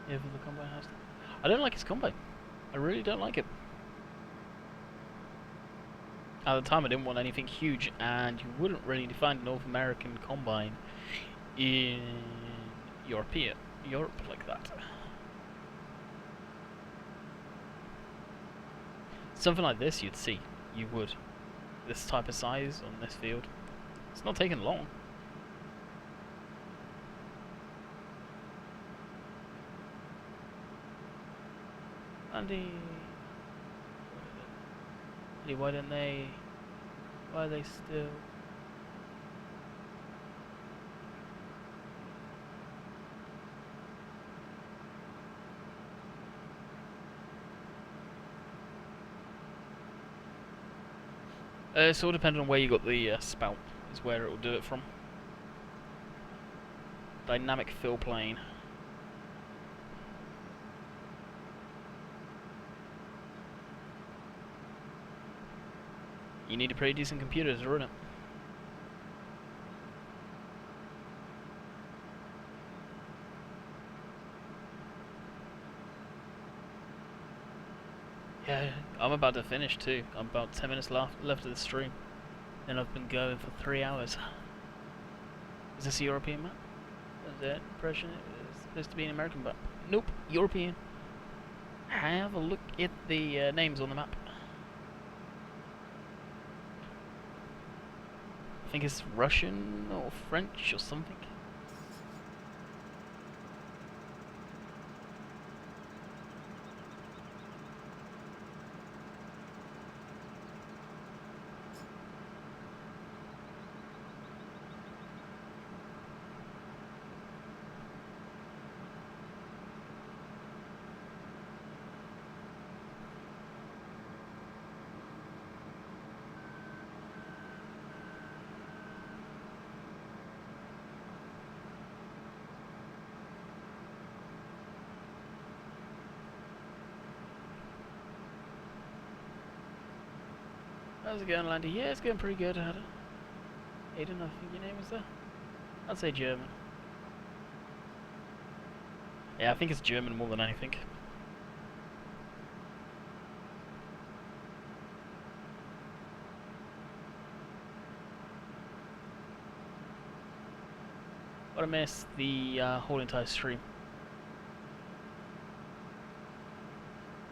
Yeah, for the combine has. I don't like his combine. I really don't like it. At the time, I didn't want anything huge, and you wouldn't really find a North American combine in Europe like that. Something like this, you'd see. You would. This type of size on this field. It's not taking long. Andy, why don't they? Why are they still? It's all dependent on where you got the spout, is where it will do it from. Dynamic fill plane. You need a pretty decent computer to run it. Yeah, I'm about to finish too. I'm about 10 minutes left of the stream. And I've been going for 3 hours. Is this a European map? Is that impression? It's supposed to be an American map. Nope, European. Have a look at the names on the map. I think it's Russian or French or something. How's it going, Landy? Yeah, it's going pretty good. Aiden, I think your name is there? I'd say German. Yeah, I think it's German more than anything. What a miss, the whole entire stream.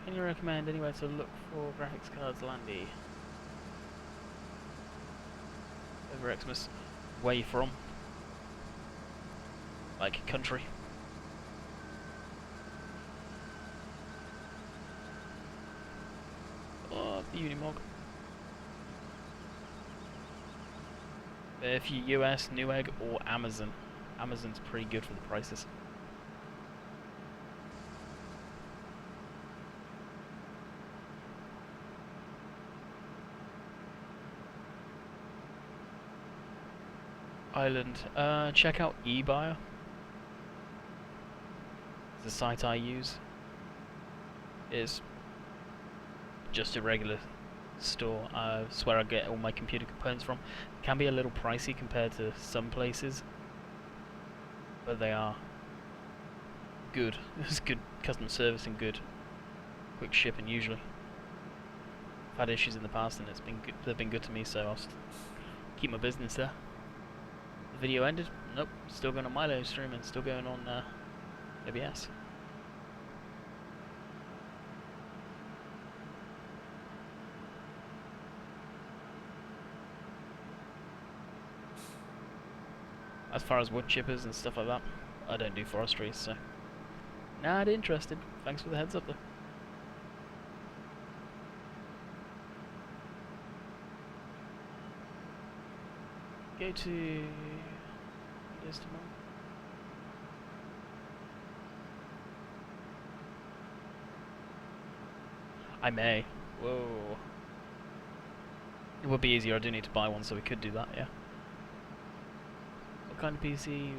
Can you recommend anywhere to look for graphics cards, Landy? Over Xmas. Where you from? Like country? Oh, the Unimog. If you US, Newegg or Amazon. Amazon's pretty good for the prices. Island. Check out eBuyer. It's a site I use. It's just a regular store. It's where I get all my computer components from. It can be a little pricey compared to some places, but they are good. There's good customer service and good quick shipping usually. I've had issues in the past and it's been good. They've been good to me, so I'll keep my business there. The video ended? Nope, still going on Milo stream and still going on OBS. As far as wood chippers and stuff like that, I don't do forestry, so not interested. Thanks for the heads up though. Go to this tomorrow. I may. Whoa. It would be easier. I do need to buy one, so we could do that. Yeah. What kind of PC?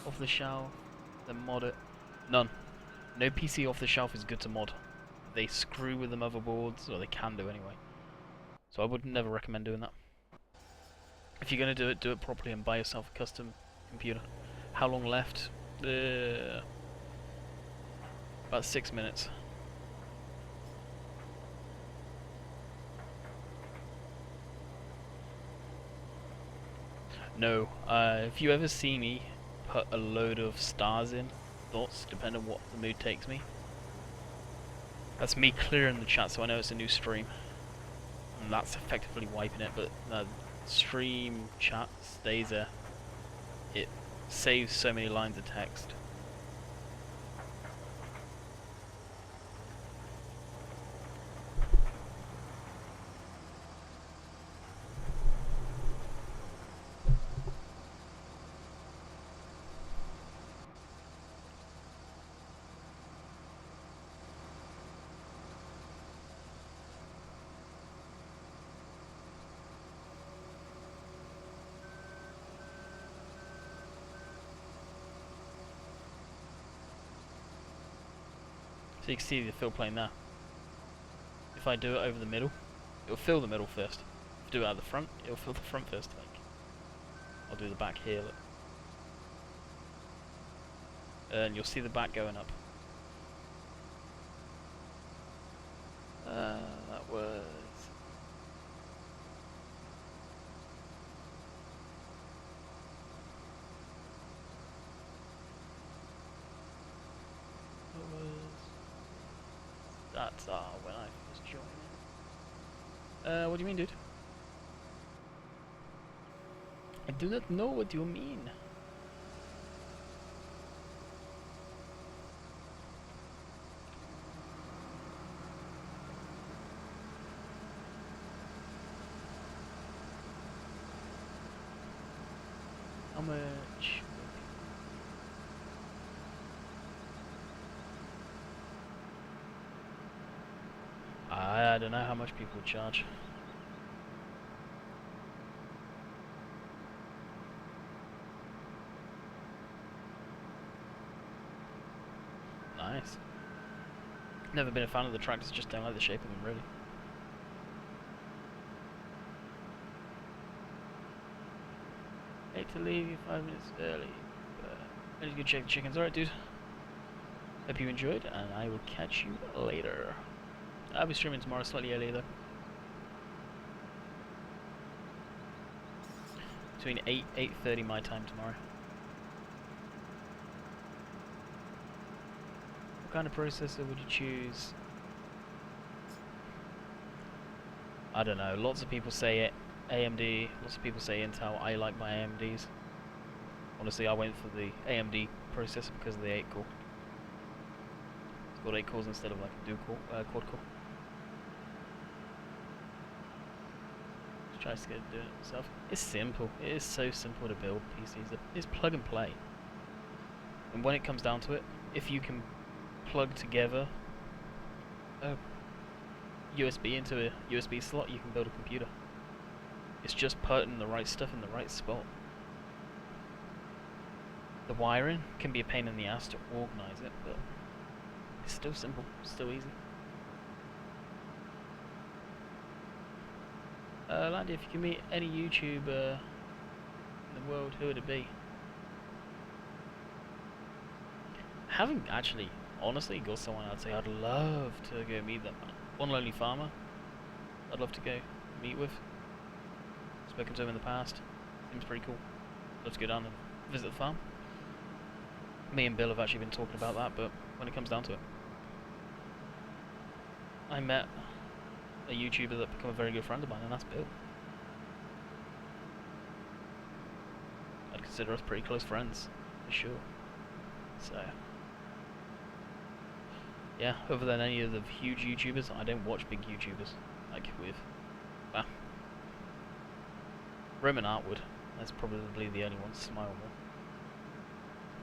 Off the shelf. Then mod it. None. No PC off the shelf is good to mod. They screw with the motherboards, or they can do anyway. So I would never recommend doing that. If you're going to do it properly and buy yourself a custom computer. How long left? About 6 minutes. No, if you ever see me put a load of stars in, thoughts, depending on what the mood takes me. That's me clearing the chat, so I know it's a new stream. And that's effectively wiping it, but the stream chat stays there. It saves so many lines of text. So you can see the fill plane there. If I do it over the middle, it'll fill the middle first. If I do it out the front, it'll fill the front first. Like, I'll do the back here, look. And you'll see the back going up. That was... That's when I was joining. What do you mean, dude? I do not know what you mean. How much? I don't know how much people would charge. Nice. Never been a fan of the tractors, just don't like the shape of them, really. Hate to leave you 5 minutes early, but I need to go check the chickens. Alright, dude. Hope you enjoyed, and I will catch you later. I'll be streaming tomorrow, slightly earlier though. Between 8:30 my time tomorrow. What kind of processor would you choose? I don't know, lots of people say it. AMD, lots of people say Intel. I like my AMDs. Honestly, I went for the AMD processor because of the 8 core. It's got 8 cores instead of like a dual core, quad core. Tries to get to do it myself. It's simple. It is so simple to build PCs. It's plug and play. And when it comes down to it, if you can plug together a USB into a USB slot, you can build a computer. It's just putting the right stuff in the right spot. The wiring can be a pain in the ass to organize it, but it's still simple, still easy. Landy, if you can meet any YouTuber in the world, who would it be? Haven't actually, honestly, got someone I'd say I'd love to go meet them. One Lonely Farmer, I'd love to go meet with. Spoken to him in the past, seems pretty cool. Love to go down and visit the farm. Me and Bill have actually been talking about that, but when it comes down to it, I met a YouTuber that became a very good friend of mine, and that's Bill. I'd consider us pretty close friends, for sure. So, yeah, other than any of the huge YouTubers, I don't watch big YouTubers, like with, well, Roman Artwood, that's probably the only one to smile more.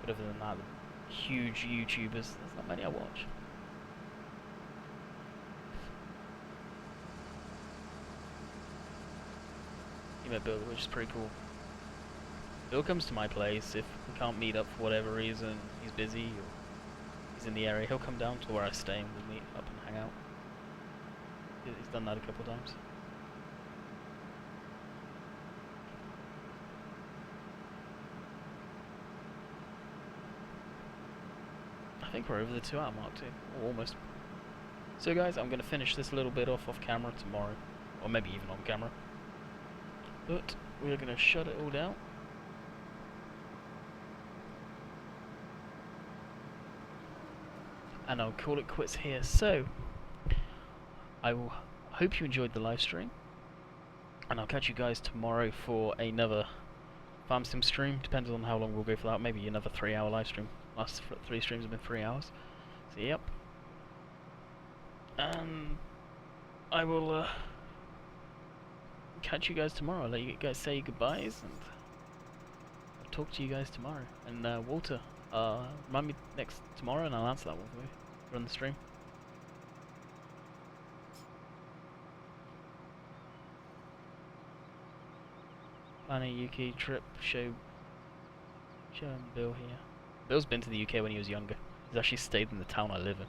But other than that, the huge YouTubers, there's not many I watch. Met Bill, which is pretty cool. Bill comes to my place if we can't meet up for whatever reason, he's busy or he's in the area, he'll come down to where I stay and we'll meet up and hang out. He's done that a couple times. I think we're over the 2 hour mark too, or almost. So guys, I'm going to finish this little bit off camera tomorrow, or maybe even on camera. But we're going to shut it all down. And I'll call it quits here. So, I will hope you enjoyed the live stream. And I'll catch you guys tomorrow for another farm sim stream. Depends on how long we'll go for that. Maybe another 3 hour live stream. Last 3 streams have been 3 hours. So, yep. And I will catch you guys tomorrow. I'll let you guys say goodbyes, and I'll talk to you guys tomorrow. And Walter, remind me next tomorrow, and I'll answer that one for you. Run the stream. Plan a UK trip. Show him Bill here. Bill's been to the UK when he was younger. He's actually stayed in the town I live in.